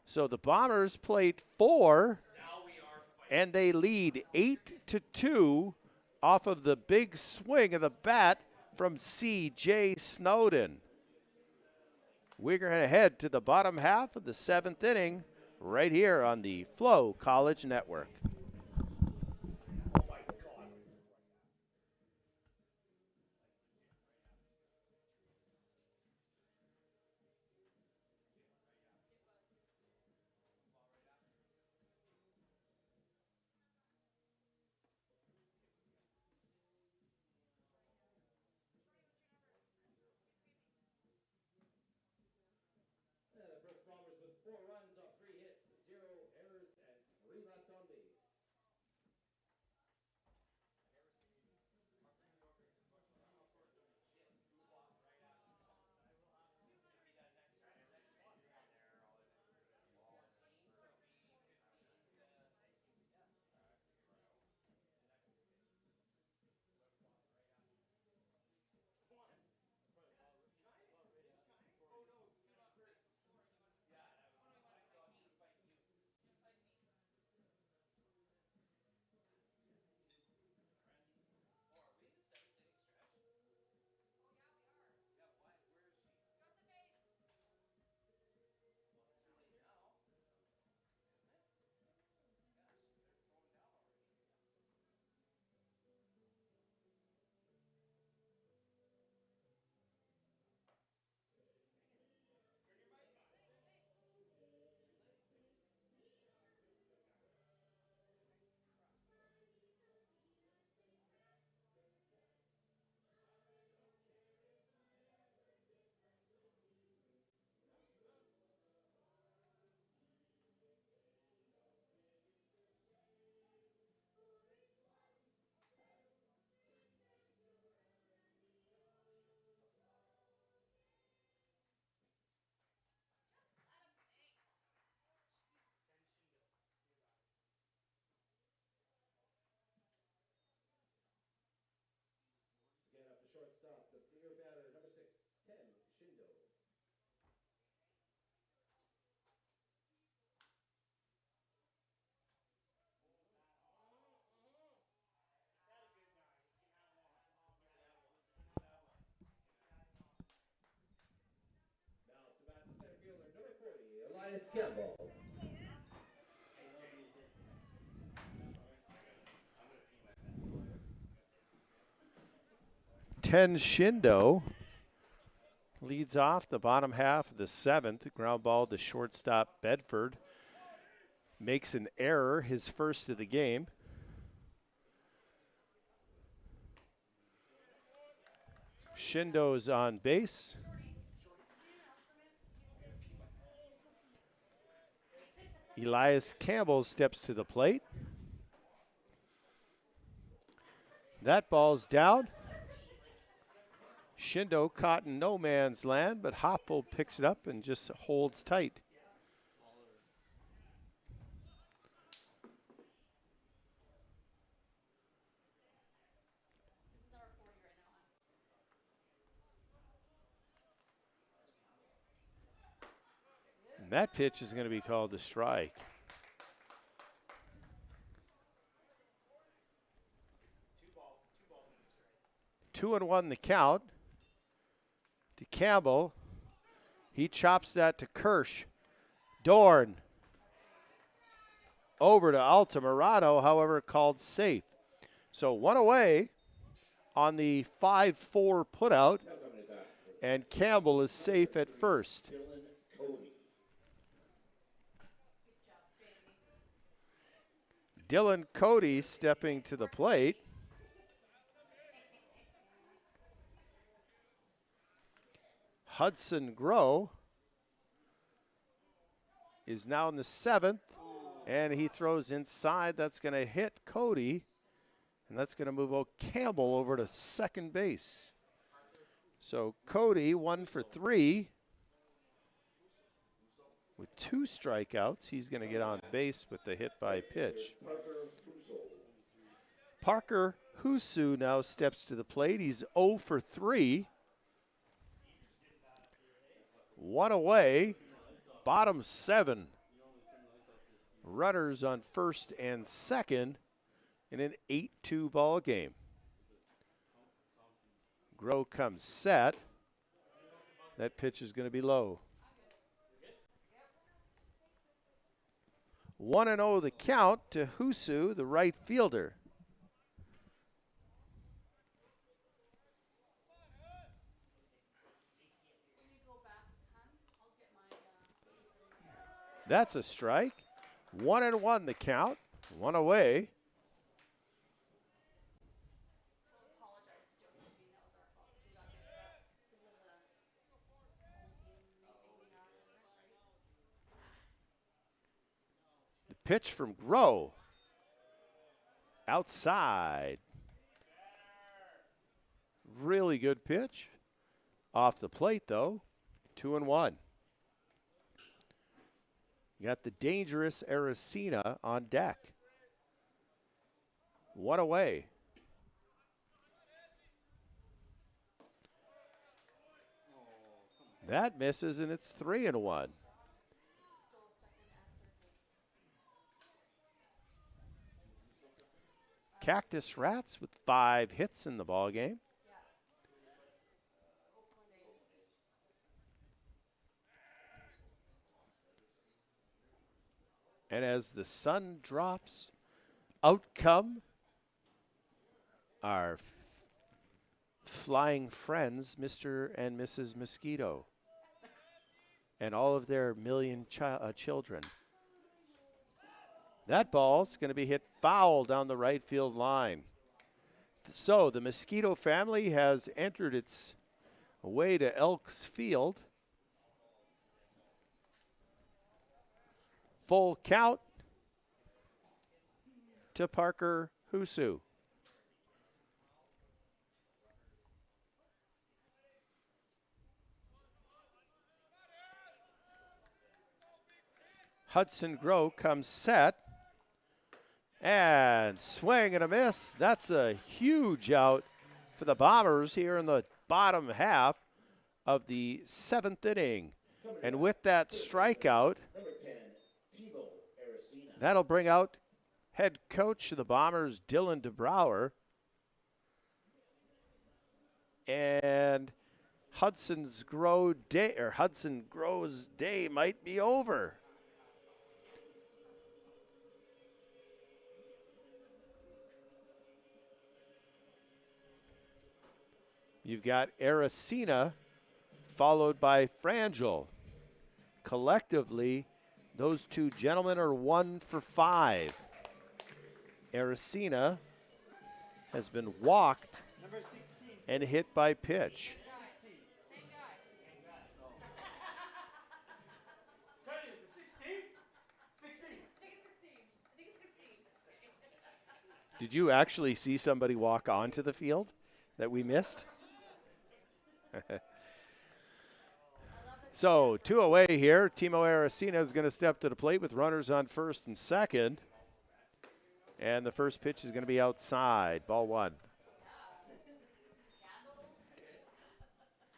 So the Bombers played 4, and they lead 8-2 off of the big swing of the bat from C.J. Snowden. We're going to head to the bottom half of the 7th inning right here on the FloCollege Network. And the Brooks Bombers with 4 runs off 3 hits, 0 errors, and 3 left on base. Again up to shortstop, the leader batter, number 6, 10, Shindo. Now up to bat the center fielder, number 40, Elias Campbell. 10 Shindo leads off the bottom half of the 7th. Ground ball to shortstop Bedford. Makes an error, his first of the game. Shindo's on base. Elias Campbell steps to the plate. That ball's down. Shindo caught in no man's land, but Hoppel picks it up and just holds tight. This is number 40 right now, huh? And that pitch is going to be called a strike. 2-1 the count to Campbell. He chops that to Kirsch. Dorn over to Altamirano, however, called safe. So 1 away on the 5-4 putout, and Campbell is safe at first. Dylan Cody stepping to the plate. Hudson Grow is now in the 7th, and he throws inside. That's going to hit Cody, and that's going to move Campbell over to second base. So Cody 1 for 3 with 2 strikeouts. He's going to get on base with the hit by pitch. Parker Husu now steps to the plate. He's 0 for 3. 1 away, bottom 7. Runners on first and second in an 8-2 ball game. Grow comes set. That pitch is going to be low. 1-0 the count to Husu, the right fielder. That's a strike. 1-1 the count. One away. The pitch from Grow. Outside. Really good pitch. Off the plate, though. 2-1. You got the dangerous Aracena on deck. One away. That misses, and it's 3-1. Cactus Rats with 5 hits in the ballgame. And as the sun drops, out come our flying friends, Mr. and Mrs. Mosquito, and all of their million children. That ball's going to be hit foul down the right field line. So the Mosquito family has entered its way to Elks Field. Full count to Parker Husu. Hudson Grow comes set. And swing and a miss. That's a huge out for the Bombers here in the bottom half of the 7th inning. And with that strikeout, that'll bring out head coach of the Bombers, Dylan DeBrouwer. And Hudson Grow's day might be over. You've got Aracena followed by Frangel. Collectively, those two gentlemen are 1 for 5. Aracena has been walked and hit by pitch. Did you actually see somebody walk onto the field that we missed? So 2 away here. Timo Aracena is going to step to the plate with runners on first and second. And the first pitch is going to be outside. Ball 1.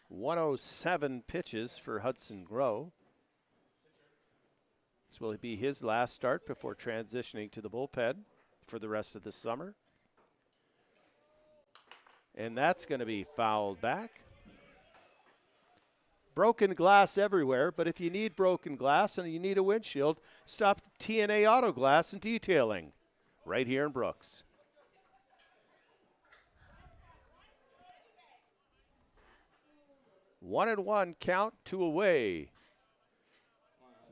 107 pitches for Hudson Grow. This will be his last start before transitioning to the bullpen for the rest of the summer. And that's going to be fouled back. Broken glass everywhere, but if you need broken glass and you need a windshield, stop TNA Auto Glass and Detailing right here in Brooks. One and one count, 2 away.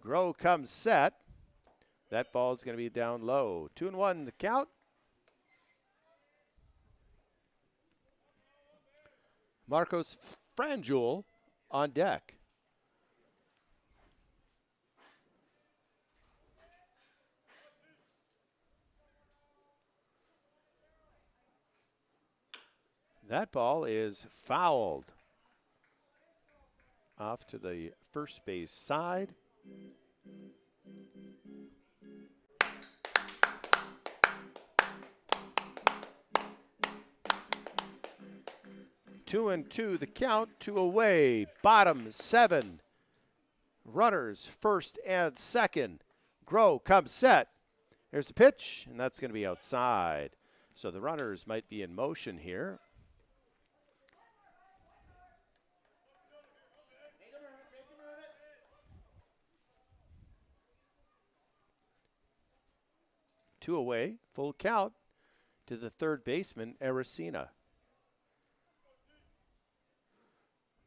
Grow comes set. That ball is going to be down low. 2-1 the count. Marcos Frangel on deck. That ball is fouled off to the first base side. Two and two, the count, 2 away. Bottom 7. Runners first and second. Grow comes set. Here's the pitch, and that's going to be outside. So the runners might be in motion here. 2 away, full count to the third baseman, Aracena.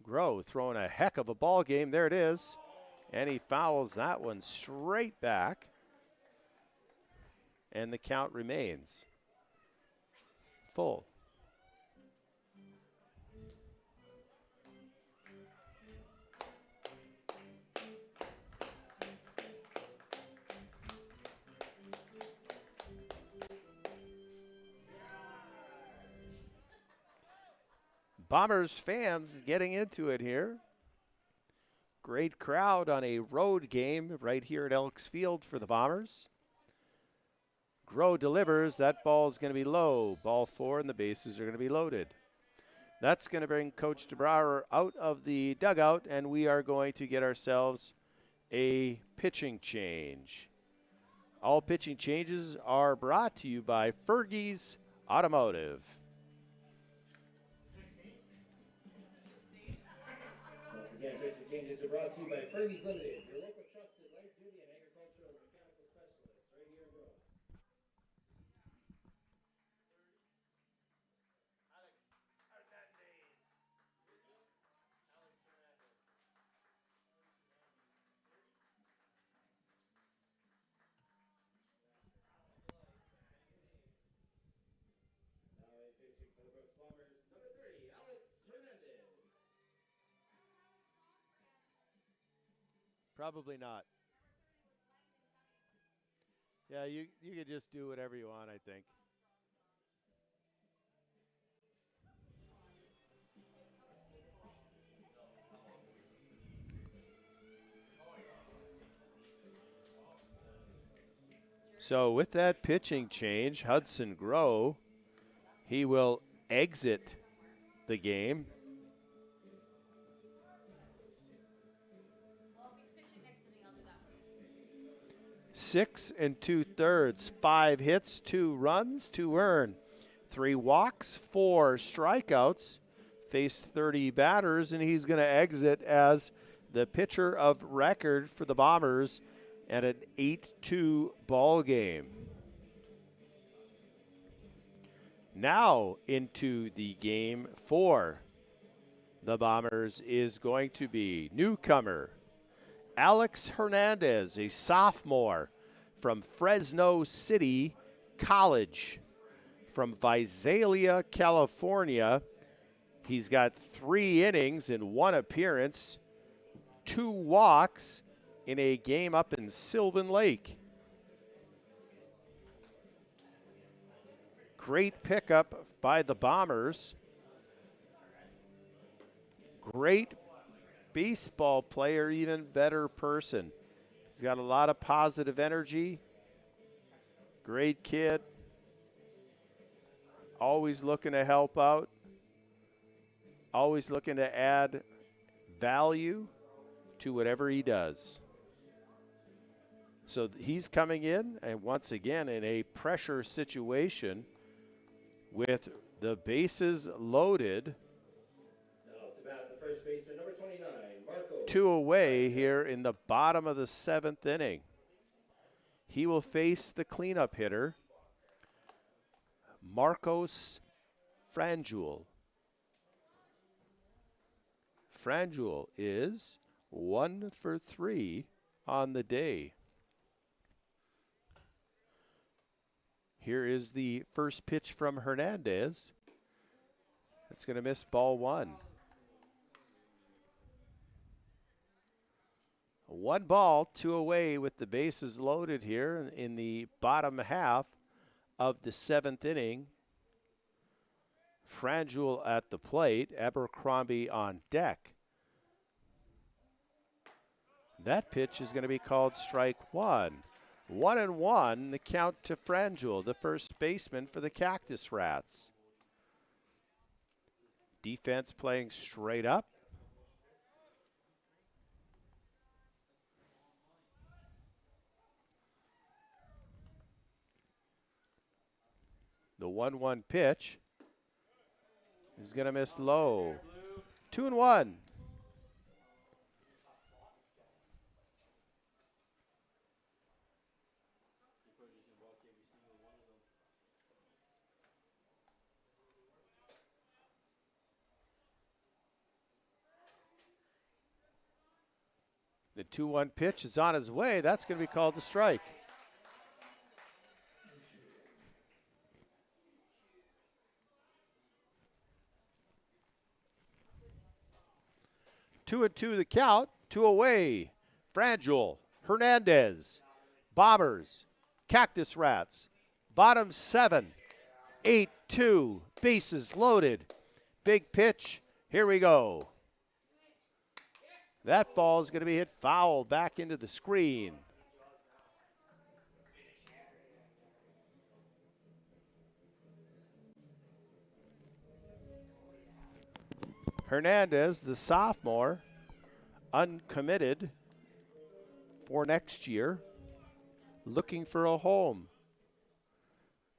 Groh throwing a heck of a ball game. There it is. And he fouls that one straight back. And the count remains full. Bombers fans getting into it here. Great crowd on a road game right here at Elks Field for the Bombers. Groh delivers. That ball is going to be low. Ball 4, and the bases are going to be loaded. That's going to bring Coach DeBrouwer out of the dugout, and we are going to get ourselves a pitching change. All pitching changes are brought to you by Fergie's Automotive. Once again, pitcher changes are brought to you by Fergie's Limited, your local trusted light duty and agricultural mechanical specialist, right here in Gross. Now in pitching for the Brooks Bombers, number 30, Alex Hernandez. Probably not. Yeah, you could just do whatever you want, I think. So with that pitching change, Hudson Groh, he will exit the game. Well, if he's pitching next to me, I'll do that. 6 2/3, 5 hits, 2 runs, 2 earned, 3 walks, 4 strikeouts, faced 30 batters, and he's going to exit as the pitcher of record for the Bombers at an 8-2 ball game. Now into the game for the Bombers is going to be newcomer Alex Hernandez, a sophomore from Fresno City College, from Visalia, California. He's got 3 innings and 1 appearance, 2 walks in a game up in Sylvan Lake. Great pickup by the Bombers. Great baseball player, even better person. He's got a lot of positive energy. Great kid. Always looking to help out. Always looking to add value to whatever he does. So he's coming in, and once again, in a pressure situation with the bases loaded. Now to bat the first baseman, number 29, Marco. 2 away here in the bottom of the 7th inning. He will face the cleanup hitter, Marcos Franjul. Franjul is 1 for 3 on the day. Here is the first pitch from Hernandez. It's going to miss ball 1. 1 ball, 2 away with the bases loaded here in the bottom half of the 7th inning. Franjul at the plate, Abercrombie on deck. That pitch is going to be called strike 1. 1-1, the count to Franjul, the first baseman for the Cactus Rats. Defense playing straight up. The 1-1 pitch is going to miss low. 2-1. The 2-1 pitch is on his way. That's going to be called a strike. Two and two the count. Two away. Frangel, Hernandez, Bombers, Cactus Rats. Bottom 7, 8-2. Bases loaded. Big pitch. Here we go. That ball is going to be hit foul back into the screen. Hernandez, the sophomore, uncommitted for next year, looking for a home.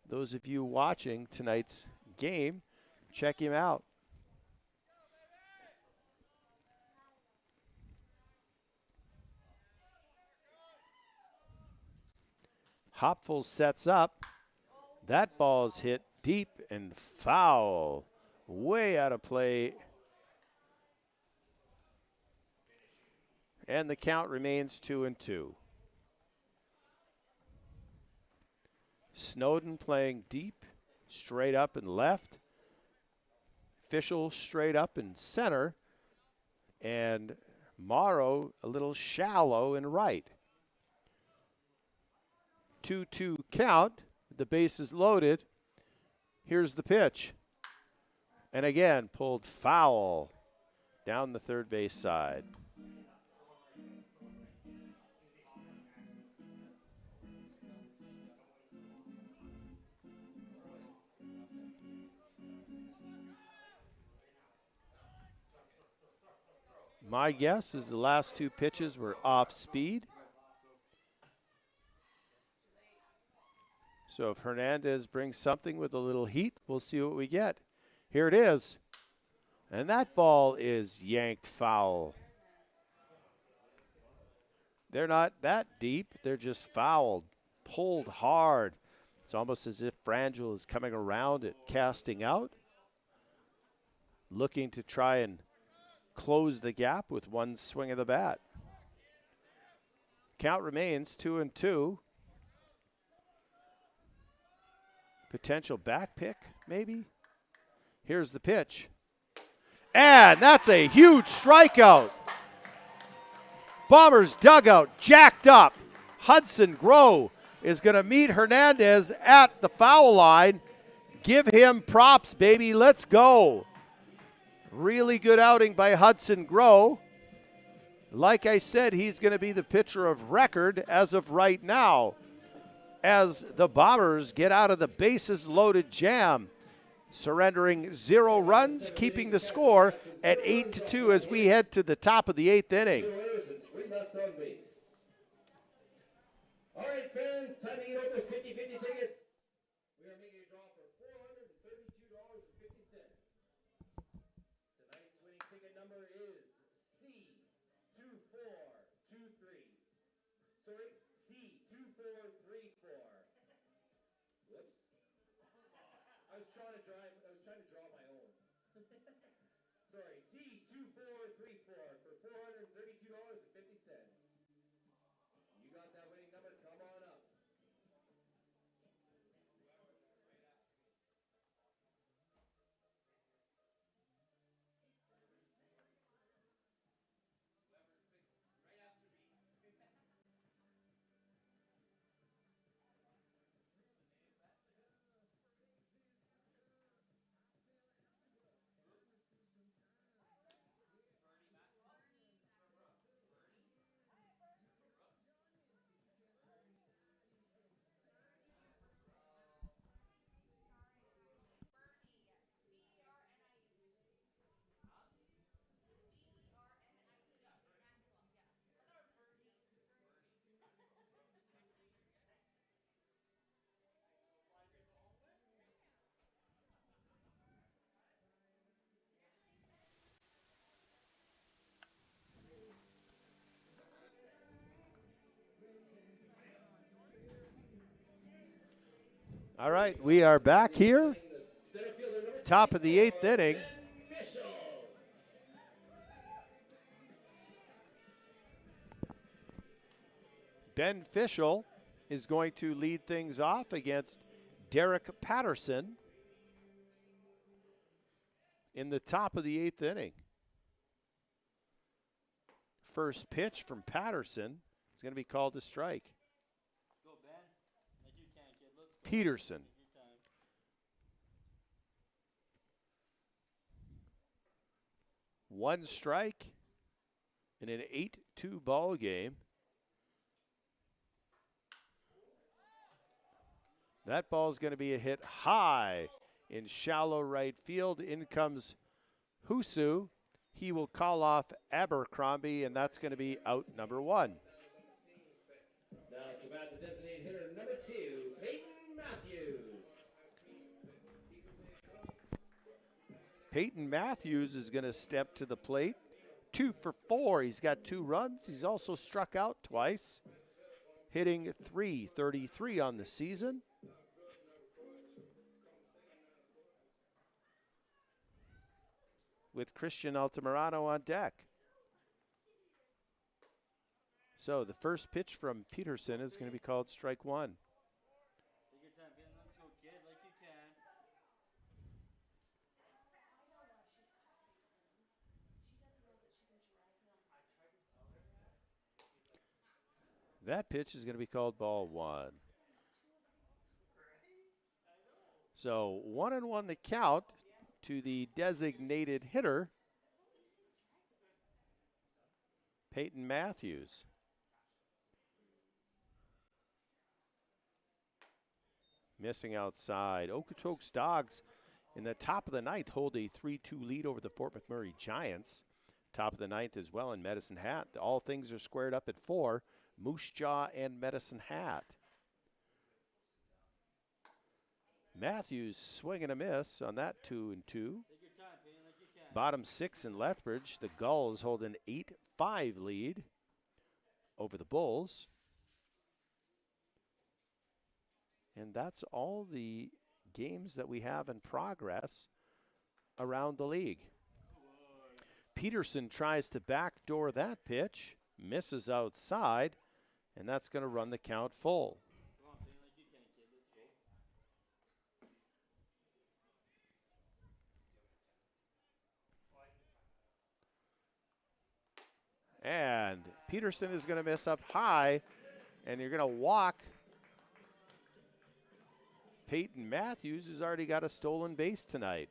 Those of you watching tonight's game, check him out. Hopful sets up. That ball is hit deep and foul. Way out of play. And the count remains 2-2. Snowden playing deep, straight up and left. Fischel straight up and center. And Morrow a little shallow and right. 2-2 count. The base is loaded. Here's the pitch. And again, pulled foul down the third base side. My guess is the last two pitches were off speed. So if Hernandez brings something with a little heat, we'll see what we get. Here it is. And that ball is yanked foul. They're not that deep. They're just fouled, pulled hard. It's almost as if Frangel is coming around it, casting out, looking to try and close the gap with one swing of the bat. Count remains 2-2. Potential back pick, maybe. Here's the pitch. And that's a huge strikeout. Bombers dugout jacked up. Hudson Grow is going to meet Hernandez at the foul line. Give him props, baby. Let's go. Really good outing by Hudson Grow. Like I said, he's going to be the pitcher of record as of right now, as the Bombers get out of the bases loaded jam, surrendering 0 runs, keeping the score at 8-2 as we head to the top of the 8th inning. 2 errors and 3 left on base. All right, fans, time to get over 50-50 tickets. We are making a draw for $432.50. Tonight's winning ticket number is C2423. Sorry, C2434. Whoops. I was trying to draw my own. Sorry, C2434 for $432.50. You got that winning number? Come on up. All right, we are back here. Top of the 8th inning. Ben Fischel is going to lead things off against Derek Patterson in the top of the 8th inning. First pitch from Patterson is going to be called a strike. Let's go, Ben. Like you can, kid. Let's go. Peterson. Take your time. One strike in an 8-2 ball game. That ball is going to be a hit high in shallow right field. In comes Husu. He will call off Abercrombie, and that's going to be out number 1. Now to bat the designated hitter number 2, Peyton Matthews. Peyton Matthews is going to step to the plate. 2 for 4. He's got 2 runs. He's also struck out twice, hitting .333 on the season. With Christian Altamirano on deck. So the first pitch from Peterson is going to be called strike 1. Take your time, Ben. Let's go, kid. Like you can. That pitch is going to be called ball 1. So 1-1 the count to the designated hitter, Peyton Matthews. Missing outside. Okotoks Dogs in the top of the 9th hold a 3-2 lead over the Fort McMurray Giants. Top of the 9th as well in Medicine Hat. All things are squared up at 4. Moose Jaw and Medicine Hat. Matthews swing and a miss on that 2-2. Take your time, Ben. Like you can. Bottom 6 in Lethbridge. The Gulls hold an 8-5 lead over the Bulls. And that's all the games that we have in progress around the league. Peterson tries to backdoor that pitch, misses outside, and that's going to run the count full. Come on, Ben. Like you can, kid. Let's go. And Peterson is going to miss up high, and you're going to walk Peyton Matthews, who's already got a stolen base tonight.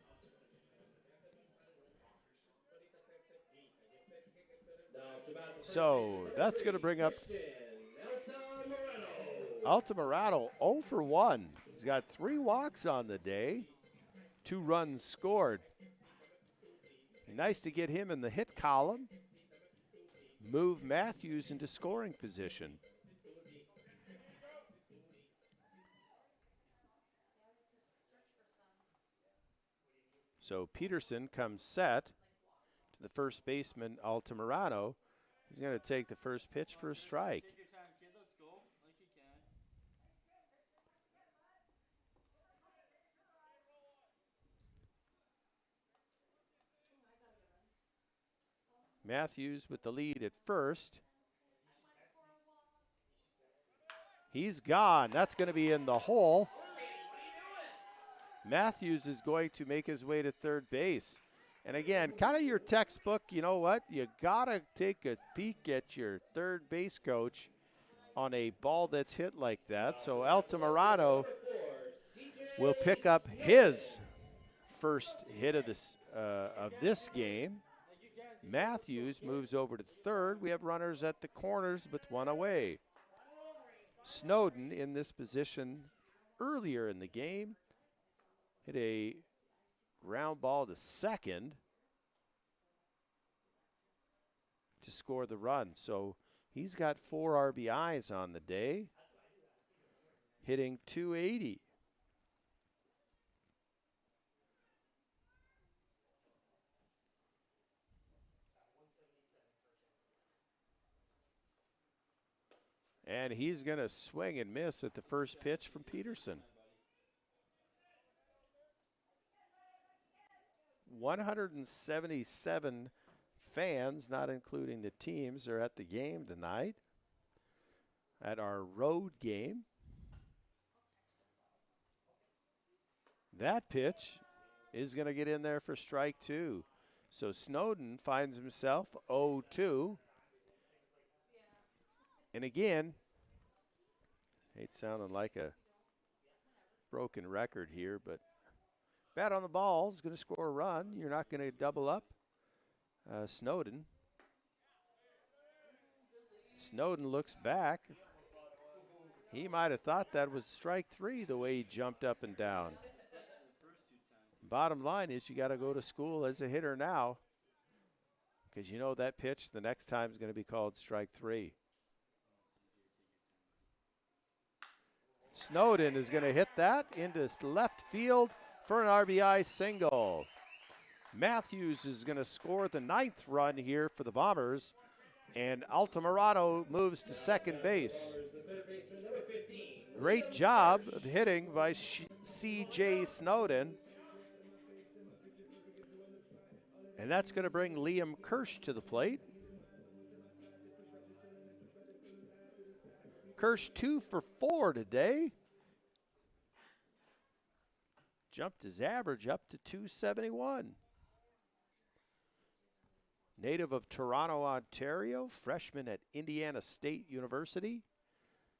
So that's going to bring up Altamirano 0 for 1. He's got 3 walks on the day, 2 runs scored. Nice to get him in the hit column. Move Matthews into scoring position. So Peterson comes set to the first baseman, Altamirano. He's going to take the first pitch for a strike. Take your time, kid. Let's go. Like you can. Matthews with the lead at first. He's gone. That's going to be in the hole. Matthews is going to make his way to third base. And again, kind of your textbook, you know what? You got to take a peek at your third base coach on a ball that's hit like that. So Altamirano will pick up his first hit of this game. Matthews moves over to third. We have runners at the corners with 1 away. Snowden in this position earlier in the game hit a ground ball to second to score the run. So he's got 4 RBIs on the day, hitting .280. And he's going to swing and miss at the first pitch from Peterson. 177 fans, not including the teams, are at the game tonight. at our road game. That pitch is going to get in there for strike 2. So Snowden finds himself 0-2. And again, hate sounding like a broken record here, but bat on the ball is going to score a run. You're not going to double up Snowden. Snowden looks back. He might have thought that was strike 3 the way he jumped up and down. Bottom line is you got to go to school as a hitter now, because you know that pitch the next time is going to be called strike 3. Snowden is going to hit that into left field for an RBI single. Matthews is going to score the 9th run here for the Bombers, and Altamirano moves to second base. Great job of hitting by C.J. Snowden. And that's going to bring Liam Kirsch to the plate. Kirsch 2 for 4 today. Jumped his average up to 271. Native of Toronto, Ontario, freshman at Indiana State University.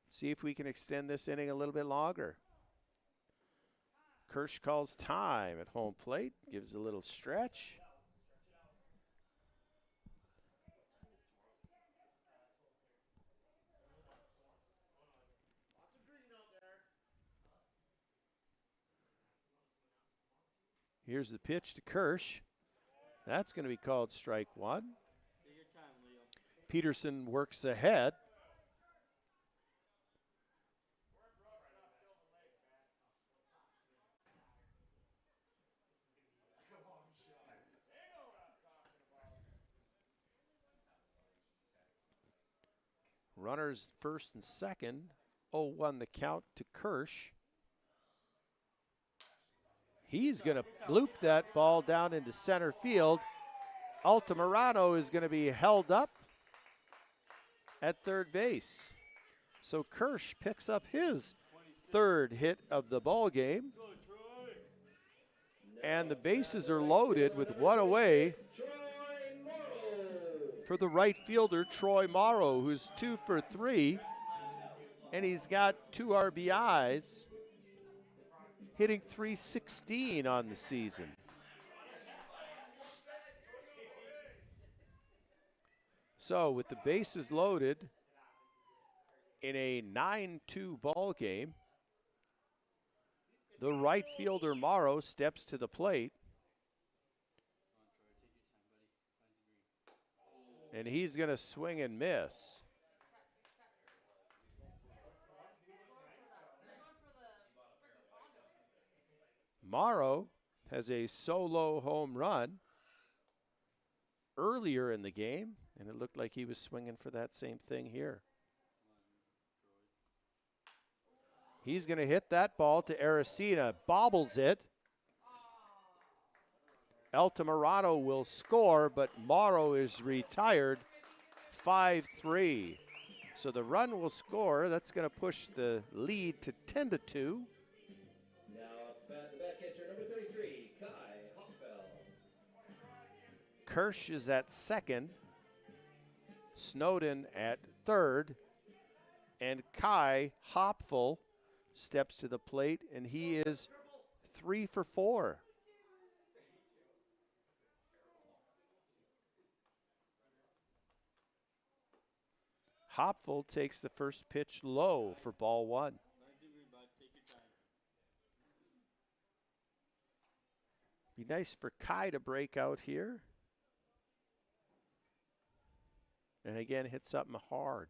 See if we can extend this inning a little bit longer. Kirsch calls time at home plate, gives a little stretch. Here's the pitch to Kirsch. That's going to be called strike 1. Take your time, Leo. Peterson works ahead. Runners first and second. 0-1 the count to Kirsch. He's going to loop that ball down into center field. Altamirano is going to be held up at third base. So Kirsch picks up his 3rd hit of the ball game. And the bases are loaded with one away for the right fielder, Troy Morrow, who's 2 for 3. And he's got 2 RBIs, hitting .316 on the season. So with the bases loaded in a 9-2 ball game, the right fielder Morrow steps to the plate. And he's going to swing and miss. Morrow has a solo home run earlier in the game, and it looked like he was swinging for that same thing here. He's going to hit that ball to Aracena, bobbles it. Altamirano will score, but Morrow is retired 5-3. So the run will score. That's going to push the lead to 10-2. Back catcher number 33, Kai Hoffel. Kirsch is at second, Snowden at third, and Kai Hopful steps to the plate, and he is 3 for 4. Hopful takes the first pitch low for ball 1. Be nice for Kai to break out here. And again, hit something hard.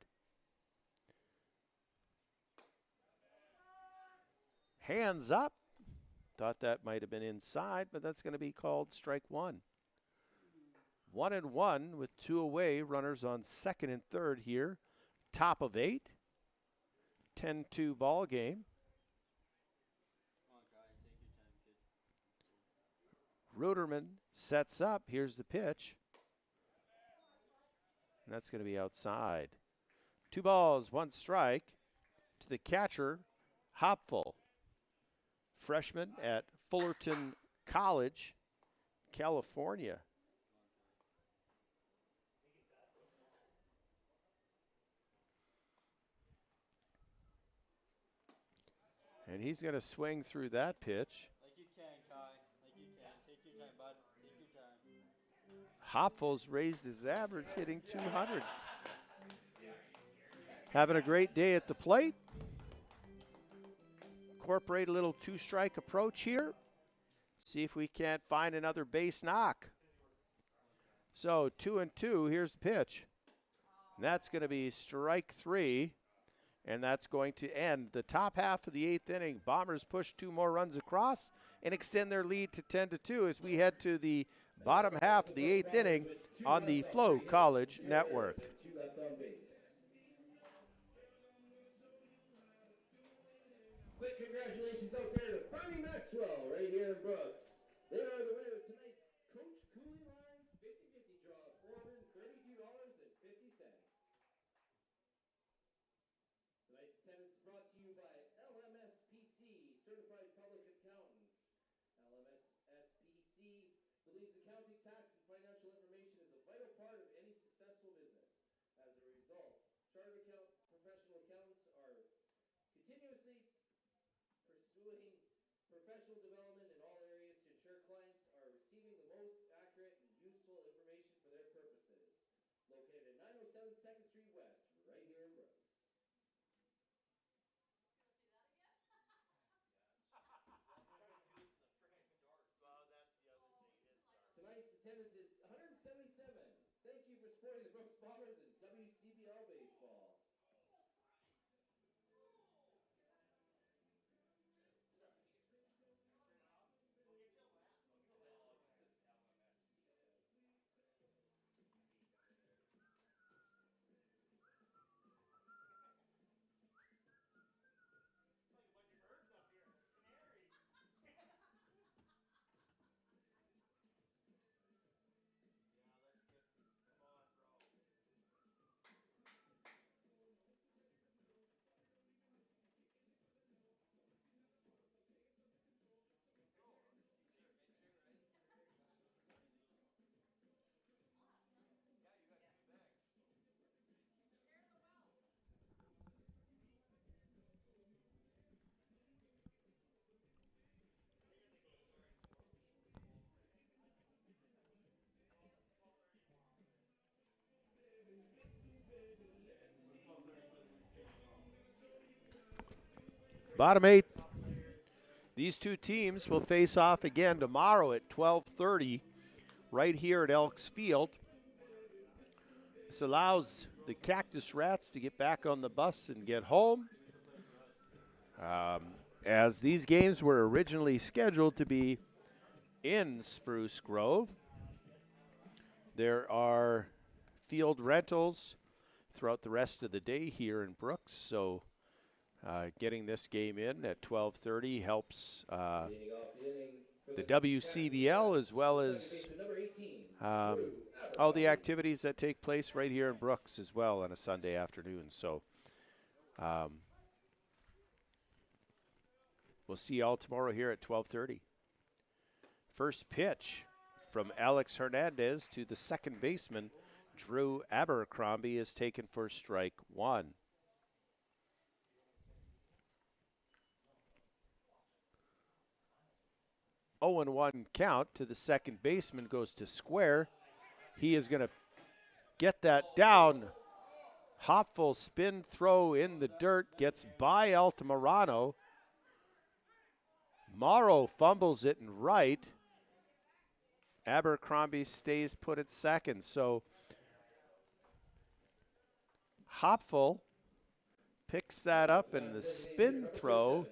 Hands up. Thought that might have been inside, but that's going to be called strike 1. 1-1 with 2 away. Runners on second and third here. Top of 8. 10-2 ball game. Ruderman sets up. Here's the pitch. And that's going to be outside. 2 balls, 1 strike to the catcher, Hopful, freshman at Fullerton College, California. And he's going to swing through that pitch. Like you can, Kai. Like you can. Take your time, bud. Take your time. Hopful's raised his average, hitting 200. Having a great day at the plate. Incorporate a little 2-strike approach here. See if we can't find another base knock. So 2-2, here's the pitch. And that's going to be strike 3. And that's going to end the top half of the 8th inning. Bombers push 2 more runs across and extend their lead to 10-2 as we head to the bottom half of the 8th inning on the FloCollege Network. 2 left on base. Quick congratulations out there to Bernie Maxwell right here in Brooks. They are the winner of tonight's Coach Cooley Lions 50-50 draw of $432.50. Tonight's attendance is brought to you by LMSPC, Certified Public Accountants. LMSPC believes accounting, tax, and financial information is a vital part of any successful business. As a result, chartered professional accountants are continuously pursuing professional development in all areas to ensure clients are receiving the most accurate and useful information for their purposes. Located at 907 2nd Street West, right here in Brooks. Tonight's attendance is 177. Thank you for supporting the Brooks Bombers and WCBL baseball. Bottom 8. These 2 teams will face off again tomorrow at 12:30 right here at Elks Field. This allows the Cactus Rats to get back on the bus and get home. As these games were originally scheduled to be in Spruce Grove, there are field rentals throughout the rest of the day here in Brooks, so getting this game in at 12:30 helps the WCBL as well as all the activities that take place right here in Brooks as well on a Sunday afternoon. So we'll see you all tomorrow here at 12:30. First pitch from Alex Hernandez to the second baseman, Drew Abercrombie, is taken for strike 1. Oh, and 1 count to the second baseman goes to square. He is going to get that down. Hopful spin throw in the dirt, gets by Altamirano. Morrow fumbles it in right. Abercrombie stays put at second. So Hopful picks that up, and the spin throw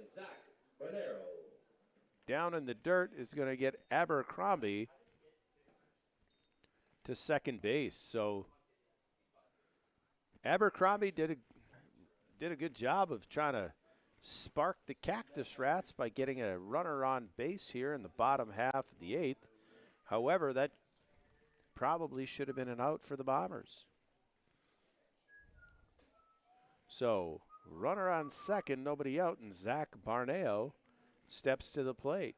down in the dirt is going to get Abercrombie to second base. So Abercrombie did a good job of trying to spark the Cactus Rats by getting a runner on base here in the bottom half of the 8th. However, that probably should have been an out for the Bombers. So, runner on second, nobody out, and Zach Barneo steps to the plate.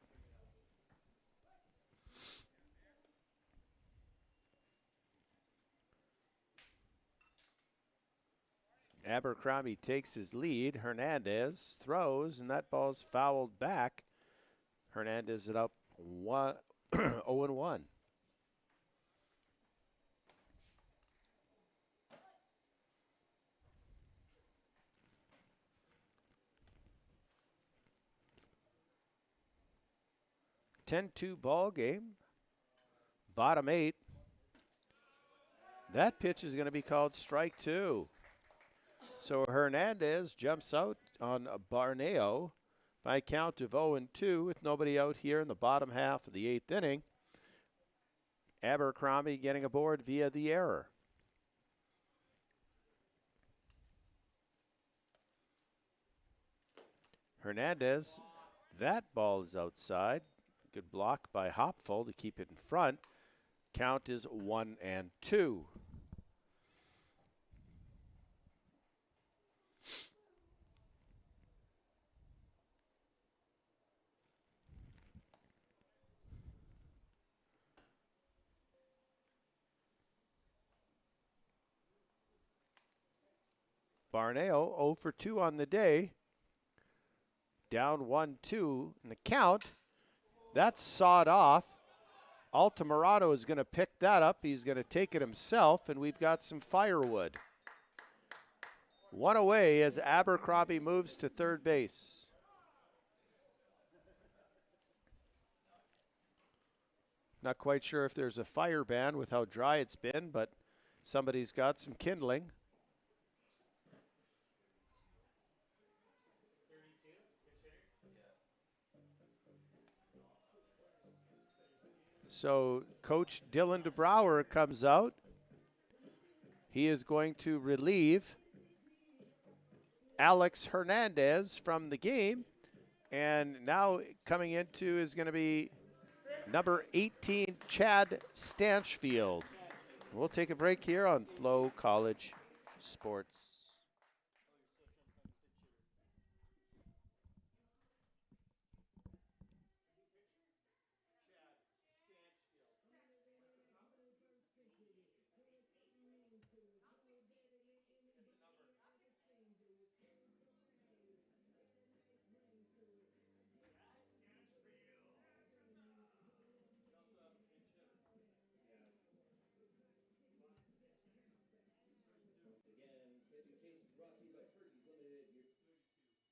Abercrombie takes his lead. Hernandez throws, and that ball's fouled back. Hernandez is up 0-1. (10-2) ball game. Bottom 8. That pitch is going to be called strike 2. So Hernandez jumps out on Barneo by a count of 0-2 with nobody out here in the bottom half of the 8th inning. Abercrombie getting aboard via the error. Hernandez, that ball is outside. Good block by Hopful to keep it in front. Count is 1-2. Barneo 0 for 2 on the day. Down 1-2 in the count. That's sawed off. Altamirano is going to pick that up. He's going to take it himself, and we've got some firewood. One away as Abercrombie moves to third base. Not quite sure if there's a fire ban with how dry it's been, but somebody's got some kindling. So Coach Dylan DeBrouwer comes out. He is going to relieve Alex Hernandez from the game. And now coming into is going to be number 18, Chad Stanchfield. We'll take a break here on FloCollege Sports.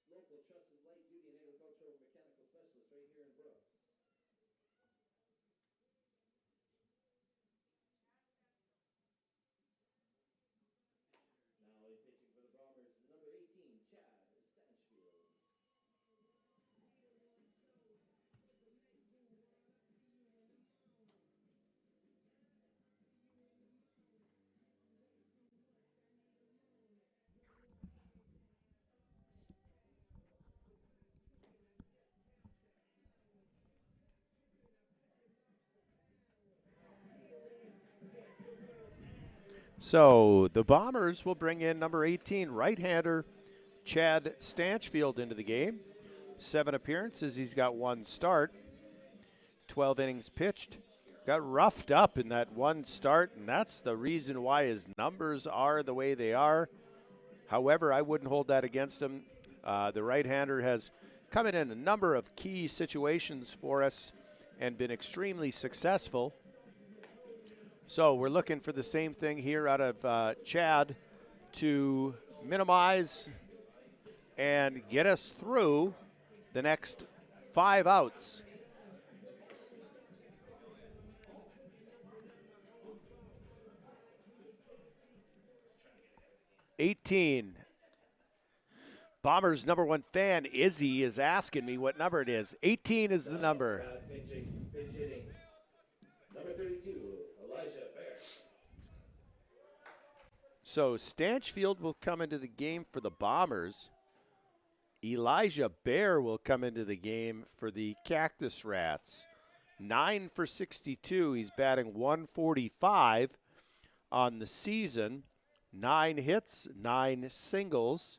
Local trusted light duty and agricultural mechanical specialist right here in Brooks. Now in pitching for the Bombers, the number 18, Chad Stanchfield. So the Bombers will bring in number 18, right-hander Chad Stanchfield into the game. 7 appearances. He's got 1 start. 12 innings pitched. Got roughed up in that 1 start, and that's the reason why his numbers are the way they are. However, I wouldn't hold that against him. The right-hander has come in a number of key situations for us and been extremely successful. So we're looking for the same thing here out of Chad to minimize and get us through the next 5 outs. (18) Bombers' #1 fan, Izzy, is asking me what number it is. 18 is the number. Pinch hitting. Number 32, Elijah Bear. So Stanchfield will come into the game for the Bombers. Elijah Bear will come into the game for the Cactus Rats. 9 for 62. He's batting .145 on the season. 9 hits, 9 singles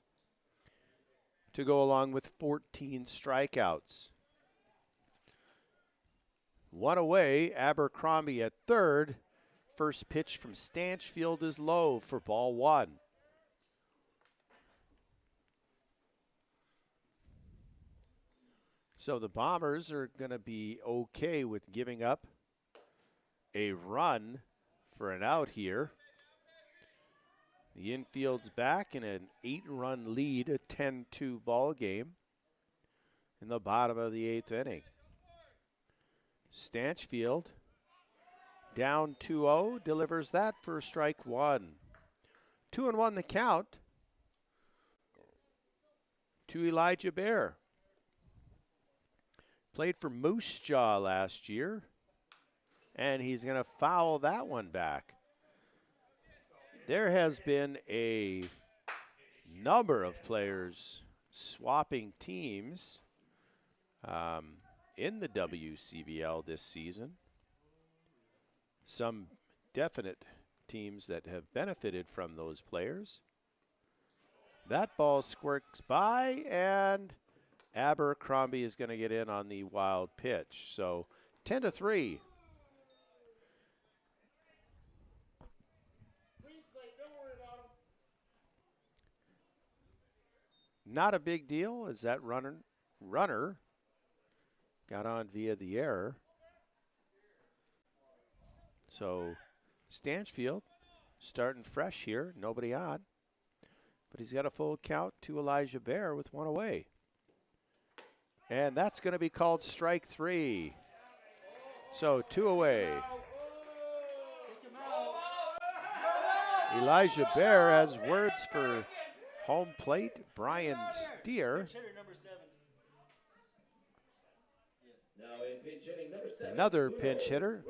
to go along with 14 strikeouts. 1 away, Abercrombie at third. First pitch from Stanchfield is low for ball 1. So the Bombers are going to be okay with giving up a run for an out here. The infield's back in an 8-run lead, a 10-2 ball game in the bottom of the 8th inning. Stanchfield down 2-0, delivers that for strike 1. 2-1 the count to Elijah Bear. Played for Moose Jaw last year, and he's going to foul that one back. There has been a number of players swapping teams in the WCBL this season. Some definite teams that have benefited from those players. That ball squirts by, and Abercrombie is going to get in on the wild pitch. So 10-3. Not a big deal as that runner got on via the error. So Stanchfield starting fresh here, nobody on. But he's got a full count to Elijah Bear with 1 away. And that's going to be called strike 3. So 2 away. Elijah Bear has words for home plate, Brian Steer. Now in pinch hitting number 7. Another pinch hitter.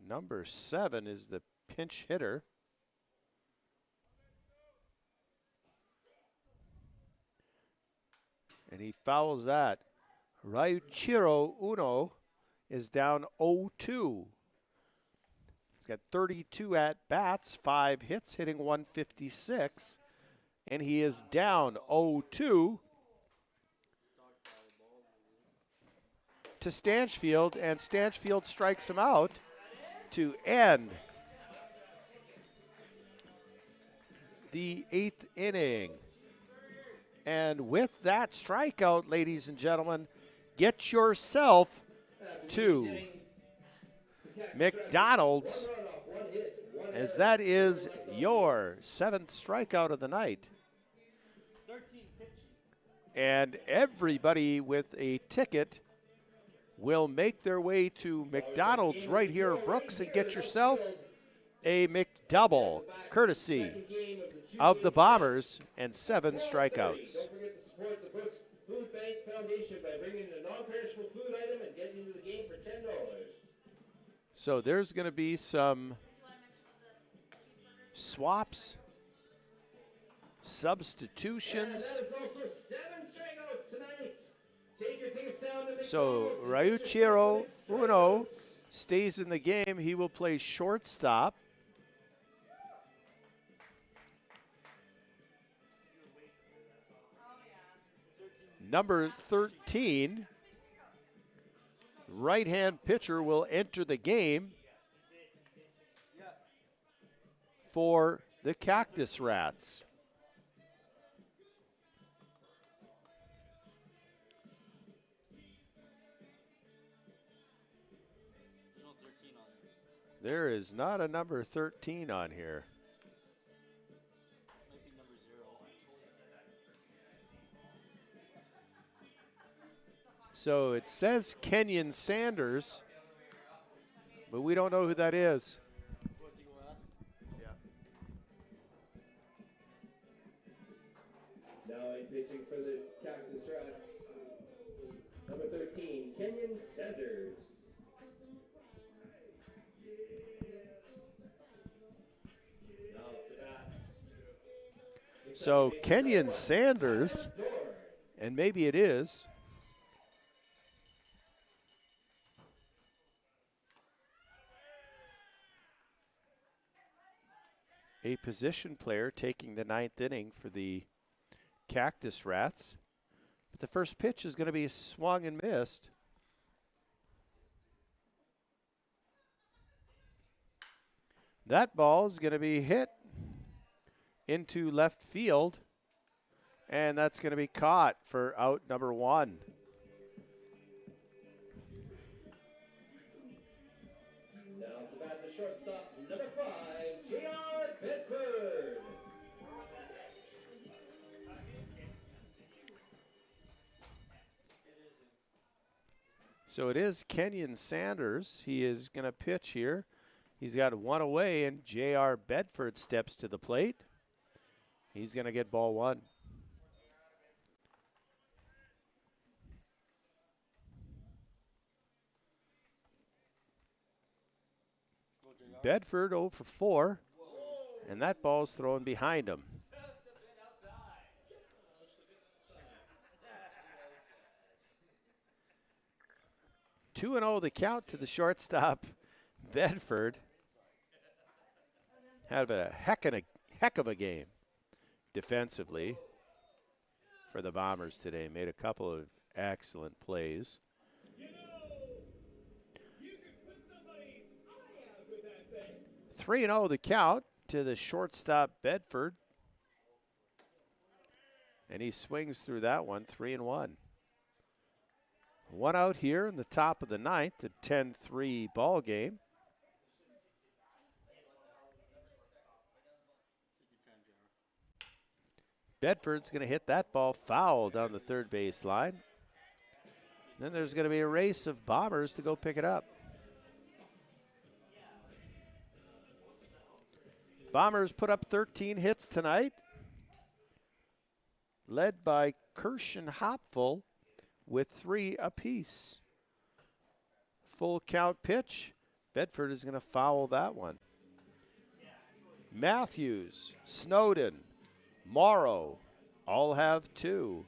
Number 7 is the pinch hitter. And he fouls that. Ryuichiro Uno is down 0-2. He's got 32 at-bats, 5 hits, hitting 156. And he is down 0-2 to Stanchfield, and Stanchfield strikes him out to end the 8th inning. And with that strikeout, ladies and gentlemen, get yourself to McDonald's, as that is your 7th strikeout of the night. And everybody with a ticket will make their way to McDonald's right here in Brooks and get yourself a McDouble, courtesy of the Bombers and 7 strikeouts. Don't forget to support the Brooks Food Bank Foundation by bringing in a non-perishable food item and getting into the game for $10. So there's going to be some swaps, substitutions. And that is also 7 strikeouts tonight. Take your tickets down to So McDonald's. Ryuichiro Uno stays in the game. He will play shortstop. Number 13, right-hand pitcher, will enter the game for the Cactus Rats. There is not a number 13 on here. So it says Kenyon Sanders, but we don't know who that is. Now in pitching for the Cactus Rats, number 13, Kenyon Sanders. So Kenyon Sanders, and maybe it is, a position player taking the 9th inning for the Cactus Rats. But the first pitch is going to be swung and missed. That ball is going to be hit into left field, and that's going to be caught for out number 1. Now to bat the shortstop, number 5, J.R. Bedford. So it is Kenyon Sanders. He is going to pitch here. He's got 1 away, and J.R. Bedford steps to the plate. He's going to get ball 1. Bedford 0 for 4, and that ball's thrown behind him. 2-0 the count to the shortstop, Bedford. Had a heck of a game defensively for the Bombers today. Made a couple of excellent plays. 3-0 the count to the shortstop, Bedford. And he swings through that one, 3-1. 1 out here in the top of the 9th, a 10-3 ball game. Bedford's going to hit that ball foul down the third base line. Then there's going to be a race of Bombers to go pick it up. Bombers put up 13 hits tonight, led by Kirsch and Hopful with 3 apiece. Full count pitch. Bedford is going to foul that one. Matthews, Snowden, Morrow all have 2,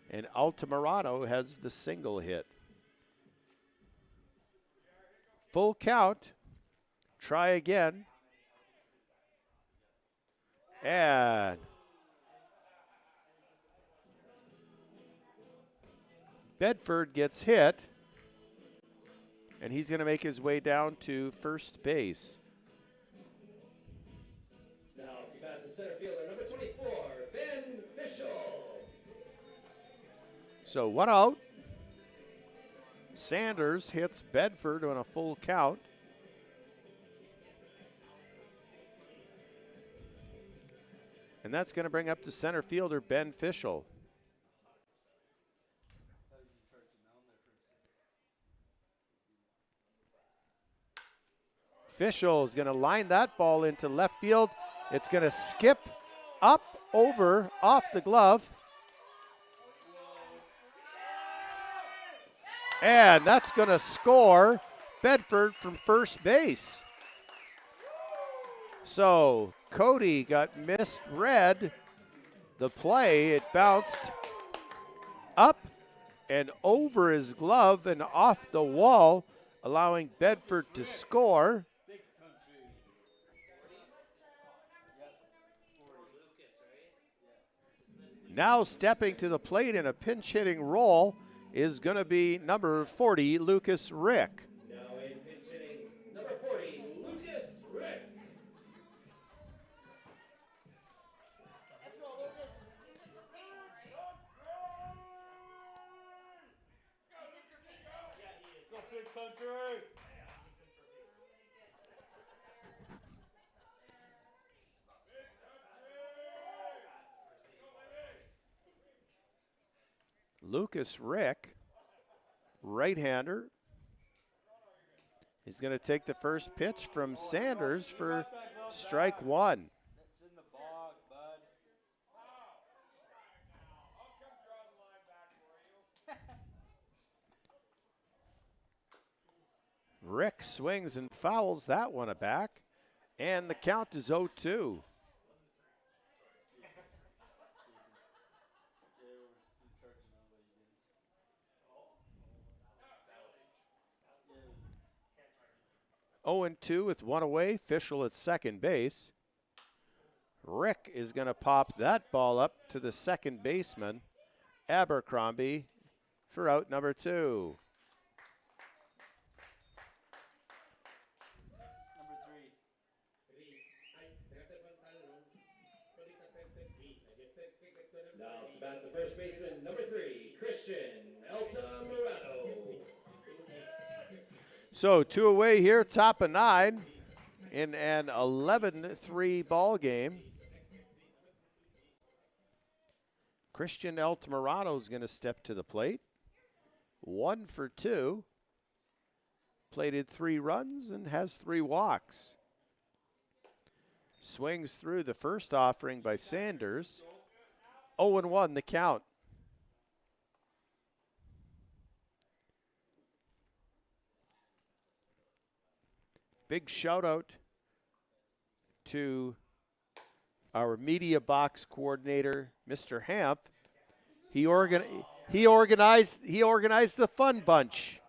and Altamirano has the single hit. Full count. Try again. And Bedford gets hit, and he's going to make his way down to first base. Now to bat the center fielder, number 24, Ben Fischel. So 1 out. Sanders hits Bedford on a full count. And that's going to bring up the center fielder, Ben Fischel. Fischel is going to line that ball into left field. It's going to skip up, over, off the glove. And that's going to score Bedford from first base. So Cody got misread the play. It bounced up and over his glove and off the wall, allowing Bedford to score. Now stepping to the plate in a pinch hitting role is going to be number 40, Lucas Rick. Now in pinch hitting, number 40, Lucas Rick. Go big country! Lucas Rick, right-hander. He's going to take the first pitch from Sanders for strike 1. It's in the box, bud. Rick swings and fouls that one back, and the count is 0-2. 0-2 with one away. Fischel at second base. Rick is going to pop that ball up to the second baseman, Abercrombie, for out number 2. Number 3. Now to bat the first baseman, number 3, Christian Altamirano. So 2 away here, top of 9 in an 11-3 ball game. Christian Altamirano is going to step to the plate. 1 for 2. Plated 3 runs and has 3 walks. Swings through the first offering by Sanders. 0-1 the count. Big shout out to our media box coordinator, Mr. Hamp. He organized the fun bunch.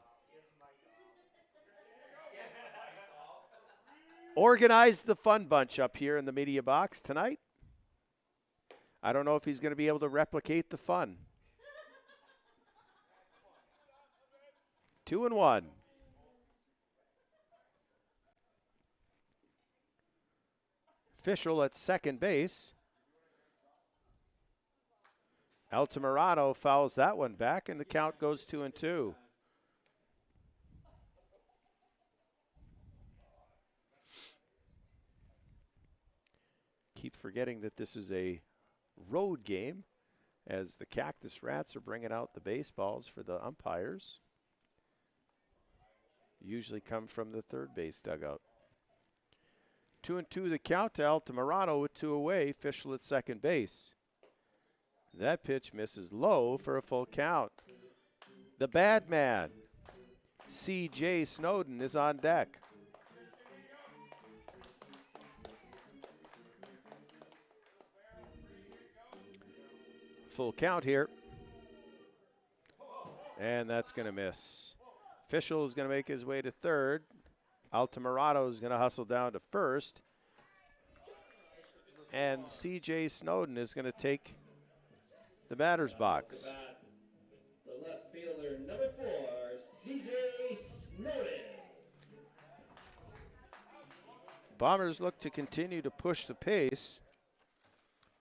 Organized the fun bunch up here in the media box tonight. I don't know if he's going to be able to replicate the fun. 2-1. Fischel at second base. Altamirano fouls that one back, and the count goes 2-2. Keep forgetting that this is a road game, as the Cactus Rats are bringing out the baseballs for the umpires. Usually come from the third base dugout. 2-2 the count to Altamirano with 2 away. Fischel at second base. That pitch misses low for a full count. The bad man, C.J. Snowden, is on deck. Full count here. And that's going to miss. Fischel is going to make his way to third. Altamirano is going to hustle down to first. And C.J. Snowden is going to take the batter's box. The left fielder, number 4, C.J. Snowden. Bombers look to continue to push the pace.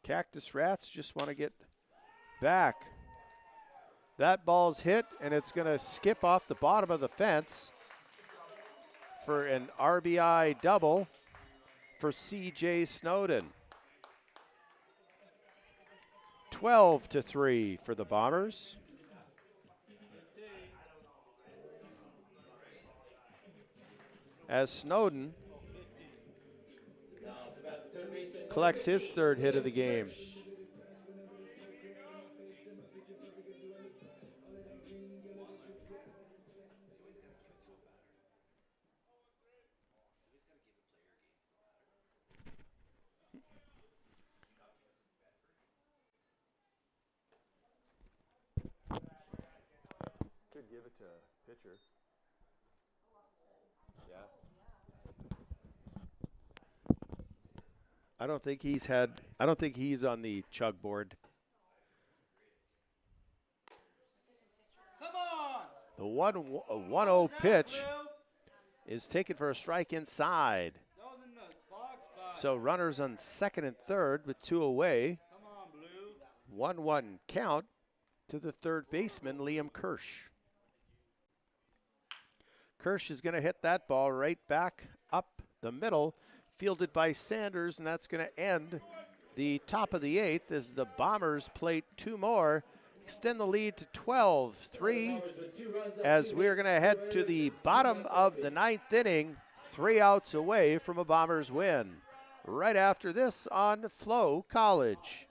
Cactus Rats just want to get back. That ball's hit, and it's going to skip off the bottom of the fence for an RBI double for C.J. Snowden. 12-3 for the Bombers. As Snowden collects his third hit of the game. Could give it to a pitcher. Yeah. I don't think he's on the chug board. Come on! The 1-0 pitch is taken for a strike inside. That was in the box five. So runners on second and third with 2 away. Come on, Blue. 1-1 count to the third baseman, Liam Kirsch. Kirsch is going to hit that ball right back up the middle, fielded by Sanders, and that's going to end the top of the 8th as the Bombers plate 2 more, extend the lead to 12-3 as we're going to head to the bottom of the 9th inning, 3 outs away from a Bombers win. Right after this on FloCollege.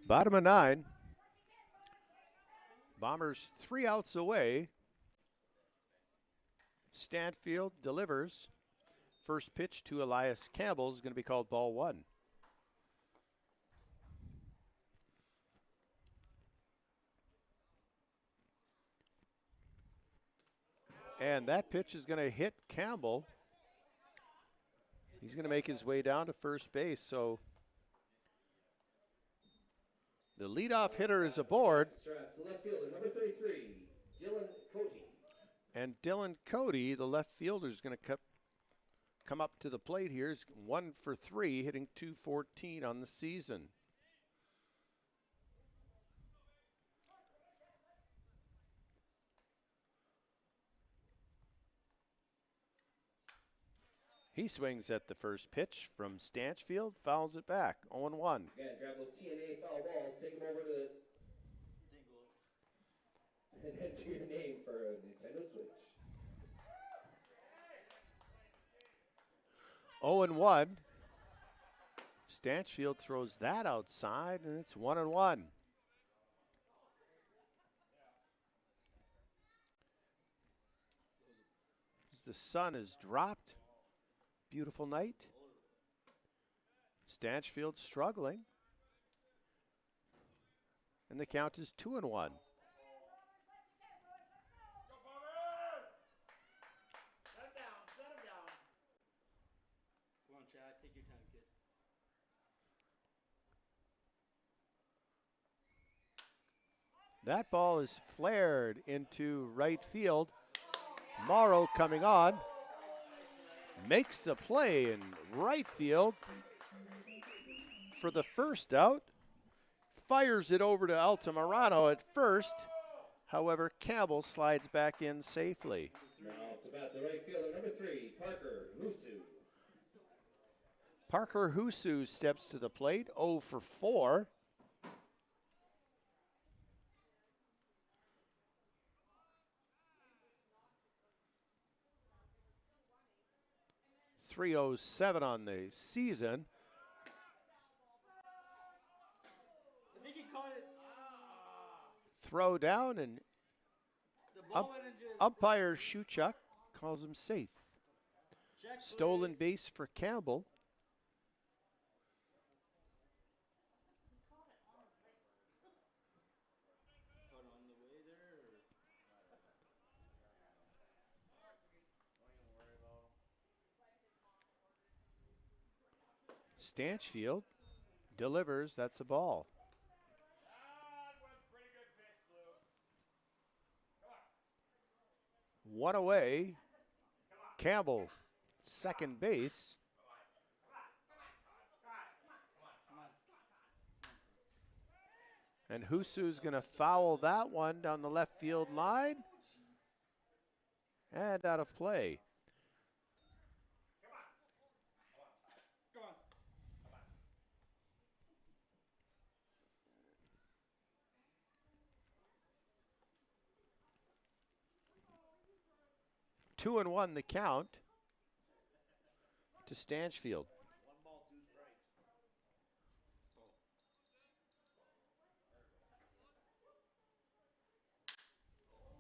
Bottom of 9. Bombers 3 outs away. Stanfield delivers. First pitch to Elias Campbell is going to be called ball 1. And that pitch is going to hit Campbell. He's going to make his way down to first base. So the leadoff hitter is aboard. Strats, the left fielder, number 33, Dylan Cody. And Dylan Cody, the left fielder, is going to come up to the plate here. He's 1 for 3, hitting .214 on the season. He swings at the first pitch from Stanchfield, fouls it back, 0-1. Again, grab those TNA foul balls, take them over to and enter your name for a Nintendo Switch. 0-1. Stanchfield throws that outside, and it's 1-1. As the sun is dropped, beautiful night. Stanchfield struggling. And the count is 2-1. Come on, Chad. Take your time, kid. That ball is flared into right field. Morrow coming on. Makes the play in right field for the first out. Fires it over to Altamirano at first. However, Campbell slides back in safely. Now to bat the right fielder, number 3, Parker Husu. Parker Husu steps to the plate, 0 for 4. .307 on the season. I think he caught it. Throw down, and The ball went into umpire Shuchuk calls him safe. check, Stolen please. base for Campbell. Caught on the way there. Or? Stanchfield delivers. That's a ball. One away. Campbell, second base. And Husu's going to foul that one down the left field line. And out of play. Come on. 2-1 the count to Stanchfield.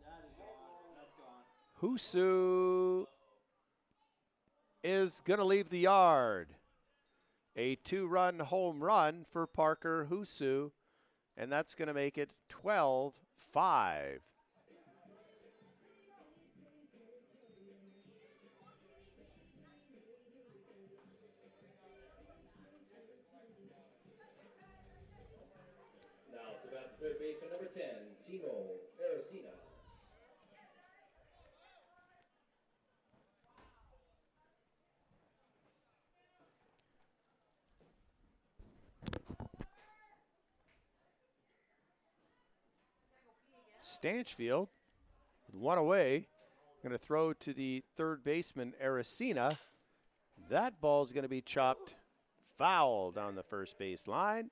That is gone. That's gone. Husu is going to leave the yard. A 2-run home run for Parker Husu, and that's going to make it 12-5. Now to bat the third baseman, number 10, Timo Aracena. Stanchfield, with one away, going to throw to the third baseman, Aracena. That ball is going to be chopped foul down the first base line.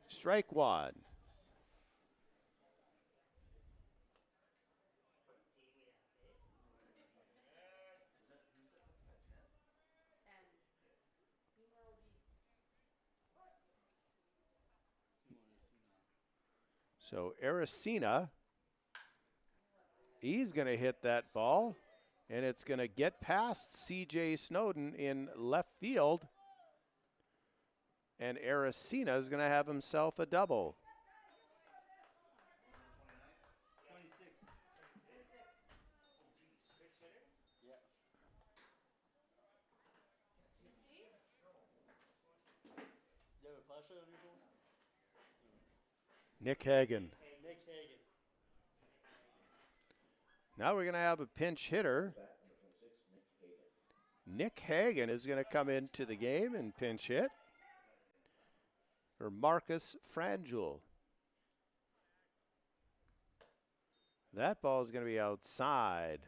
Strike one. So Aracena, he's going to hit that ball, and it's going to get past C.J. Snowden in left field. And Aracena is going to have himself a double. 26. You see? You have a flashlight on your phone? Nick Hagan. Nick Hagan. Now we're going to have a pinch hitter. Bat number 26, Nick Hagan. Nick Hagan is going to come into the game and pinch hit for Marcus Frangel. That ball is going to be outside.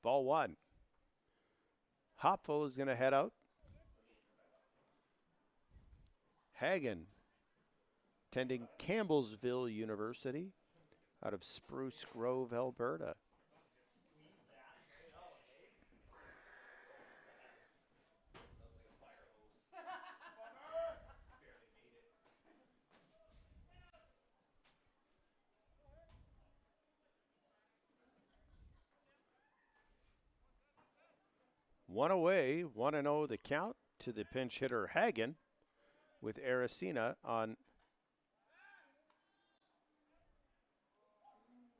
Ball one. Hopful is going to head out. Hagan, attending Campbellsville University out of Spruce Grove, Alberta. One away, 1-0 the count to the pinch hitter Hagan, with Aracena on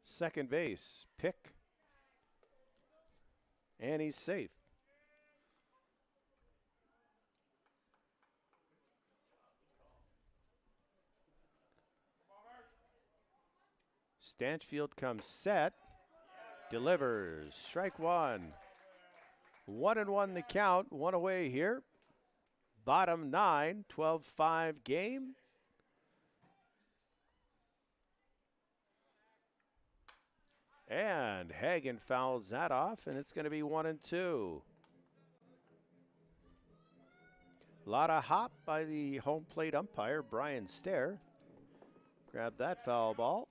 second base. Pick, and he's safe. Stanchfield comes set, delivers, strike one. 1-1 the count, one away here. Bottom 9, 12-5 game. And Hagan fouls that off, and it's going to be 1-2. A lot of hop by the home plate umpire, Brian Stair. Grab that foul ball.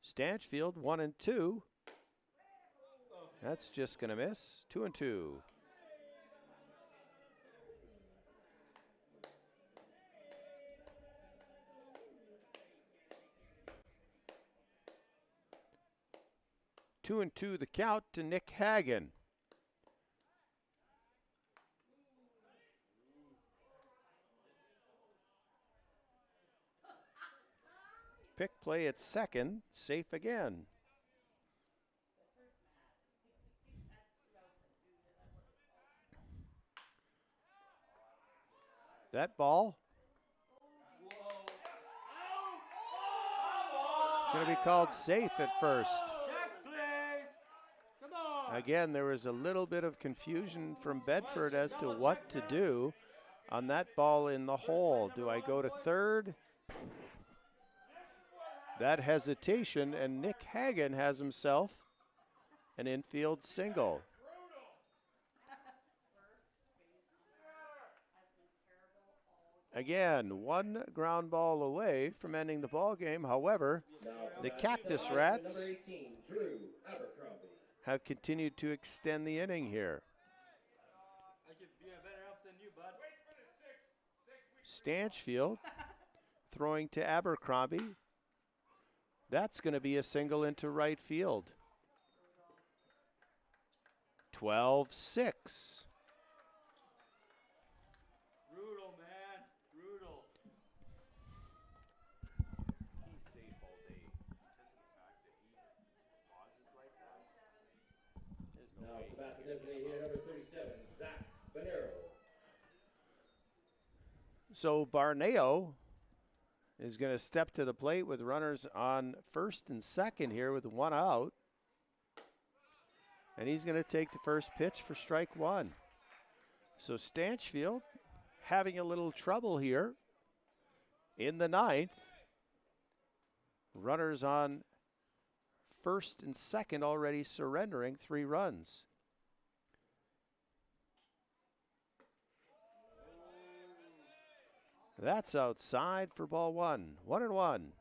Stanchfield, 1-2. That's just going to miss. 2-2. Two and two the count to Nick Hagan. Pick play at second, safe again. That ball going to be called safe at first. Check, please. Come on. Again, there was a little bit of confusion from Bedford as to what to do on that ball in the hole. Do I go to third? That hesitation, and Nick Hagan has himself an infield single. Again, one ground ball away from ending the ball game. However, the Cactus Rats Number 18, Drew Abercrombie. have continued to extend the inning here. I could be a better elf than you, bud. Stanchfield throwing to Abercrombie. That's going to be a single into right field. 12-6. Brutal, man. Brutal. He's safe all day because of the fact that he pauses like that. There's no Now way. the basket designated hitter number 37, Zach Bonero. So Barneo is going to step to the plate with runners on first and second here with one out. And he's going to take the first pitch for strike one. So Stanchfield having a little trouble here in the ninth. Runners on first and second already surrendering 3 runs. That's outside for ball one. 1-1.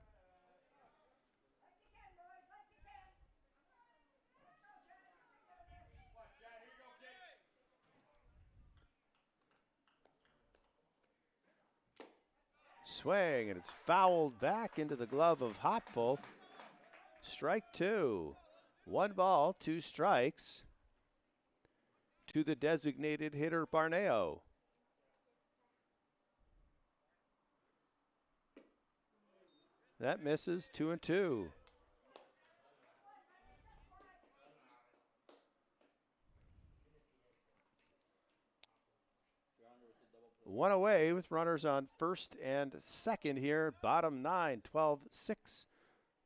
Swing, and it's fouled back into the glove of Hopful. Strike two. 1 ball, 2 strikes to the designated hitter, Barneo. That misses 2-2. One away with runners on first and second here. Bottom 9, 12-6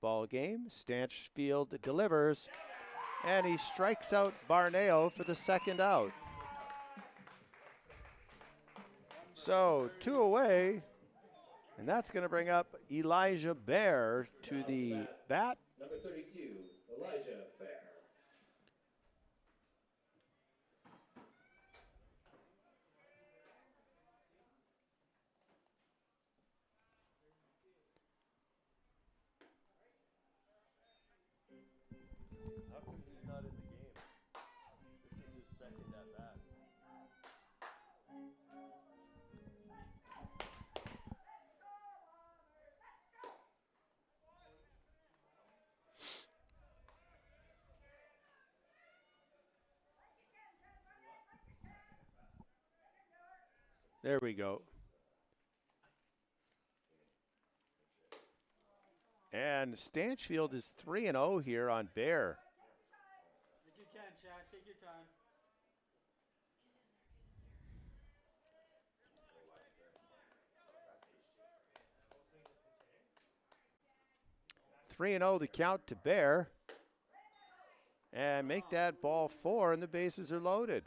ball game. Stanchfield delivers, and he strikes out Barneo for the second out. So 2 away, and that's going to bring up Elijah Bear to the bat. Number 32, Elijah Bear. How come he's not in the game? This is his second at bat. There we go. And Stanchfield is 3-0 here on Bear. If you can, Chad, take your time. Three and 0 the count to Bear. And make that ball 4, and the bases are loaded.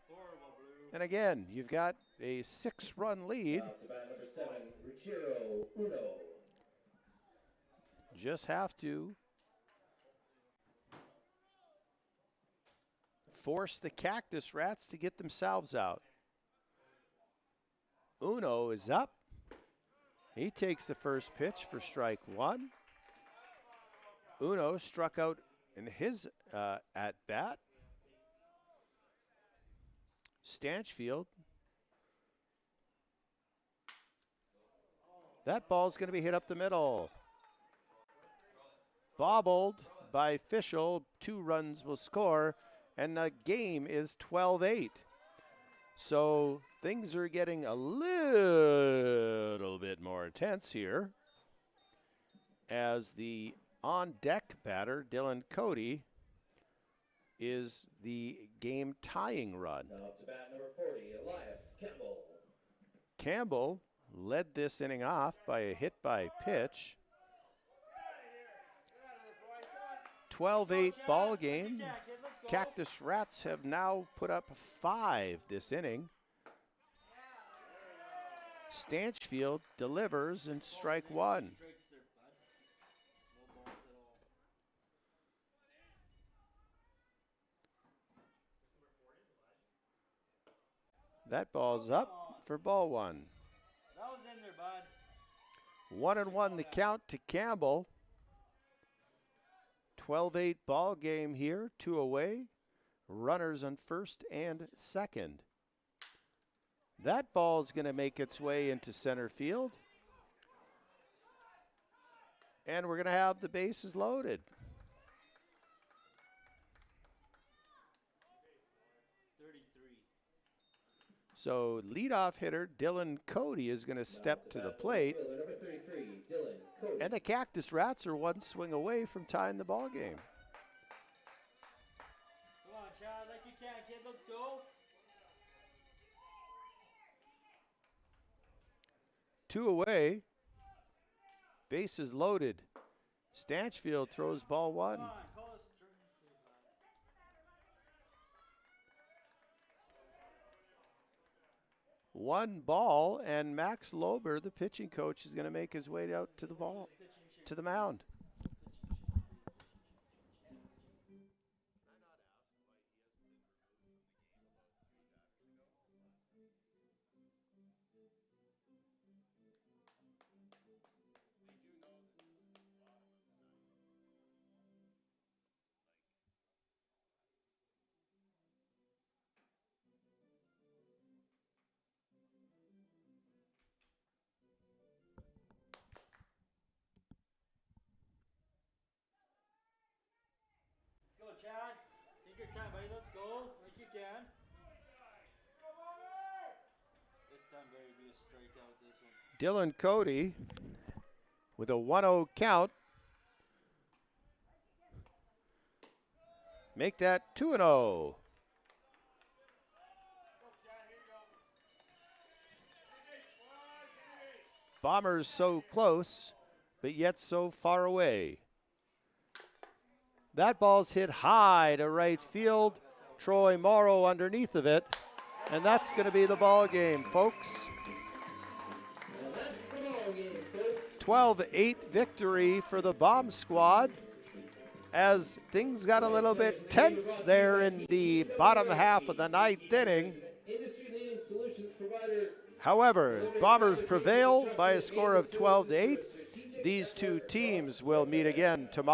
Horrible, Blue. And again, you've got a 6-run lead. Up to bat number 7, Ruchiro Uno. Just have to force the Cactus Rats to get themselves out. Uno is up. He takes the first pitch for strike 1. Uno struck out in his at-bat. Stanchfield. That ball's going to be hit up the middle. Bobbled by Fischel. 2 runs will score, and the game is 12-8. So things are getting a little bit more tense here as the on-deck batter, Dylan Cody, is the game-tying run. Now up to bat number 40, Elias Campbell. Campbell led this inning off by a hit by pitch. 12-8 ball game. Cactus Rats have now put up 5 this inning. Stanchfield delivers in strike 1. Strikes there, bud. No balls at all. That ball's up for ball 1. That was in there, bud. 1-1 the count to Campbell. 12-8 ball game here, 2 away. Runners on first and second. That ball's going to make its way into center field. And we're going to have the bases loaded. 33. So leadoff hitter Dylan Cody is going to step to the plate. Fielder number 33, Dylan Cody. And the Cactus Rats are 1 swing away from tying the ball game. Come on, Chad, like you can, kid. Let's go. 2 away. Bases loaded. Stanchfield throws ball 1. Come on, call us string. Okay, bud. 1 ball, and Max Lober, the pitching coach, is going to make his way out to the ball, to the mound. strikeout this one. Dylan Cody with a 1-0 count. Make that 2-0. Bombers so close, but yet so far away. That ball's hit high to right field. Troy Morrow underneath of it. And that's going to be the ball game, folks. 12-8 victory for the Bomb Squad as things got a little bit tense there in the bottom half of the ninth inning. However, Bombers prevail by a score of 12-8. These two teams will meet again tomorrow.